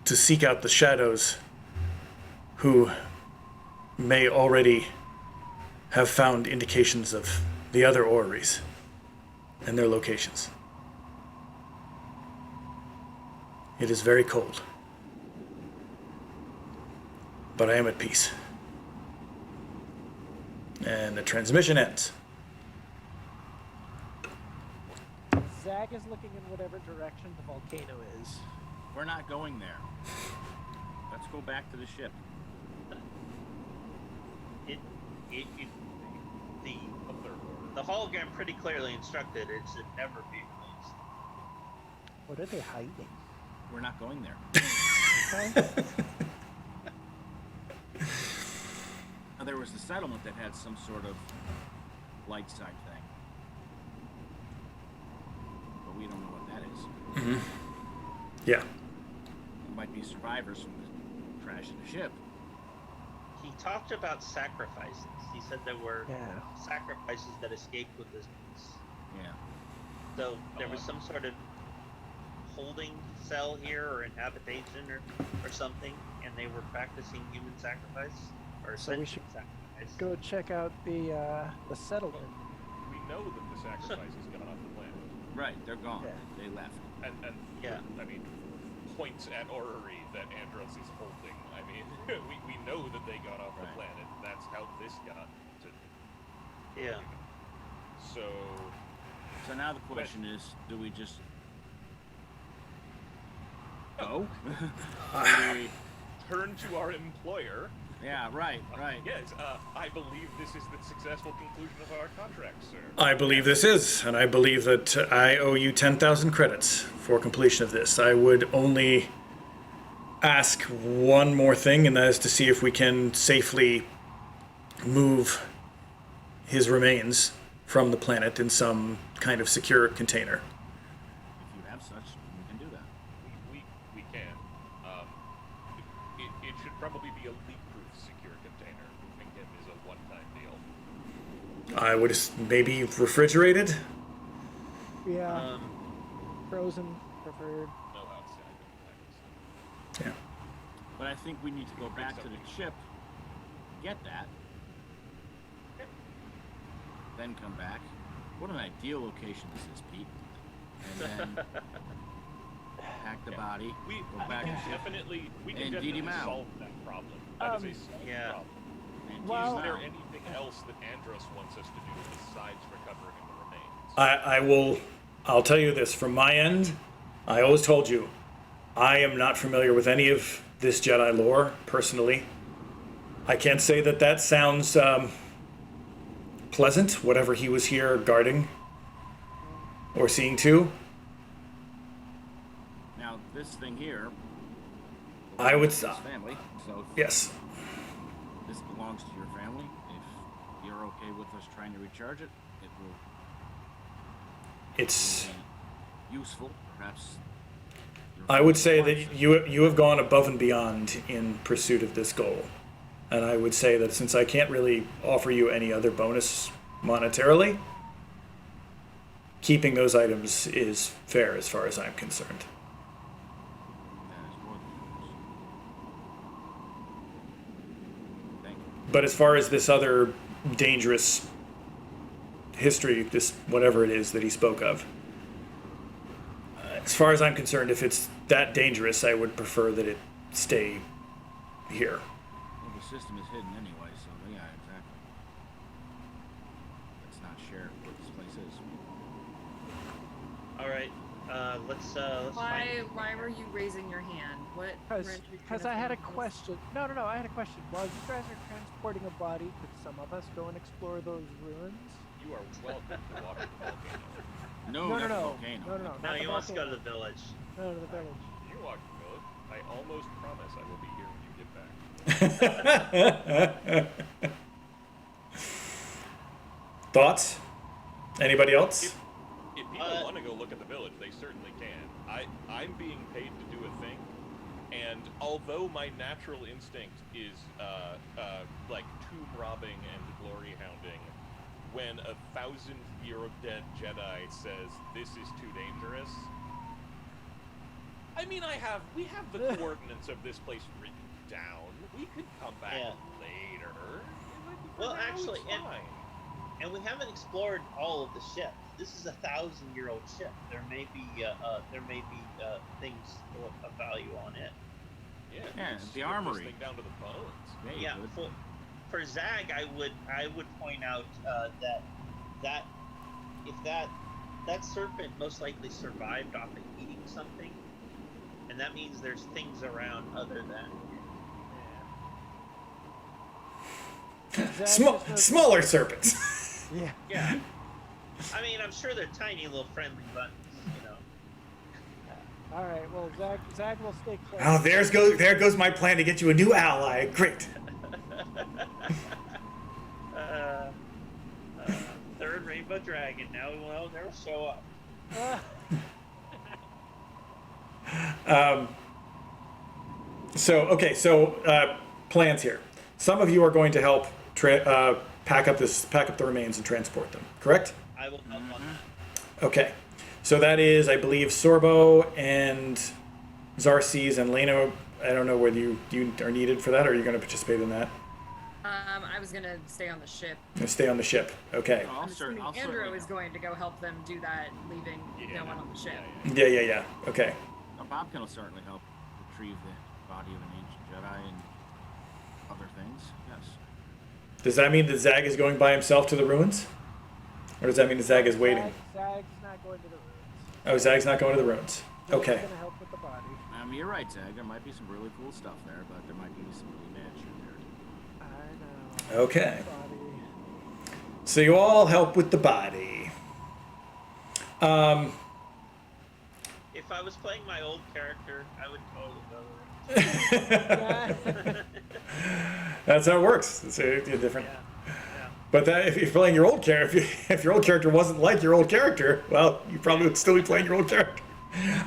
to seek out the shadows who may already have found indications of the other orreries and their locations. It is very cold, but I am at peace. And the transmission ends. Zag is looking in whatever direction the volcano is. We're not going there. Let's go back to the ship. The hologram pretty clearly instructed it should never be released. What are they hiding? We're not going there. Okay. Now, there was a settlement that had some sort of light side thing. But we don't know what that is. Mm-hmm. Yeah. It might be survivors from the crash of the ship. He talked about sacrifices. He said there were Yeah. sacrifices that escaped with this. Yeah. So there was some sort of holding cell here or inhabitation or something, and they were practicing human sacrifice or So we sentient should sacrifice. Go check out the settler. We know that the sacrifices got off the planet. Right, they're gone. Yeah. They left. And Yeah. I mean, points at orrery that Andros is holding. I mean, we know that they got off the Right. planet. That's how this got to. Yeah. So So now the question is, do we just go? Or do we... turn to our employer. Yeah, right. Yes, I believe this is the successful conclusion of our contract, sir. I believe this is, and I believe that I owe you 10,000 credits for completion of this. I would only ask one more thing, and that is to see if we can safely move his remains from the planet in some kind of secure container. If you have such, we can do that. We can. It should probably be a leak-proof secure container. Moving him is a one-time deal. I would maybe refrigerated. Yeah, frozen preferred. No outside impacts. Yeah. But I think we need to go back to the ship, get that, then come back. What an ideal location this is, Pete. And then pack the body, We go back can to ship, definitely and deed him out. solve that problem. That is a solved Yeah. problem. and Well- tease Is him there out. anything else that Andros wants us to do besides recovering the remains? I will. I'll tell you this from my end. I always told you, I am not familiar with any of this Jedi lore personally. I can't say that that sounds pleasant. Whatever he was here guarding or seeing to, Now, this thing here, I would. his family, so Yes. this belongs to your family. If you're okay with us trying to recharge it, it will It's. be useful, perhaps. your I would say family that wants it. you have gone above and beyond in pursuit of this goal, and I would say that since I can't really offer you any other bonus monetarily, keeping those items is fair as far as I'm concerned. That is more than yours. Thank you. But as far as this other dangerous history, this whatever it is that he spoke of, as far as I'm concerned, if it's that dangerous, I would prefer that it stay here. Well, the system is hidden anyway, so yeah, exactly. Let's not share what this place is. All right. Let's Why were you raising your hand? What? wrench are you trying Because to I had a throw in this? question. No, I had a question. While you guys are transporting a body, could some of us go and explore those ruins? You are welcome to walk the volcano. No, No, not the no. volcano. No, No, not he the wants to go to volcano. the village. No, to the village. You walk the village. I almost promise I will be here when you get back. Thoughts? Anybody else? If people want to go look at the village, they certainly can. I'm being paid to do a thing, and although my natural instinct is like tomb robbing and glory hounding, when a 1,000-year-dead Jedi says this is too dangerous, I mean, we have the coordinates of this place written down. We could come back Yeah. later. It might be Well, for now, actually, it's fine. And we haven't explored all of the ship. This is a 1,000-year-old ship. There may be things of value on it. Yeah, Yeah, we could the strip armory. This thing down to the bones. Yeah, you Yeah. could. For Zag, I would point out that if that serpent most likely survived off of eating something, and that means there's things around other than. Zach Small, just knows- smaller serpents. Yeah. Yeah. I mean, I'm sure they're tiny little friendly buttons, you know. All right. Well, Zach will stay close. Oh, there goes my plan to get you a new ally. Great. Third rainbow dragon. Now we will never show up. So plans here. Some of you are going to help pack up the remains and transport them. Correct? I will help on that. Okay. So that is, I believe, Sorbo and Xarces and Lena. I don't know whether you are needed for that, or are you going to participate in that? I was gonna stay on the ship. You stay on the ship. Okay. I'll I'm assuming I'll Andrew certainly is help. going to go help them do that, leaving no one on the ship. Yeah. Okay. Bob can certainly help retrieve the body of an ancient Jedi and other things. Yes. Does that mean that Zag is going by himself to the ruins? Or does that mean that Zag is waiting? Zag's not going to the ruins. Oh, Zag's not going to the ruins. Okay. He's gonna help with the body. You're right, Zag. There might be some really cool stuff there, but there might be some really bad shit there. I know. Okay. Body. So you all help with the body. If I was playing my old character, I would totally go to That's how it works. It's a different. Yeah. But that, if you're playing your old character, if your old character wasn't like your old character, well, you probably would still be playing your old character.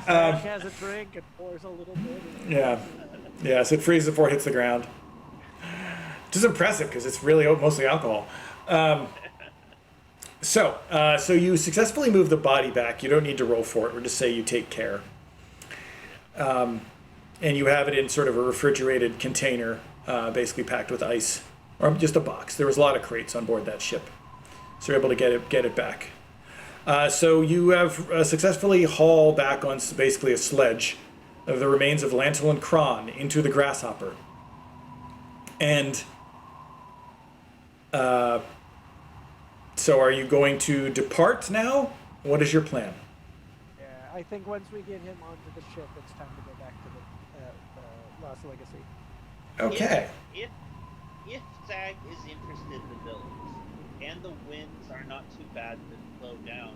Zag has a drink and pours a little bit. Yeah. So it freezes before it hits the ground. Which is impressive because it's really mostly alcohol. So you successfully move the body back. You don't need to roll for it. We'll just say you take care. And you have it in sort of a refrigerated container, basically packed with ice, or just a box. There was a lot of crates on board that ship, so you're able to get it back. So you have successfully hauled back on basically a sledge of the remains of Lantelin Cron into the Grasshopper. And so are you going to depart now? What is your plan? Yeah, I think once we get him onto the ship, it's time to go back to the Lost Legacy. Okay. If Zag is interested in the villains, and the winds are not too bad to slow down,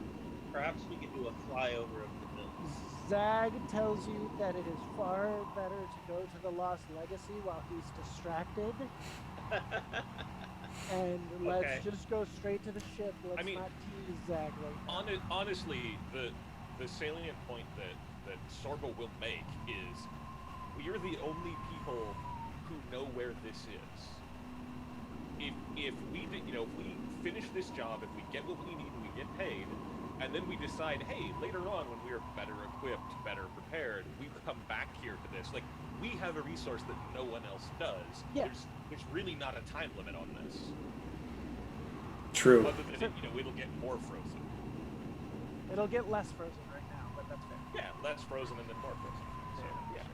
perhaps we could do a flyover of the villains. Zag tells you that it is far better to go to the Lost Legacy while he's distracted. And let's Okay. just go straight to the ship. Let's I mean, not tease Zag right now. Honestly, the salient point that Sorbo will make is we're the only people who know where this is. If we finish this job, if we get what we need and we get paid, and then we decide, hey, later on when we're better equipped, better prepared, we come back here to this. Like, we have a resource that no one else does. Yeah. There's really not a time limit on this. True. Other than it'll get more frozen. It'll get less frozen right now, but that's fair. Yeah, less frozen and then more frozen. So yeah.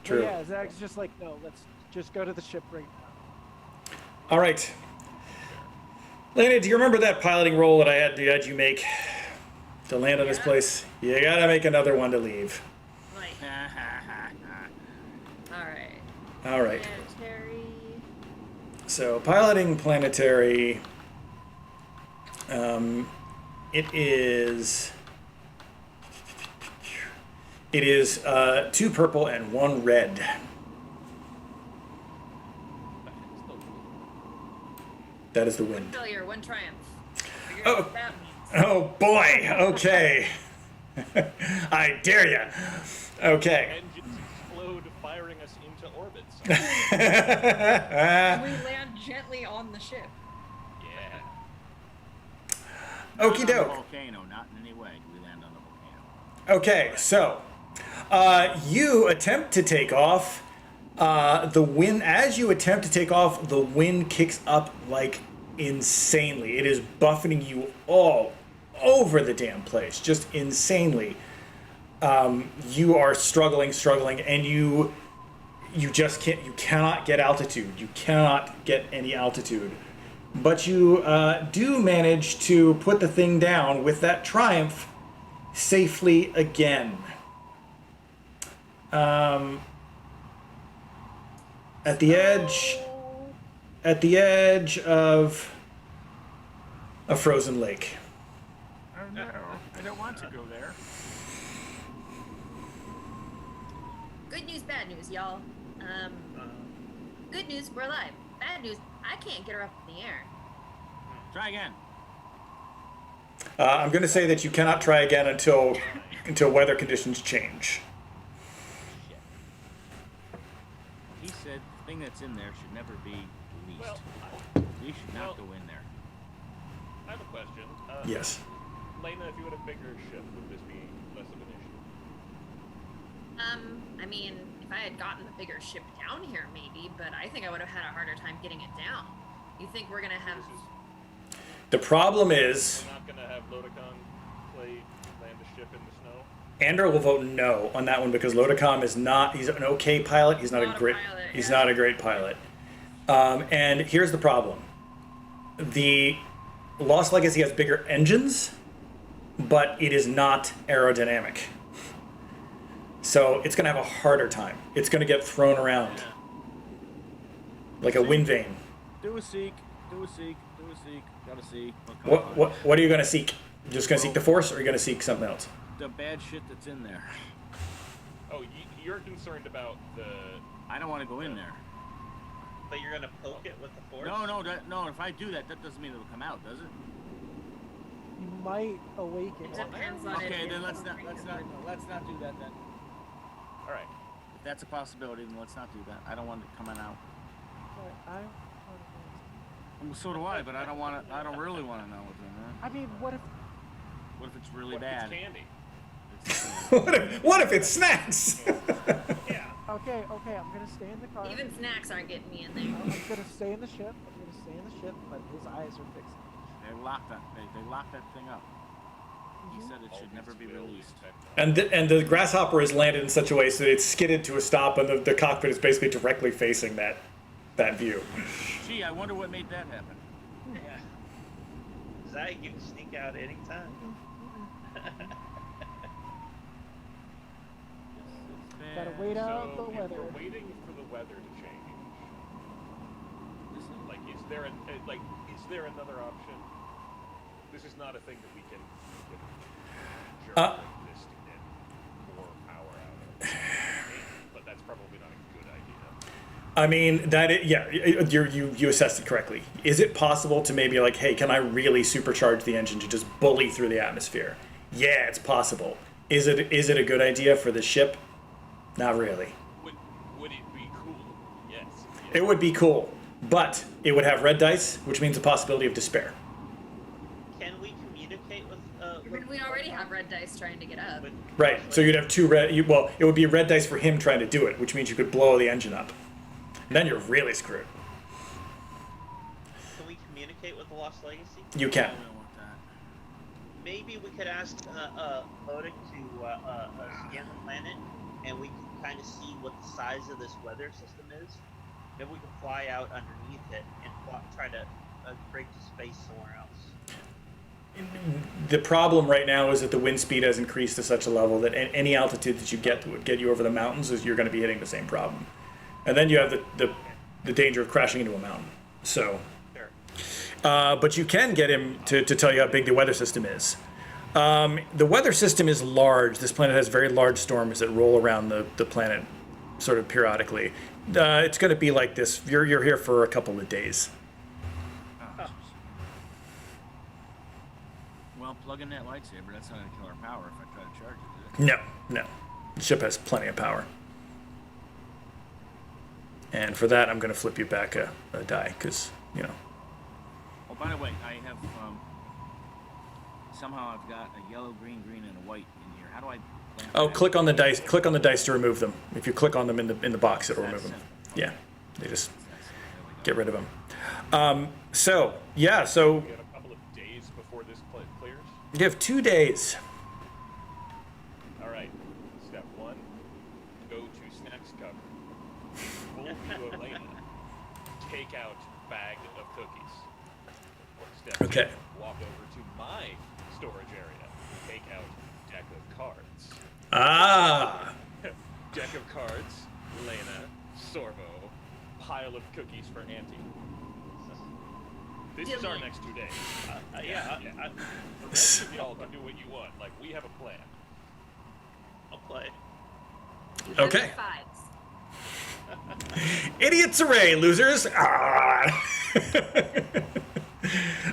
But True. yeah, Zag's just like, no, let's just go to the ship right now. All right. Lena, do you remember that piloting roll that I had you make to land on this place? You gotta make another one to leave. Like, alright. All right. Planetary. So piloting planetary. It is 2 purple and 1 red. That is the wind. Failure, 1 triumph. Figure Oh. out what that means. Oh boy. Okay. I dare ya. Okay. Engines explode, firing us into orbits. We land gently on the ship. Yeah. Okie Not on the doke. volcano, not in any way do we land on the volcano. Okay, so you attempt to take off. The wind, as you attempt to take off, the wind kicks up like insanely. It is buffeting you all over the damn place, just insanely. You are struggling, and you just can't. You cannot get altitude. You cannot get any altitude. But you do manage to put the thing down with that triumph safely again. At the edge of a frozen lake. Oh no, I don't want to go there. Good news, bad news, y'all. Good news, we're alive. Bad news, I can't get her up in the air. Try again. I'm going to say that you cannot try again until weather conditions change. He said the thing that's in there should never be released. Well, We should not go in there. I have a question. Yes. Lena, if you had a bigger ship, would this be less of an issue? I mean, if I had gotten the bigger ship down here, maybe, but I think I would have had a harder time getting it down. You think we're gonna have? This is, The problem is, we're not gonna have Lodicon land a ship in the snow. Andor will vote no on that one because Lodicom is not. He's an okay pilot. He's not a Not a great. pilot, He's yeah. not a great pilot. And here's the problem: the Lost Legacy has bigger engines, but it is not aerodynamic. So it's going to have a harder time. It's going to get thrown around like a wind vane. Do a seek. Do a seek. Do a seek. Gotta see. What are you going to seek? Just going to seek the Force, or are you going to seek something else? The bad shit that's in there. Oh, you're concerned about the. I don't want to go in there. But you're gonna poke it with the force. No. If I do that, that doesn't mean it'll come out, does it? You might awaken. It depends on it. Okay, then let's not do that then. All right. If that's a possibility, then let's not do that. I don't want it coming out. Well, so do I, but I don't want to. I don't really want to know what's in there. I mean, what if? What if it's really What if bad? it's candy? what if it's snacks? Yeah. Okay, I'm gonna stay in the car. Even snacks aren't getting me in there. I'm gonna stay in the ship. But his eyes are fixed. They locked that. They locked that thing up. He said it should never be released. And the grasshopper is landed in such a way so it's skidded to a stop, and the cockpit is basically directly facing that view. Gee, I wonder what made that happen. Yeah. Zag, you can sneak out anytime. Gotta wait out the So if weather. we're waiting for the weather to change, like, is there another option? This is not a thing that we can jerk this to get more power out of. But that's probably not a good idea. I mean, you assessed it correctly. Is it possible to maybe like, hey, can I really supercharge the engine to just bully through the atmosphere? Yeah, it's possible. Is it a good idea for the ship? Not really. Would it be cool? Yes. It would be cool, but it would have red dice, which means a possibility of despair. Can we communicate with? I mean, we already have red dice trying to get up. with Right. So you'd have two red. Well, it would be red dice for him trying to do it, which means you could blow the engine up. And then you're really screwed. Can we communicate with the Lost Legacy? You can. I don't want that. Maybe we could ask Odic to scan the planet, and we can kind of see what the size of this weather system is. Maybe we can fly out underneath it and try to break to space somewhere else. The problem right now is that the wind speed has increased to such a level that any altitude that you get that would get you over the mountains is you're going to be hitting the same problem. And then you have the danger of crashing into a mountain. So, Sure. but you can get him to tell you how big the weather system is. The weather system is large. This planet has very large storms that roll around the planet sort of periodically. It's going to be like this. You're here for a couple of days. Oh. Well, plug in that lightsaber. That's not going to kill our power if I try to charge it, is it? No. The ship has plenty of power. And for that, I'm going to flip you back a die, because, Oh, by the way, I have somehow I've got a yellow, green, and a white in here. How do I? Oh, click on the dice. Click on the dice to remove them. If you click on them in the box, it'll remove them. Yeah, they just get rid of them. So We have a couple of days before this clears. you have 2 days. All right. Step 1: go to snacks cover. Pull to Elena. Take out bag of cookies. Step 2: Okay. walk over to my storage area. Take out deck of cards. Ah, Deck of cards. Lena. Sorbo. Pile of cookies for Auntie. This is our next 2 days. The rest of y'all can do what you want. Like, we have a plan. I'll play. You have Okay. fives. idiots array, losers. Ah.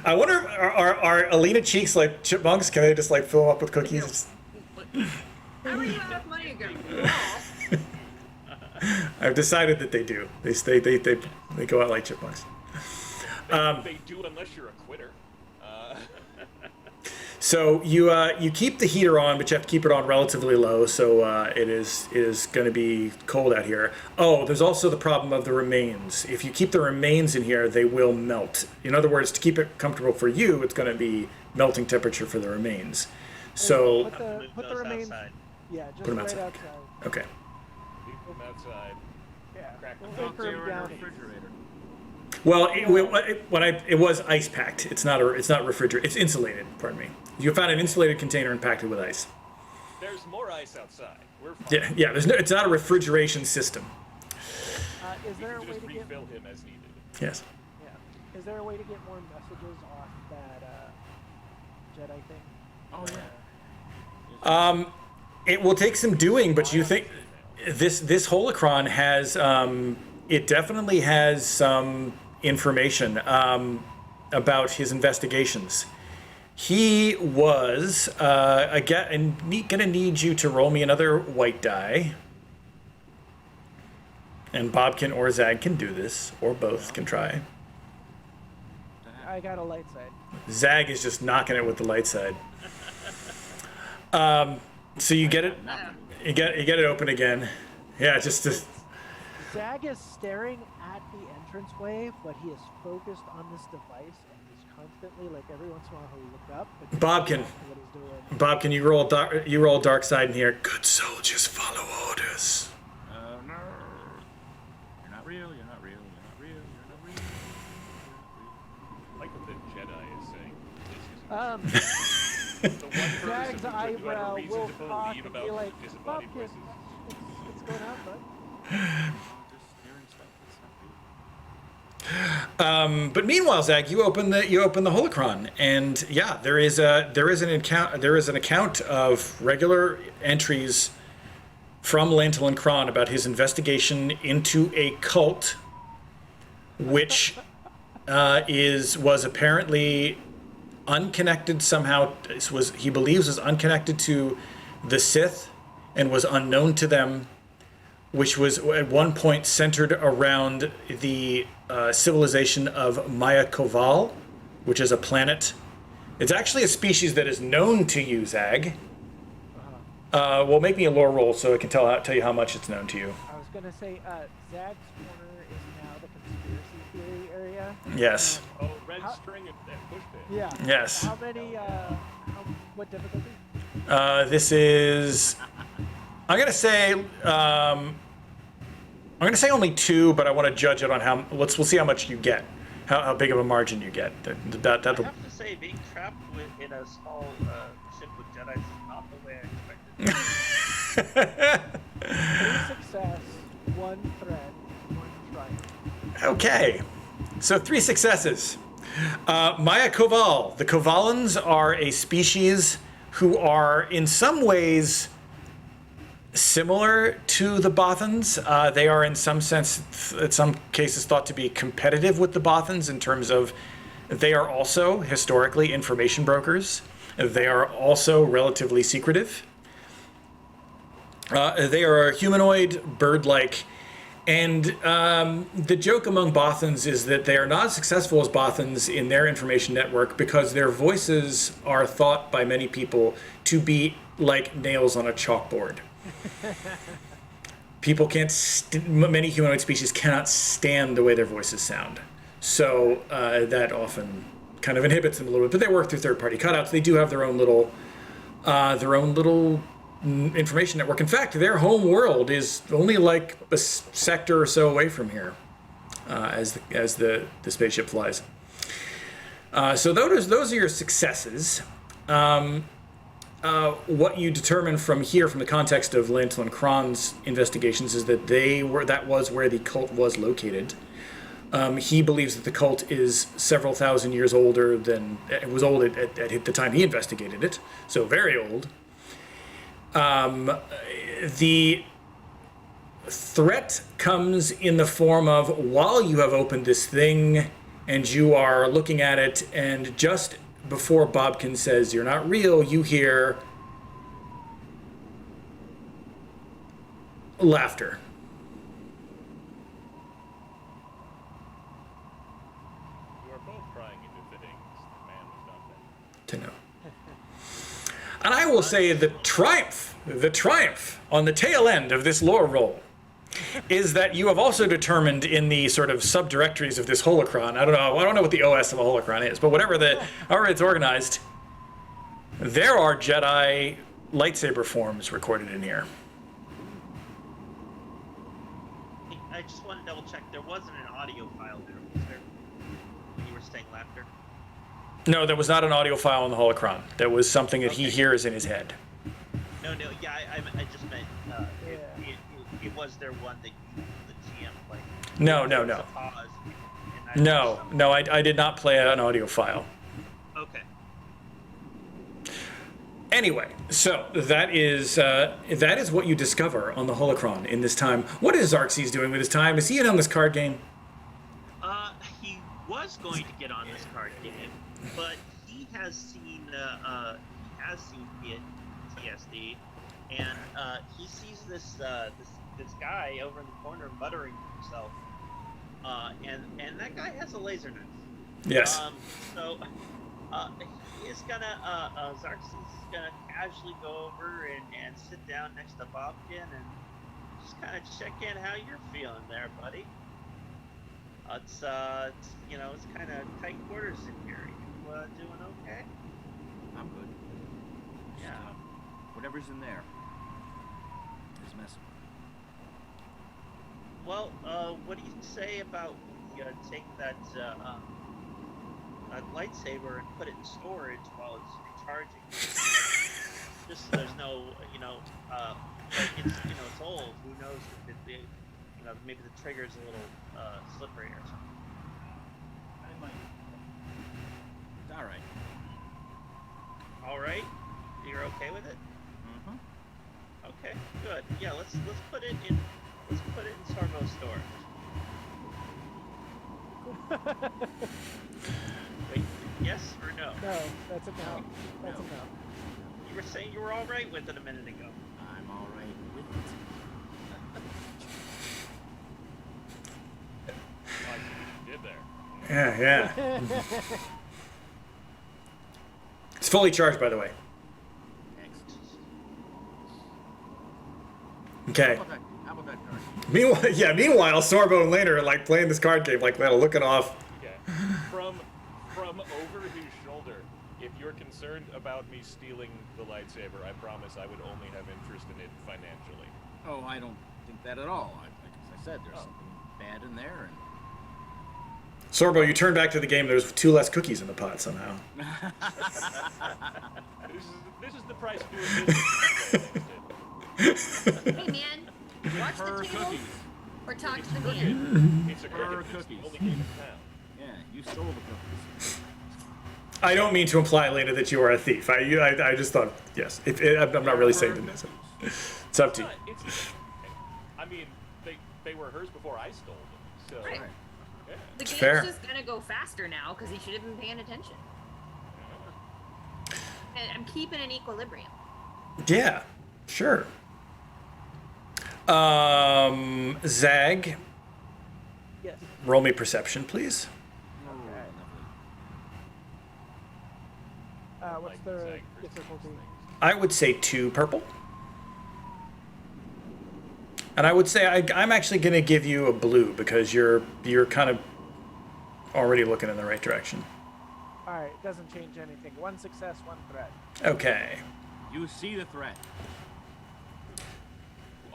I wonder, are Alina cheeks like chipmunks? Can they just like fill them up with cookies? How are you out of money again? I've decided that they do. They go out like chipmunks. They do unless you're a quitter. So you keep the heater on, but you have to keep it on relatively low, so it is going to be cold out here. Oh, there's also the problem of the remains. If you keep the remains in here, they will melt. In other words, to keep it comfortable for you, it's going to be melting temperature for the remains. So Put the remains. outside. Yeah, just Put 'em right outside. outside. okay. Leave them outside. Yeah. Crack We'll them wait for They 'em were in a down. refrigerator. Well, it was ice packed. It's not refrigerated. It's insulated. Pardon me. You found an insulated container and packed it with ice. There's more ice outside. We're fine. Yeah. It's not a refrigeration system. Is We there a can way just to get? refill him as needed. Yes. Yeah. Is there a way to get more messages off that Jedi thing? Oh yeah. It will take some doing, but you think this holocron has it definitely has some information about his investigations. He was again gonna need you to roll me another white die, and Bobkin or Zag can do this, or both can try. I got a light side. Zag is just knocking it with the light side. So you get it. You get it open again. Yeah, just Zag is staring at the entranceway, but he is focused on this device, and he's constantly, like, every once in a while he'll look up. But Bobkin. what he's doing. Bob, can you roll dark side in here? Good soldiers follow orders. No. You're not real. You're not real. You're not real. You're not real. Like what the Jedi is saying. This is the one purpose Zag's of the eyebrow reason will to cock believe and about be like, disembodied Bobkin, voices. what's going on, bud? Just hearing stuff that's not real. But meanwhile, Zag, you open the holocron, and yeah, there is an account of regular entries from Lantelin Cron about his investigation into a cult, which was apparently unconnected somehow. He believes was unconnected to the Sith and was unknown to them, which was at one point centered around the civilization of Maya Koval, which is a planet. It's actually a species that is known to you, Zag. Well, make me a lore roll so I can tell you how much it's known to you. I was gonna say, Zag's corner is now the conspiracy theory area. Yes. Oh, red How- string and push pin. Yeah. Yes. How many? What difficulty? This is. I'm gonna say only 2, but I want to judge it on how. We'll see how much you get, how big of a margin you get. I That'll. have to say, being trapped in a small ship with Jedi is not the way I expected. 3 success, 1 threat, 1 triumph. Okay, so 3 successes. Maya Koval. The Kovalans are a species who are in some ways similar to the Bothans. They are in some sense, in some cases, thought to be competitive with the Bothans in terms of they are also historically information brokers. They are also relatively secretive. They are humanoid, bird-like, and the joke among Bothans is that they are not as successful as Bothans in their information network because their voices are thought by many people to be like nails on a chalkboard. People can't. Many humanoid species cannot stand the way their voices sound, so that often kind of inhibits them a little bit. But they work through third-party cutouts. They do have their own little information network. In fact, their home world is only like a sector or so away from here, as the spaceship flies. So those are your successes. What you determine from here, from the context of Lantelin Cron's investigations, is that that was where the cult was located. He believes that the cult is several thousand years older than it was old at the time he investigated it, so very old. The threat comes in the form of, while you have opened this thing and you are looking at it, and just before Bobkin says you're not real, you hear laughter. You are both crying into fittings. The man was not dead. To know. will say the triumph on the tail end of this lore roll is that you have also determined in the sort of subdirectories of this holocron, I don't know what the OS of a holocron is, but however it's organized, there are Jedi lightsaber forms recorded in here. I just want to double check. There wasn't an audio file there, was there? When you were saying laughter. No, there was not an audio file on the holocron. There was something that he Okay. hears in his head. No, yeah, I just meant it was there one that the GM played. No. There was a pause, and No, I did not play an audio file. Okay. Anyway, so that is what you discover on the holocron in this time. What is Xerxes doing with his time? Is he in on this card game? He was going to get on this card game, but he has seen PTSD, and he sees this guy over in the corner muttering to himself, and that guy has a laser knife. Yes. So he is gonna Xerxes is gonna casually go over and sit down next to Bobkin and just kind of check in how you're feeling there, buddy. It's kind of tight quarters in here. You doing okay? I'm good. Just, Yeah. Whatever's in there is messing. Well, what do you say about take that lightsaber and put it in storage while it's recharging? Just so there's no, like it's old. Who knows if maybe the trigger's a little slippery or something. It's all right. All right, you're okay with it? Mm-hmm. Okay, good. Yeah, let's put it in Sorbo's storage. Wait, yes or no? No, that's a no. That's a no. You were saying you were all right with it a minute ago. I'm all right with it. I see what you did there. Yeah. It's fully charged, by the way. Excellent. Okay. How about that card? Meanwhile, Sorbo and Laner are like playing this card game, like looking off. Okay. From over his shoulder, if you're concerned about me stealing the lightsaber, I promise I would only have interest in it financially. Oh, I don't think that at all. Like as I said, there's something bad in there, and Sorbo, you turn back to the game. There's 2 less cookies in the pot somehow. This is the price of doing business. Hey man, watch her the table cookies. or talk It's to the crooked. man. It's a Her crooked. It's the cookies. only game in town. Yeah, you stole the cookies. I don't mean to imply, Lena, that you are a thief. I just thought, yes. I'm not really saying that. It's up to you. I mean, they were hers before I stole them. So Right. yeah. The game's fair. just gonna go faster now because he should have been paying attention. And I'm keeping an equilibrium. Yeah, sure. Zag, Yes. roll me perception, please. Oh, Okay. lovely. What's Like the Zag versus difficulty? things. I would say 2 purple. And I would say I'm actually going to give you a blue because you're kind of already looking in the right direction. All right, doesn't change anything. 1 success, 1 threat. Okay. You see the threat. You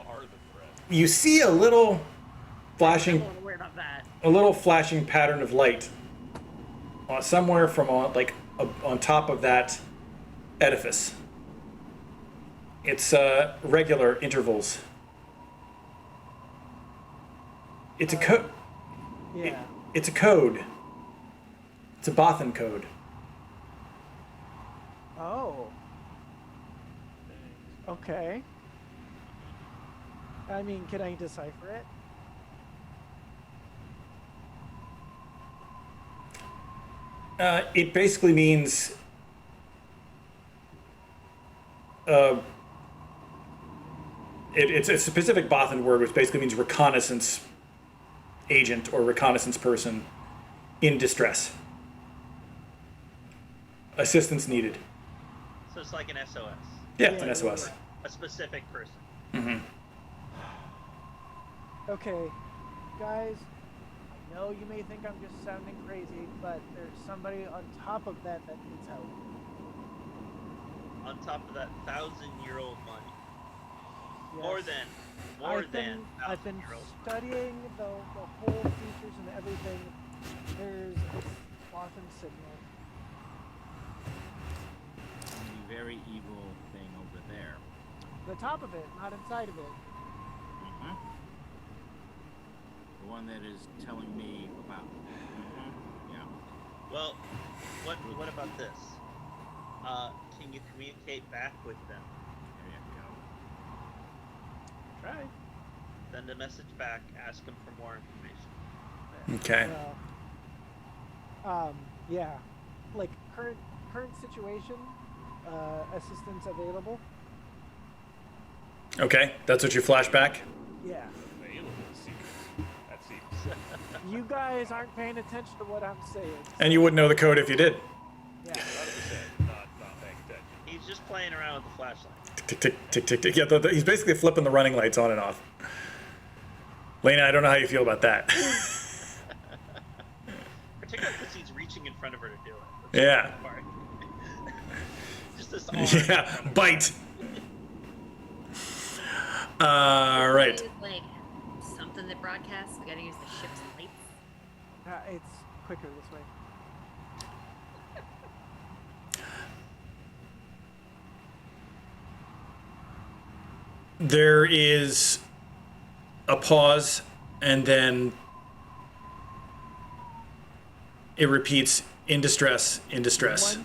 are the threat. You see a little I'm flashing, a little worried about that. pattern of light somewhere from on top of that edifice. It's regular intervals. It's a code. Yeah. It's a code. It's a Bothan code. Oh. Okay. I mean, can I decipher it? It basically means it's a specific Bothan word, which basically means reconnaissance agent or reconnaissance person in distress. Assistance needed. So it's like an SOS. Yeah, it's an SOS. A specific person. Mm-hmm. Okay, guys, I know you may think I'm just sounding crazy, but there's somebody on top of that needs help. On top of that 1,000-year-old money. Yes. More than I've been 1,000-year-old. studying the whole features and everything. There's a Bothan signal. The very evil thing over there. The top of it, not inside of it. Mm-hmm. The one that is telling me about. Mm-hmm. Yeah. Well, what about this? Can you communicate back with them? There you Try. Send a message back. Ask them for more information. Okay. Yeah, like current situation, assistance available. Okay, that's what you flash back? Yeah. Available secrets. That seems. You guys aren't paying attention to what I'm saying. And you wouldn't know the code if you did. Yeah. 100% not paying attention. He's just playing around with the flashlight. Tick, tick, tick, tick, tick. Yeah, he's basically flipping the running lights on and off. Lena, I don't know how you feel about that. Particularly because he's reaching in front of her to do it. Yeah. Just this arm. Yeah, bite. Right. Is, like something that broadcasts. We gotta use the ship's lights. It's quicker this way. There is a pause, and then it repeats, in distress, in distress.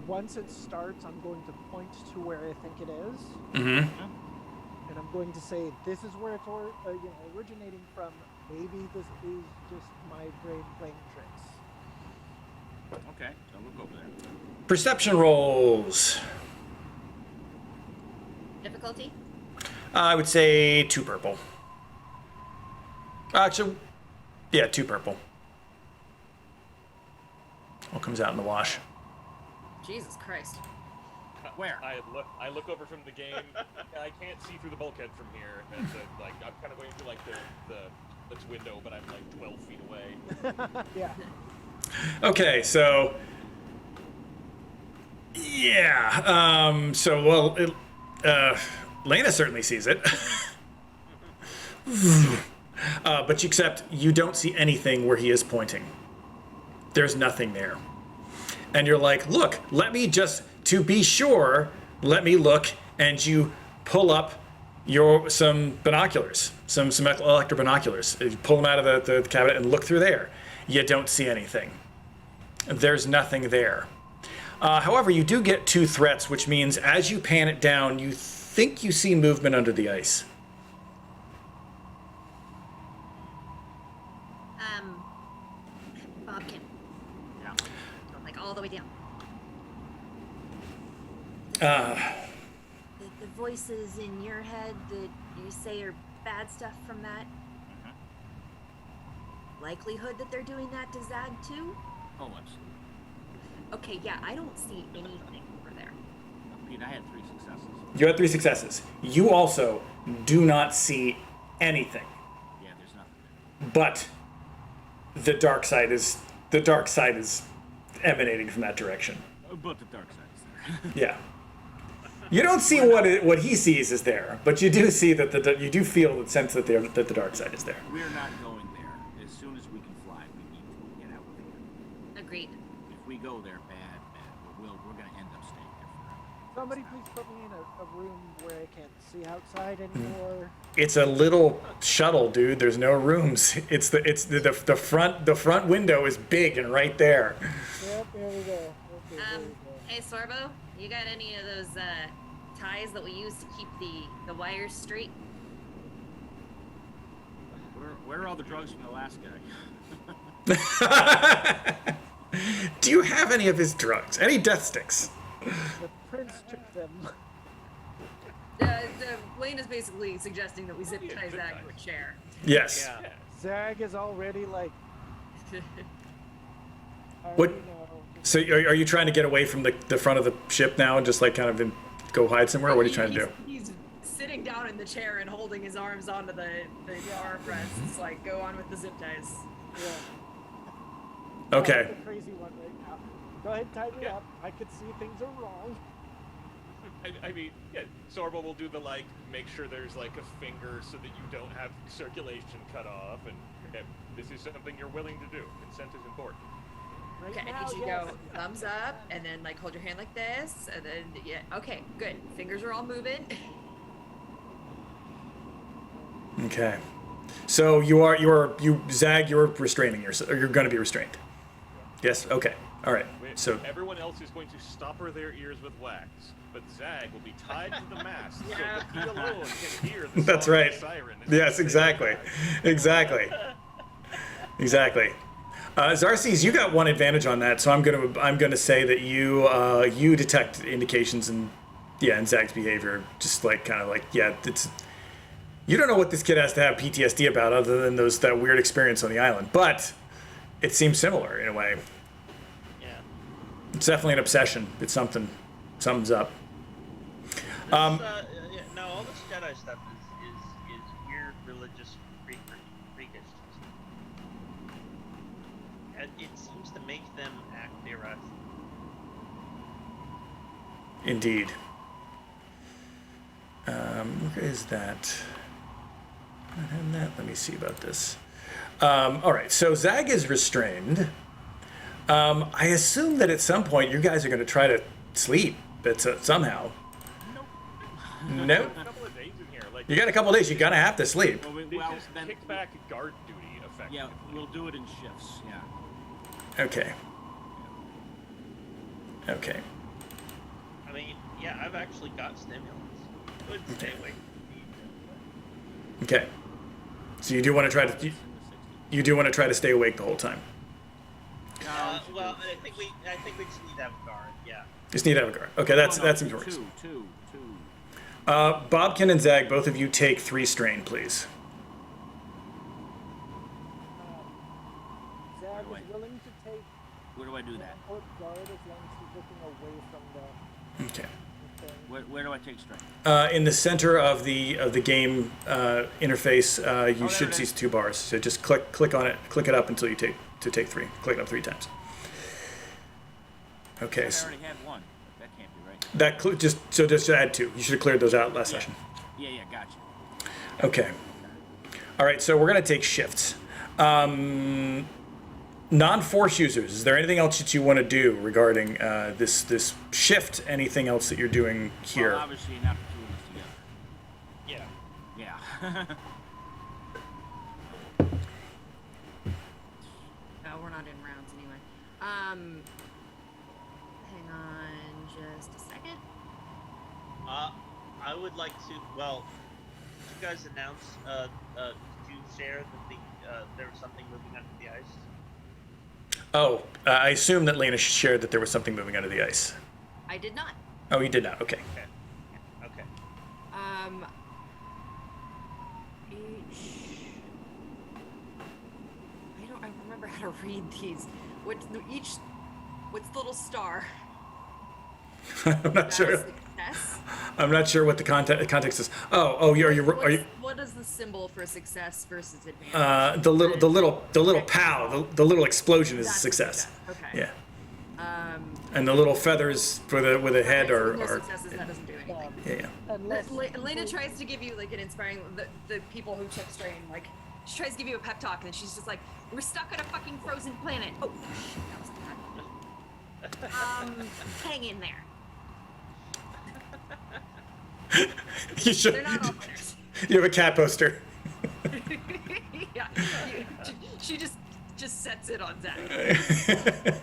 Once it starts, I'm going to point to where I think it is, Mm-hmm. and I'm going to say, "This is where it's originating from. Maybe this is just my brain playing tricks." go. Okay, so we'll go over there. Perception rolls. Difficulty? I would say 2 purple. Actually, yeah, 2 purple. All comes out in the wash. Jesus Christ. Where? I look over from the game. And I can't see through the bulkhead from here. And like I'm kind of going through like the window, but I'm like 12 feet away. Yeah. Okay, so yeah, Lena certainly sees it, but except you don't see anything where he is pointing. There's nothing there, and you're like, look, to be sure, let me look, and you pull up some binoculars, some electro binoculars. You pull them out of the cabinet and look through there. You don't see anything. There's nothing there. However, you do get 2 threats, which means as you pan it down, you think you see movement under the ice. Bobkin. Yeah. Like all the way down. Uh, The voices in your head that you say are bad stuff from that. Likelihood that they're doing that to Zag too? Oh, absolutely. Okay, yeah, I don't see anything over there. Pete, I had 3 successes. you had 3 successes. You also do not see anything, Yeah, there's nothing but the dark side is emanating from that direction. there. But the dark side is there. Yeah. You don't see what he sees is there, but you do see that you do feel the sense that the dark side is there. We're not going there. As soon as we can fly, we need to get out of here. Agreed. If we go there, bad. We're going to end up staying there forever. Somebody please put me in a room where I can't see outside anymore. It's a little shuttle, dude. There's no rooms. It's the front window is big and right there. Yep, there we go. Okay, there we go. Hey Sorbo, you got any of those ties that we use to keep the wires straight? Where are all the drugs from the last guy? Do you have any of his drugs? Any death sticks? The prince took them. Lane is basically suggesting that we zip tie Zag to a chair. Yes. Yeah. Zag is already like. I What- already know. So are you trying to get away from the front of the ship now and just like kind of go hide somewhere? What are you trying to do? He's sitting down in the chair and holding his arms onto the armrests. Like, go on with the zip ties. Yeah. Okay. That's the crazy one right now. Go ahead, tie me up. I could see things are wrong. I mean, yeah, Sorbo will do the, like, make sure there's, like, a finger so that you don't have circulation cut off, and this is something you're willing to do. Consent is important. Right Okay, now, I need you to yes. go thumbs up, and then like hold your hand like this, and then yeah. Okay, good. Fingers are all moving. Okay. So Zag, you're restraining yourself, or you're going to be restrained. Yes. Okay. All right. So Everyone else is going to stopper their ears with wax, but Zag will be tied to the mast so that he alone can hear the That's song of right. the siren. yes, exactly, exactly, exactly. Xarces, you got one advantage on that, so I'm gonna say that you detect indications in Zag's behavior, just like kind of like it's. You don't know what this kid has to have PTSD about, other than that weird experience on the island, but it seems similar in a way. Yeah. It's definitely an obsession. It's something's up. No, all this Jedi stuff is weird religious freakishness. And it seems to make them act irrational. Indeed. Where is that? Let me see about this. All right, so Zag is restrained. I assume that at some point you guys are going to try to sleep, but somehow. Nope. A couple of days in here, like, You got a couple of days. You're going to have to sleep. Well, they well just then, kicked back guard duty effectively. yeah, we'll do it in shifts. Yeah. Okay. Okay. I mean, yeah, I've actually got stimulants. Would stay awake. Okay. So you do want to try to you do want to try to stay awake the whole time. Well, I think we just need to have a guard. Yeah. Just need to have a guard. Okay, that's important. Two. Bobkin and Zag, both of you take 3 strain, please. Zag Wait. is willing to take Where do I do that? one guard as long as he's looking away from the Okay. thing. Where do I take strength? In the center of the game interface, you there should it see is. 2 bars. So just click on it, click it up until you take 3. Click it up 3 times. Okay. I So already had one. That can't be right. that just add 2. You should have cleared those out last session. Yeah, gotcha. Okay. All right. So we're gonna take shifts. Non-force users. Is there anything else that you want to do regarding this shift? Anything else that you're doing here? Well, obviously not the 2 of us together. Yeah. Yeah. No, we're not in rounds anyway. Hang on just a second. I would like to. Well, did you guys announce? Did you share that there was something moving under the ice? Oh, I assume that Lena shared that there was something moving under the ice. I did not. Oh, you did not. Okay. Okay. Each. I don't remember how to read these. What's the little star? I'm not Is that sure. a success? I'm not sure what the context is. Oh, are you? What is the symbol for success versus advantage? The little pow, the little explosion is a That's success. Okay. Yeah. And the little feathers with a head Okay, so no are successes, that doesn't do anything. yeah. Unless Lena tries to give you like an inspiring the people who took strain, like she tries to give you a pep talk and she's just like, we're stuck on a fucking frozen planet. Oh shit, that was bad. Hang in there. You should. They're not all winners. You have a cat poster. Yeah. She just sets it on Zach.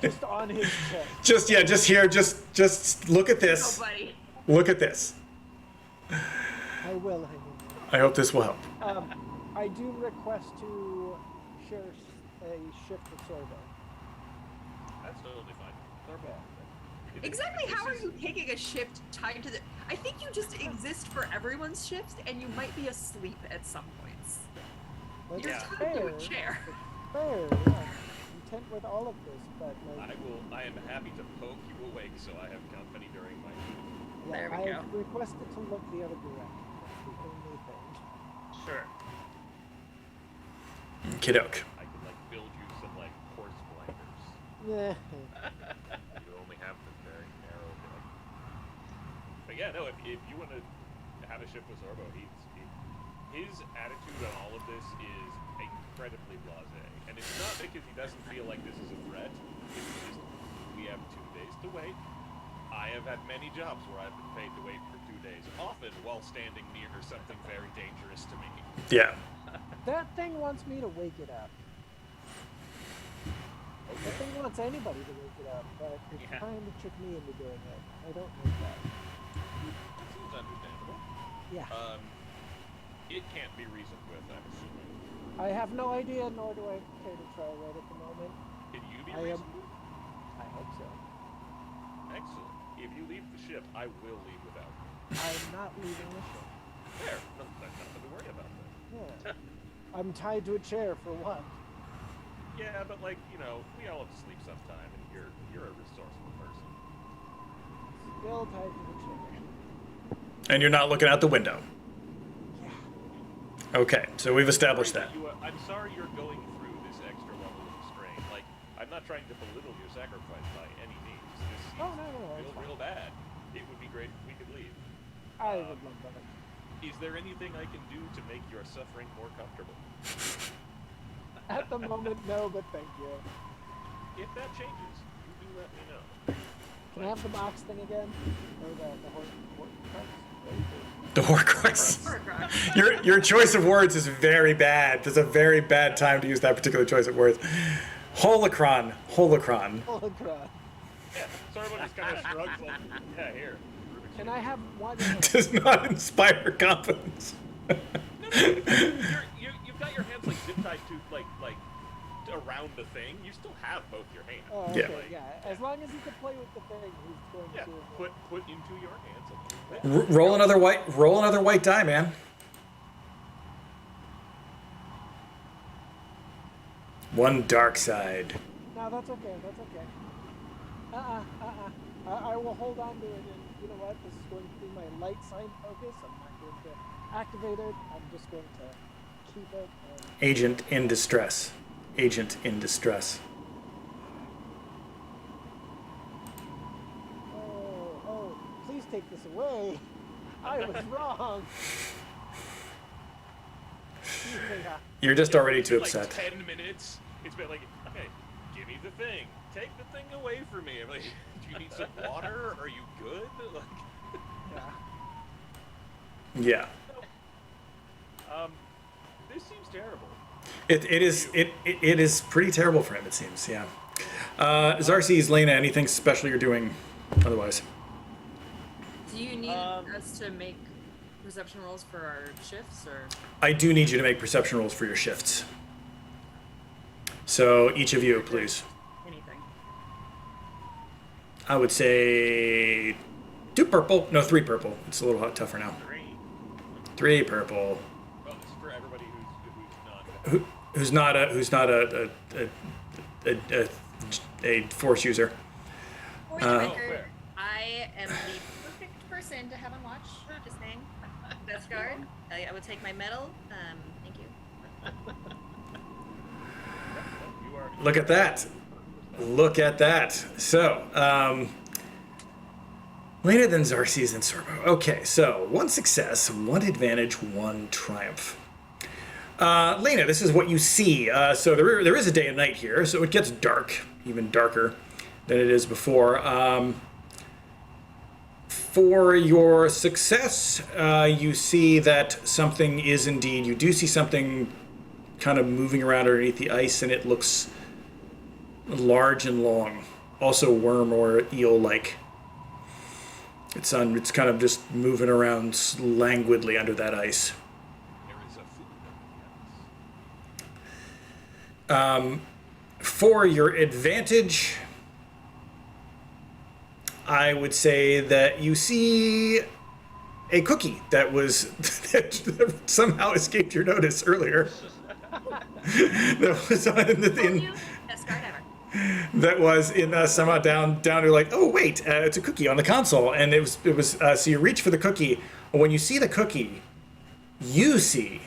just on his chest. just look at this. Go, buddy. Look at this. I will hang in there. I hope this will help. I do request to share a shift with Sorbo. That's totally fine. Exactly how are you taking a shift tied to the... I think you just exist for everyone's shifts and you might be asleep at some points. That's You're tied to a chair. Fair, yeah. Content with all of this, but like... I am happy to poke you awake so I have company during my There we I've go. requested to look the other direction. That's the only thing. Sure. Kidok. I could like build you some like horse blinders. Yeah. You only have the very narrow bit. But yeah, no. If you want to have a shift with Zorbo, his attitude on all of this is incredibly blasé, and it's not because he doesn't feel like this is a threat. It's just we have 2 days to wait. I have had many jobs where I've been paid to wait for 2 days, often while standing near something very dangerous to me. Yeah. That thing wants me to wake it up. That thing wants anybody to wake it up, but it's Yeah. trying to trick me into doing it. I don't like that. That seems understandable. Yeah. It can't be reasoned with, I'm assuming. I have no idea, nor do I care to try right at the moment. Can you be I am- reasoned with? I hope so. Excellent. If you leave the ship, I will leave without you. I'm not leaving the ship. There. No, that's nothing to worry about then. Yeah. I'm tied to a chair for what? Yeah, but like, you know, we all have to sleep sometime, and you're a resourceful person. Still tied to the chair. And you're not looking out the window. Yeah. Okay, so we've established that. I'm sorry you're going through this extra level of strain. Like, I'm not trying to belittle your sacrifice by any means. This seems Oh, no, it's real bad. It would be great if we could leave. I would love that. Is there anything I can do to make your suffering more comfortable? At the moment, no, but thank you. If that changes, you do let me know. Can I have the box thing again? Or the horse The Horcrux. Horcrux. Your choice of words is very bad. There's a very bad time to use that particular choice of words. Holocron. Holocron. holocron. Yeah, Sorbo just kind of shrugs like, yeah, here. Can I have one? Does not inspire confidence. No, you've got your hands like zip tied to like around the thing. You still have both your hands. Oh, Yeah. okay, yeah. As long as he can play with the thing, he's going Yeah, to. put into your hands a little bit. Roll another white die, man. One dark side. No, that's okay. That's okay. I will hold on to it, and you know what? This is going to be my light sign focus. I'm not going to activate it. I'm just going to keep it. And... Agent in distress. Agent in distress. Oh, please take this away. I was wrong. Yeah. You're just already too Like upset. 10 minutes. It's been like, okay, give me the thing. Take the thing away from me. I'm like, do you need some water? Are you good? Like, Yeah. Yeah. this seems terrible. It is pretty terrible for him, it seems. Yeah. Xarxes, Lena, anything special you're doing otherwise? Do you need us to make perception rolls for our shifts, or? I do need you to make perception rolls for your shifts. So each of you, please. Anything. I would say 2 purple. No, 3 purple. It's a little tougher now. 3 purple. Well, this is for everybody who's Who's not a force user. For the Oh, record, fair. I am the perfect person to have on watch. Just saying. Best guard. I would take my medal. Thank you. you are. Look at that. Look at that. So, later than Xarxes and Sorbo. Okay, so 1 success, 1 advantage, 1 triumph. Lena, this is what you see. So there is a day and night here, so it gets dark, even darker than it is before. For your success, you see that something is indeed, you do see something kind of moving around underneath the ice, and it looks large and long, also worm or eel-like. It's kind of just moving around languidly under that ice. There is a food. For your advantage, I would say that you see a cookie that was that somehow escaped your notice earlier. That was on Told in you, best guard ever. that was in somehow down to like, oh wait, it's a cookie on the console, and it was so you reach for the cookie. When you see the cookie, you see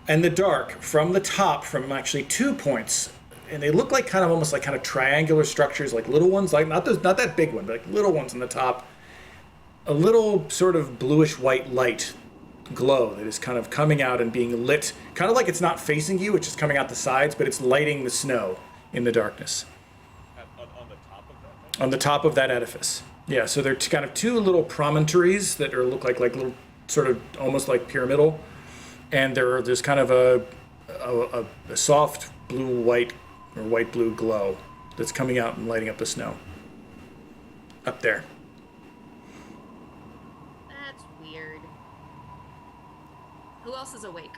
in the dark from the top, from actually 2 points, and they look like kind of almost like kind of triangular structures, like little ones, like not that big one, but like little ones on the top. A little sort of bluish white light glow that is kind of coming out and being lit, kind of like it's not facing you, it's just coming out the sides, but it's lighting the snow in the darkness. On the top of that thing? On the top of that edifice. Yeah, so they're kind of 2 little promontories that look like little, sort of almost like pyramidal, and there's kind of a soft blue-white or white-blue glow that's coming out and lighting up the snow up there. That's weird. Who else is awake?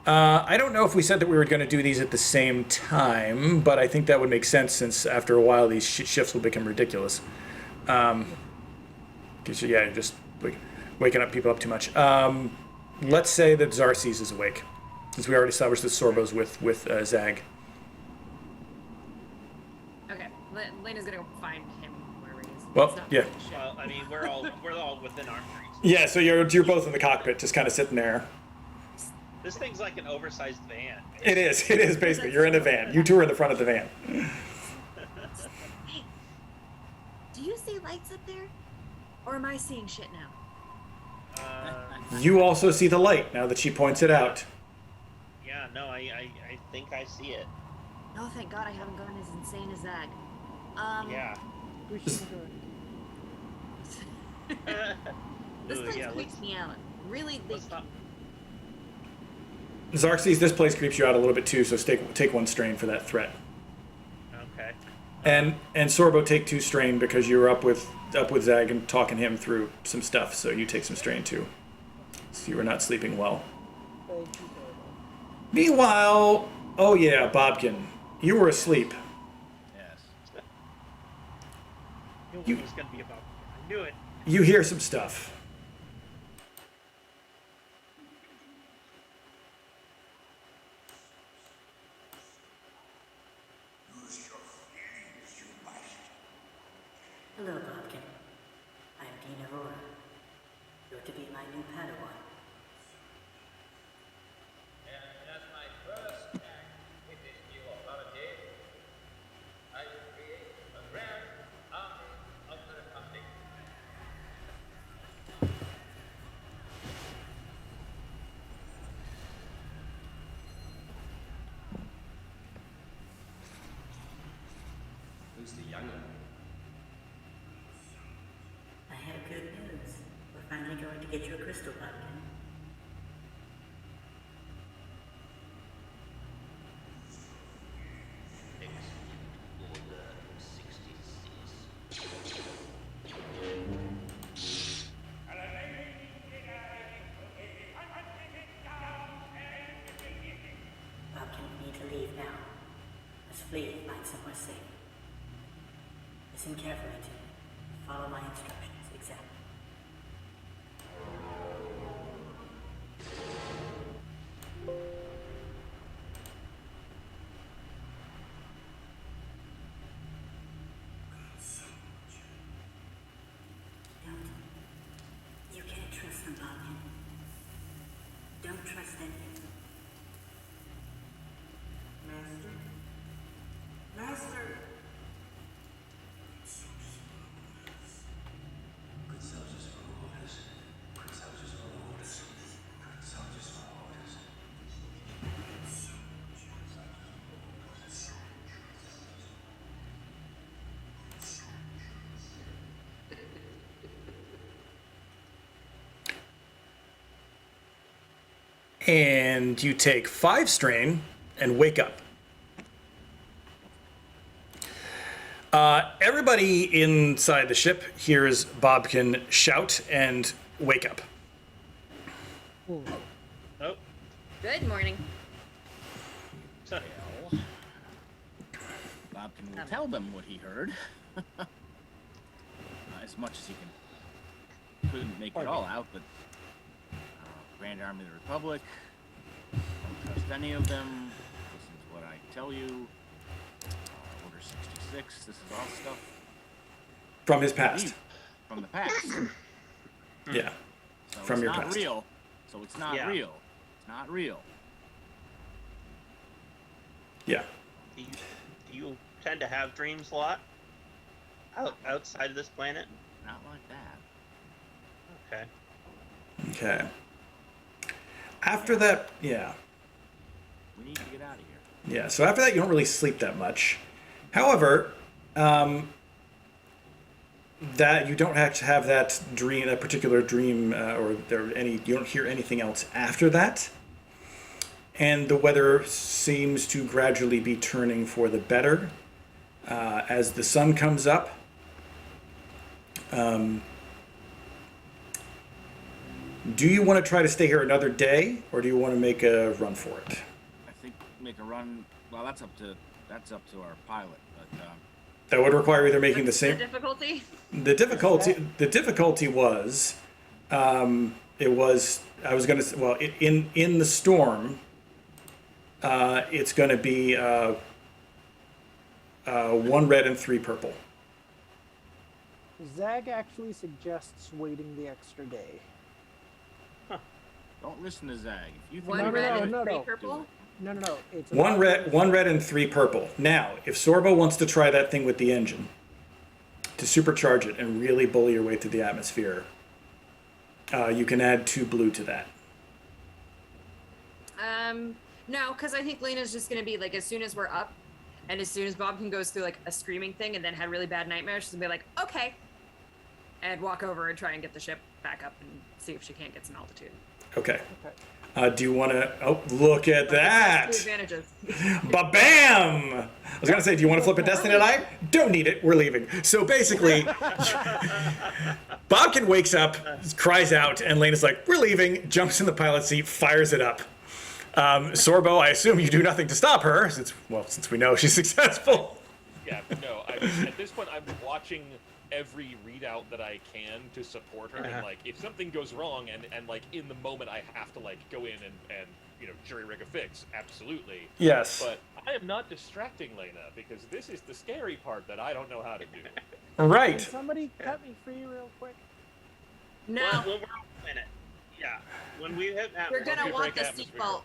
I don't know if we said that we were going to do these at the same time, but I think that would make sense since after a while these shifts will become ridiculous. Because you're just waking up people up too much. Let's say that Xarxes is awake, since we already established that Sorbo's with Zag. Okay, Lena's gonna go find him wherever he is. Well, It's not yeah. shit. Well, I mean, we're all within arm's reach. Yeah, so you're both in the cockpit, just kind of sitting there. This thing's like an oversized van. It is basically. You're in a van. You two are in the front of the van. Hey, do you see lights up there? Or am I seeing shit now? You also see the light now that she points it out. Yeah, no, I think I see it. No, thank God I haven't gone as insane as Zag. Yeah. We should go. This Ooh, place yeah, creeps me out. Really, let's not. Xarxes, this place creeps you out a little bit too, so take 1 strain for that threat. Okay. And Sorbo, take 2 strain because you were up with Zag and talking him through some stuff, so you take some strain too. So you were not sleeping well. Thank you very much. Meanwhile, oh yeah, Bobkin, you were asleep. Yes. Knew it was gonna be about. I knew it. You hear some stuff. Hello, Bobkin. I'm Dean Aurora. You're to be my new Padawan. And as my first act with this new authority, I will create a grand army of the Republic. Who's the younger? I have good news. We're finally going to get you a crystal, Bobkin. Order 66. Bobkin, we need to leave now. Let's flee and find somewhere safe. Listen carefully to me. Follow my instructions exactly. Don't. You can't trust them, Bobkin. Don't trust any of them. Master? Master! Good soldiers for orders. Good soldiers for orders. Good soldiers for orders. And you take 5 strain and wake up. Everybody inside the ship hears Bobkin shout and wake up. Nope. Good morning. Well, Bobkin will tell them what he heard. As much as he can. Couldn't make it all out, but Grand Army of the Republic. Don't trust any of them. Listen to what I tell you. 66. This is all stuff From his past. from the past. Yeah. So From it's your not past. real. So it's not Yeah. real. It's not real. Yeah. Do you tend to have dreams a lot? Outside of this planet? Not like that. Okay. Okay. After that, yeah. We need to get out of here. Yeah, so after that, you don't really sleep that much. However, that you don't have to have that dream, that particular dream, or you don't hear anything else after that. And the weather seems to gradually be turning for the better as the sun comes up. Do you want to try to stay here another day, or do you want to make a run for it? I think make a run. Well, that's up to our pilot. But That would require either making the same. The difficulty. The difficulty was, it was. I was gonna say, well, in the storm, it's gonna be 1 red and 3 purple. Zag actually suggests waiting the extra day. don't listen to Zag. If you think One No, no, red no, and no, 3 no. purple. No. It's 1 red and 3 purple. Now, if Sorbo wants to try that thing with the engine to supercharge it and really bully your way through the atmosphere, you can add 2 blue to that. No, because I think Lena's just gonna be like, as soon as we're up, and as soon as Bobkin goes through like a screaming thing and then had really bad nightmares, she's gonna be like, okay, and walk over and try and get the ship back up and see if she can't get some altitude. Okay. Do you want to? Oh, look at that! Two advantages. Ba-bam! I was gonna say, do you want to flip a destiny light? Don't need it. We're leaving. So basically, Bobkin wakes up, cries out, and Lena's like, "We're leaving." Jumps in the pilot seat, fires it up. Sorbo, I assume you do nothing to stop her, since we know she's successful. Yeah, no. I mean, at this point, I'm watching every readout that I can to support her, and like, if something goes wrong, and like in the moment I have to like go in and jury rig a fix, absolutely. Yes. But I am not distracting Lena because this is the scary part that I don't know how to do. Right. Can somebody cut me free real quick? No, When we're on planet. Yeah. When we hit that, you're gonna we want break the atmosphere. seatbelt.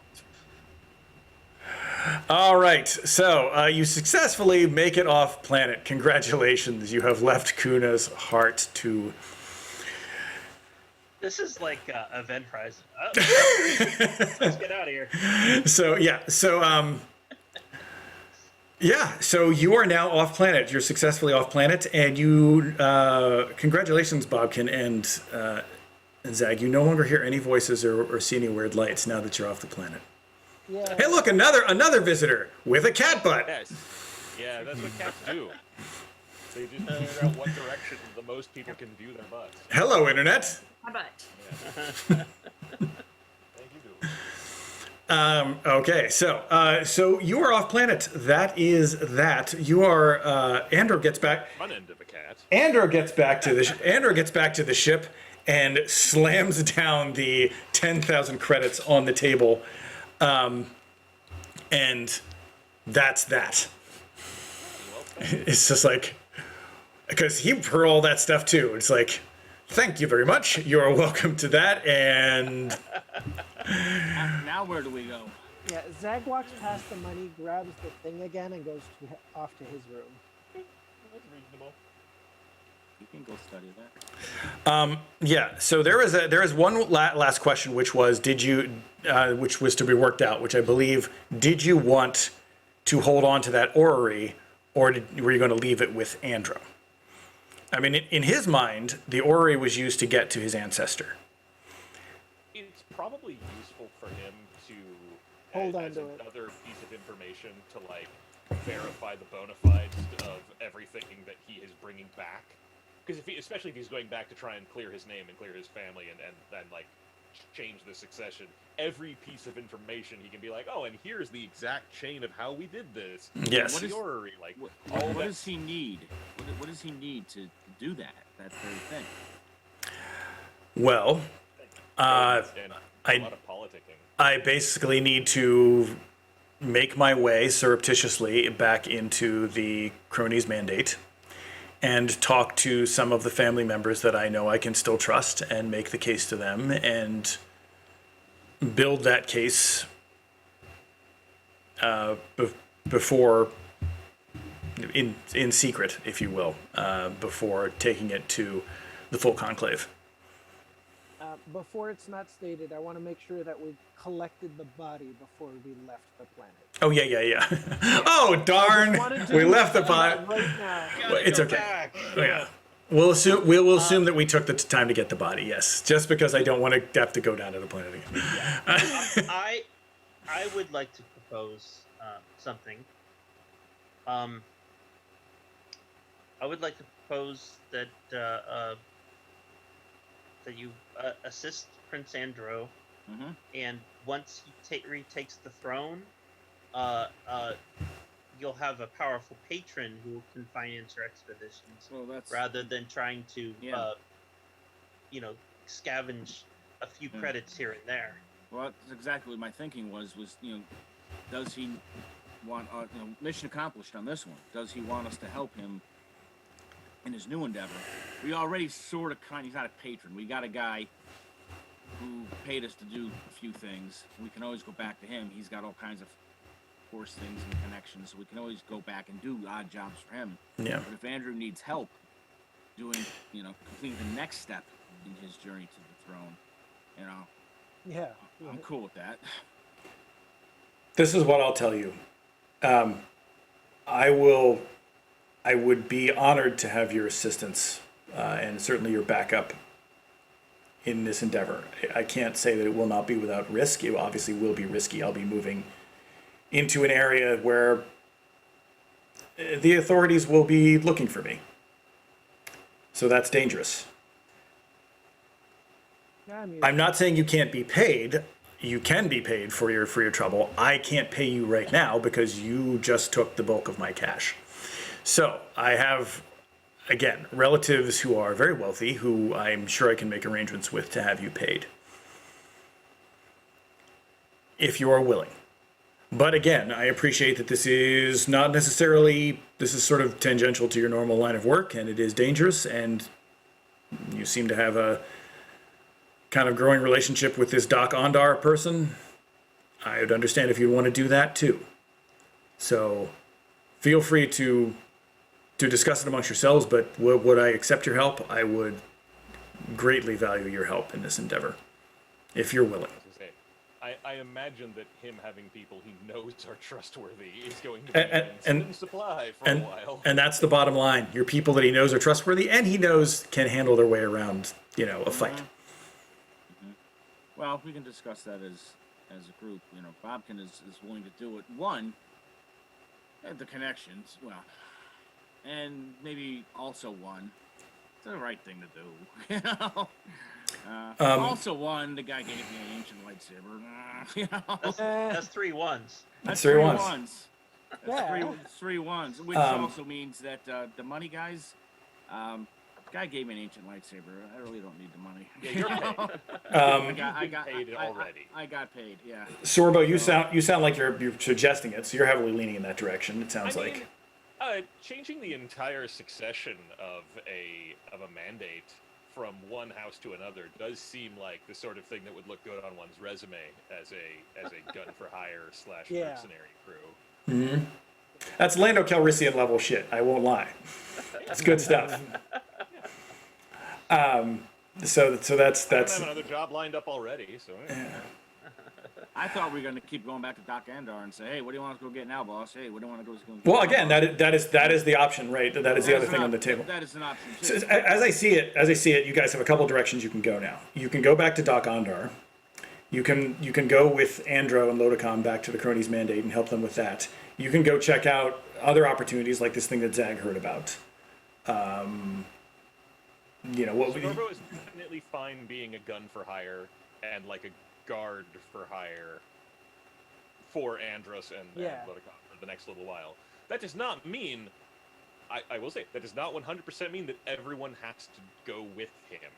All right. So you successfully make it off planet. Congratulations. You have left Kuna's heart to. This is like event horizon. Oh, let's get out of here. So yeah. So you are now off planet. You're successfully off planet, and you. Congratulations, Bobkin and Zag. You no longer hear any voices or see any weird lights now that you're off the planet. Yeah. Hey, look, another visitor with a cat butt. Yes. Yeah, that's what cats do. They just figure out what direction the most people can view their butts. Hello, Internet. How about? Thank you. Okay, so you are off planet. That is that. You are. Andor gets back. Front end of a cat. Andor gets back to the ship and slams down the 10,000 credits on the table, and that's that. It's just like, because he heard all that stuff too. It's like, thank you very much. You're welcome to that. And Now where do we go? Yeah, Zag walks past the money, grabs the thing again, and goes off to his room. That's reasonable. You can go study that. yeah, so there is one last question, which was, which was to be worked out, which I believe, did you want to hold on to that orrery, or were you going to leave it with Andro? I mean, in his mind, the orrery was used to get to his ancestor. It's probably useful for him to Hold on as to it. another piece of information to like verify the bona fides of everything that he is bringing back. Because especially if he's going back to try and clear his name and clear his family and then like change the succession, every piece of information he can be like, oh, and here's the exact chain of how we did this. Yes. What is orrery? Like What that- does he need? What does he need to do that very thing? Well, and a I- lot of politicking. I basically need to make my way surreptitiously back into the cronies mandate and talk to some of the family members that I know I can still trust and make the case to them and build that case before in secret, if you will, before taking it to the full conclave. Before it's not stated, I want to make sure that we collected the body before we left the planet. Oh yeah. Oh darn! Wanted to We do left the that body. right now. Well, it's okay. Oh, yeah. We'll assume that we took the time to get the body. Yes, just because I don't want to have to go down to the planet again. I would like to propose something. I would like to propose that that you assist Prince Andro, and once he retakes the throne, you'll have a powerful patron who can finance your expeditions, rather than trying to, scavenge a few credits here and there. Well, that's exactly what my thinking was, does he want, mission accomplished on this one. Does he want us to help him in his new endeavor? We already sort of he's not a patron. We got a guy who paid us to do a few things. We can always go back to him. He's got all kinds of force things and connections, so we can always go back and do odd jobs for him. Yeah. But if Andrew needs help doing, completing the next step in his journey to the throne, Yeah. I'm cool with that. This is what I'll tell you. I would be honored to have your assistance and certainly your backup in this endeavor. I can't say that it will not be without risk. It obviously will be risky. I'll be moving into an area where the authorities will be looking for me. So that's dangerous. Yeah, I mean, I'm not saying you can't be paid. You can be paid for your trouble. I can't pay you right now because you just took the bulk of my cash. So I have, again, relatives who are very wealthy who I'm sure I can make arrangements with to have you paid. If you are willing. But again, I appreciate that this is sort of tangential to your normal line of work, and it is dangerous, and you seem to have a kind of growing relationship with this Doc Ondar person. I would understand if you'd want to do that too. So feel free to discuss it amongst yourselves, but would I accept your help? I would greatly value your help in this endeavor, if you're willing. I imagine that him having people he knows are trustworthy is going to be in supply for a while. And that's the bottom line. Your people that he knows are trustworthy, and he knows can handle their way around, a fight. Well, we can discuss that as a group. Bobkin is willing to do it. One, the connections, and maybe also one, it's the right thing to do, also one, the guy gave me an ancient lightsaber. That's 3 ones. That's three three ones. ones. That's three ones, which also means that the money guys, guy gave me an ancient lightsaber. I really don't need the money. Yeah, you're paid. I got paid already. I got paid. Yeah. Sorbo, you sound like you're suggesting it, so you're heavily leaning in that direction. It sounds like. Changing the entire succession of a mandate from one house to another does seem like the sort of thing that would look good on one's resume as a gun for hire / mercenary crew. Mm-hmm. That's Lando Calrissian level shit. I won't lie. It's good stuff. So that's. I have another job lined up already. So. Yeah. I thought we were going to keep going back to Doc Andar and say, hey, what do you want us to go get now, boss? Hey, what do you want to go get? Well, again, that is the option, right? That is the other thing on the table. That is an option too. So, as I see it, you guys have a couple directions you can go now. You can go back to Doc Ondar. You can go with Andro and Lodicom back to the Cronies Mandate and help them with that. You can go check out other opportunities like this thing that Zag heard about. Sorbo is definitely fine being a gun for hire and like a guard for hire for Andros and Lodicom for the next little while. That does not mean, I will say, that does not 100% mean that everyone has to go with him.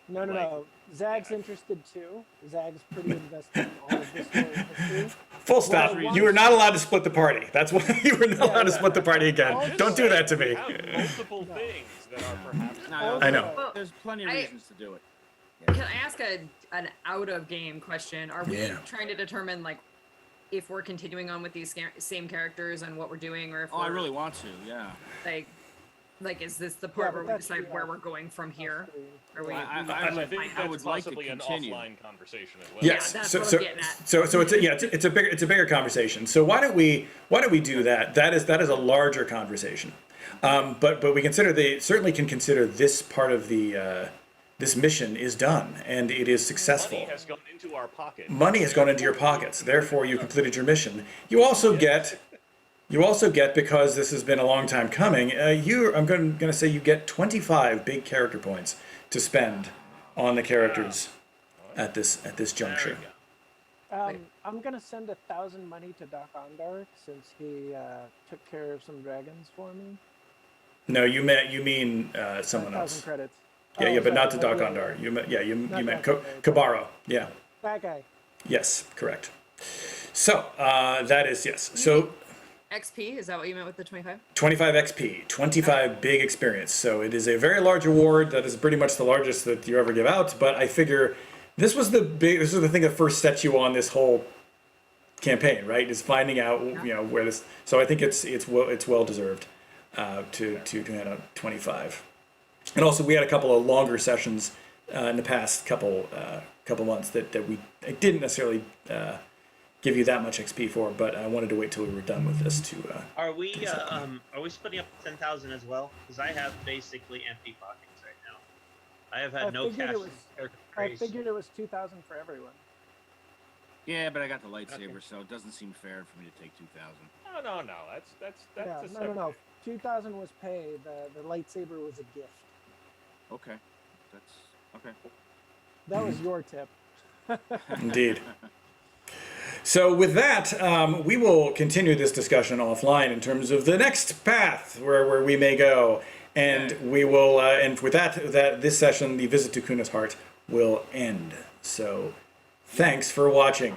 No. Zag's interested too. Zag's pretty invested in all of this story history. Full stop. You are not allowed to split the party. That's what you were not allowed to split the party again. Also- Don't do that to me. We have multiple things that are perhaps No, I know. Well, There's plenty of I- reasons to do it. Can I ask an out of game question? Are we Yeah. trying to determine like if we're continuing on with these same characters and what we're doing, or if Oh, I we're, really want to. Yeah. like is this the part but where we that's decide the, where we're going from here? Or we, I I think I would that's like to possibly an continue. offline conversation as well. Yes. that's so, what I'm so, getting at. so it's it's a bigger conversation. So why don't we do that? That is a larger conversation. But we certainly can consider this part of the this mission is done and it is successful. Money has gone into our pocket. Money has gone into your pockets. Therefore, you completed your mission. You also get, because this has been a long time coming. I'm going to say you get 25 big character points to spend on the characters at this juncture. I'm gonna send 1,000 money to Doc Ondar since he took care of some dragons for me. No, you mean someone 1,000 else. credits. Yeah, Oh, yeah, but not to sorry, Doc yeah, Ondar. You Not meant Doc Ondar. Kabaro. Yeah. That guy. Yes, correct. So that is yes. So XP, is that what you meant with the 25? 25 XP, 25 big experience. So it is a very large award. That is pretty much the largest that you ever give out. But I figure this was the thing that first set you on this whole campaign, right? Is finding out where this. So I think it's well deserved to hand out 25. And also we had a couple of longer sessions in the past couple months that I didn't necessarily give you that much XP for, but I wanted to wait till we were done with this to. Are we splitting up 10,000 as well? Because I have basically empty pockets right now. I have had no figured cash. it was- I figured it was 2,000 for everyone. Yeah, but I got the lightsaber, so it doesn't seem fair for me to take 2,000. No. That's Yeah, a no. separate- 2,000 was pay. The lightsaber was a gift. Okay, that's okay. That was your tip. Indeed. So with that, we will continue this discussion offline in terms of the next path where we may go, and we will. And with that this session, the visit to Kuna's heart will end. So, thanks for watching.